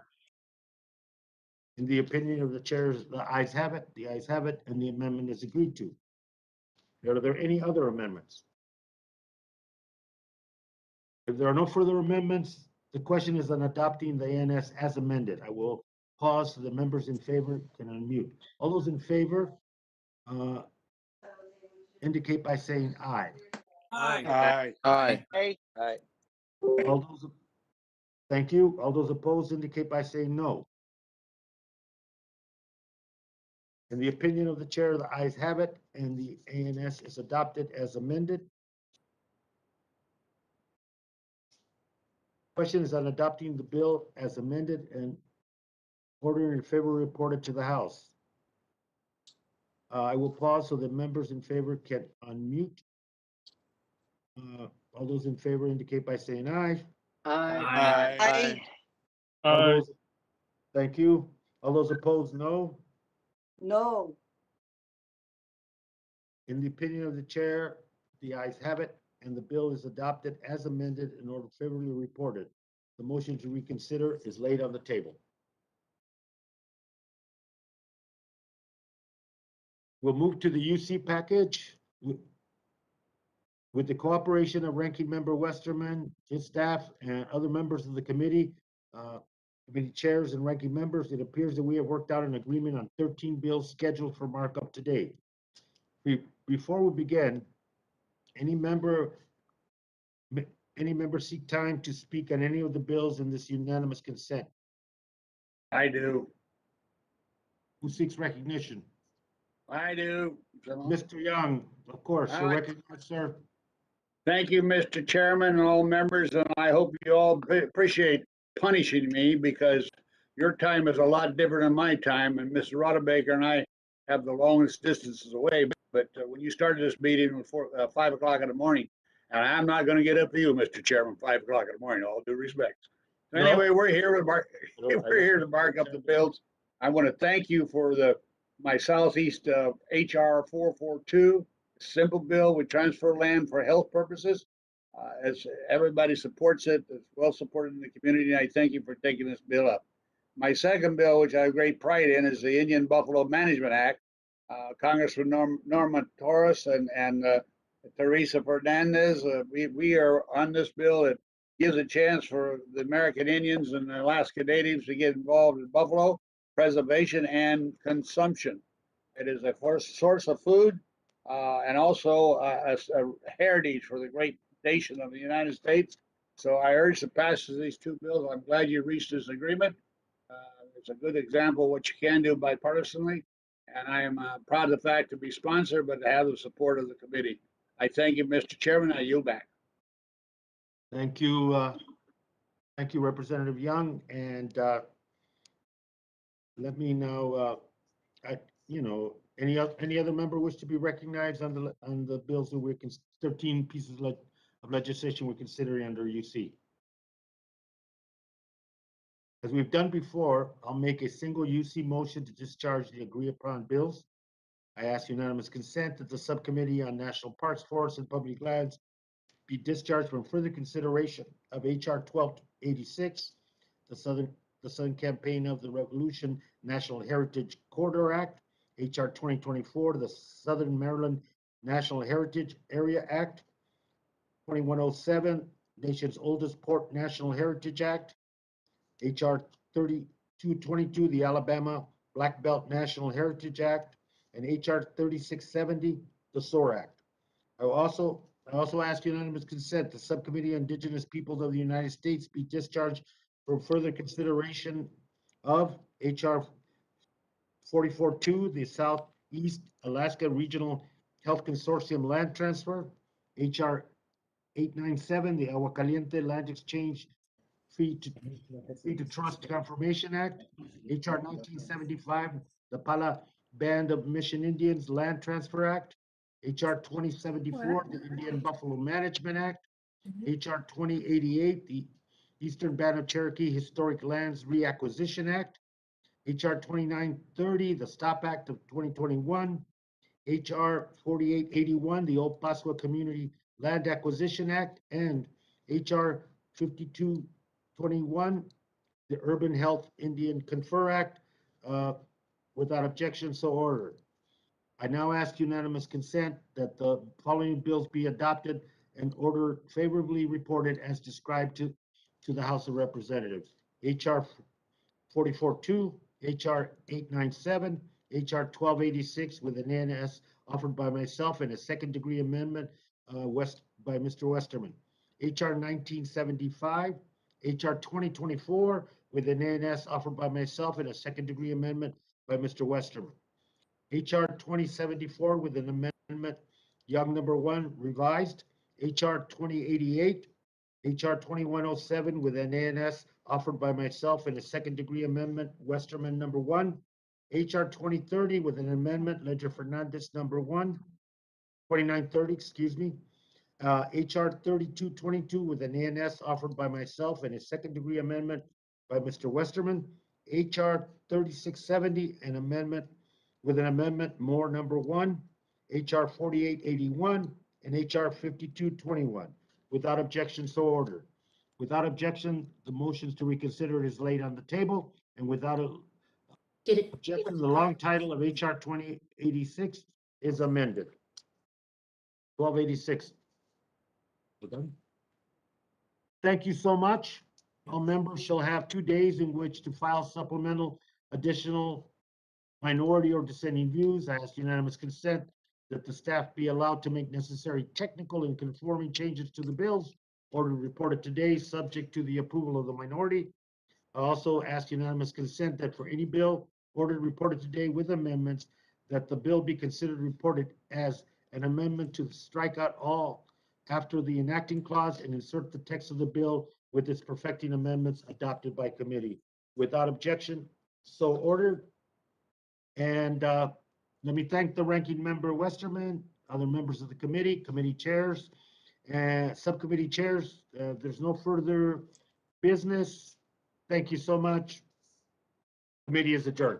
In the opinion of the chairs, the ayes have it, and the amendment is agreed to. Are there any other amendments? If there are no further amendments, the question is on adopting the ANS as amended. I will pause so the members in favor can unmute. All those in favor indicate by saying aye. Aye. Aye. Aye. All those, thank you. All those opposed indicate by saying no. In the opinion of the chair, the ayes have it, and the ANS is adopted as amended. Question is on adopting the bill as amended and ordering in favor reported to the House. I will pause so the members in favor can unmute. All those in favor indicate by saying aye. Aye. Aye. All Aye. those, thank you. All those opposed, no. No. In the opinion of the chair, the ayes have it, and the bill is adopted as amended and ordered favorably reported. The motion to reconsider is laid on the table. We'll move to the UC package. With the cooperation of Ranking Member Westerman, his staff, and other members of the committee, Committee chairs and ranking members, it appears that we have worked out an agreement on 13 bills scheduled for markup today. Before we begin, any member seek time to speak on any of the bills in this unanimous consent? I do. Who seeks recognition? I do. Mr. Young, of course, you're Aye. recognized, sir. Thank you, Mr. Chairman, and all members, and I hope you all appreciate punishing me because your time is a lot different than my time, and Mr. Rodebaker and I have the longest distances away. But when you started this meeting at 5 o'clock in the morning, and I'm not going to get up to you, Mr. Chairman, 5 o'clock in the morning, all due respect. So No. anyway, we're here to mark up the bills. I want to thank you for my Southeast HR 442. Simple bill. We transfer land for health purposes. As everybody supports it, it's well supported in the community. I thank you for taking this bill up. My second bill, which I have great pride in, is the Indian Buffalo Management Act. Congressman Norma Torres and Teresa Fernandez, we are on this bill. It gives a chance for the American Indians and the Alaska Natives to get involved in buffalo preservation and consumption. It is a source of food and also a heritage for the great nation of the United States. So I urge the passage of these two bills. I'm glad you reached this agreement. It's a good example of what you can do bipartisanly. And I am proud of the fact to be sponsored, but to have the support of the committee. I thank you, Mr. Chairman. I yield back. Thank you. Thank you, Representative Young. And let me now, any other member wish to be recognized on the bills that we're 13 pieces of legislation we're considering under UC. As we've done before, I'll make a single UC motion to discharge the agreed upon bills. I ask unanimous consent that the Subcommittee on National Parks, Forests, and Public Lands be discharged from further consideration of HR 1286, the Southern Campaign of the Revolution National Heritage Corridor Act, HR 2024, the Southern Maryland National Heritage Area Act, 2107, Nation's Oldest Port National Heritage Act, HR 3222, the Alabama Black Belt National Heritage Act, and HR 3670, the SOAR Act. I also ask unanimous consent the Subcommittee on Indigenous Peoples of the United States be discharged from further consideration of HR 442, the Southeast Alaska Regional Health Consortium Land Transfer, HR 897, the Agua Caliente Land Exchange Fee to Trust Confirmation Act, HR 1975, the Pala Band of Mission Indians Land Transfer Act, HR 2074, the Indian Buffalo Management Act, HR 2088, the Eastern Band of Cherokee Historic Lands Reacquisition Act, HR 2930, the STOP Act of 2021, HR 4881, the Old Pascua Community Land Acquisition Act, and HR 5221, the Urban Health Indian Confer Act. Without objection, so ordered. I now ask unanimous consent that the following bills be adopted and ordered favorably reported as described to the House of Representatives. HR 442, HR 897, HR 1286 with an NS offered by myself and a second degree amendment by Mr. Westerman. HR 1975, HR 2024 with an NS offered by myself and a second degree amendment by Mr. Westerman. HR 2074 with an amendment, Young number 1 revised. HR 2088, HR 2107 with an ANS offered by myself and a second degree amendment, Westerman number 1. HR 2030 with an amendment, Ledger Fernandez number 1, 2930, excuse me. HR 3222 with an ANS offered by myself and a second degree amendment by Mr. Westerman. HR 3670, an amendment with an amendment, Moore number 1, HR 4881, and HR 5221. Without objection, so ordered. Without objection, the motions to reconsider is laid on the table, and without objection, the long title of HR 2086 is amended. 1286. We're done. Thank you so much. All members shall have 2 days in which to file supplemental, additional, minority or dissenting views. I ask unanimous consent that the staff be allowed to make necessary technical and conforming changes to the bills or to report it today, subject to the approval of the minority. I also ask unanimous consent that for any bill ordered reported today with amendments, that the bill be considered reported as an amendment to strike out all after the enacting clause and insert the text of the bill with its perfecting amendments adopted by committee. Without objection, so ordered. And let me thank the ranking member Westerman, other members of the committee chairs, and subcommittee chairs. There's no further business. Thank you so much. Committee is adjourned.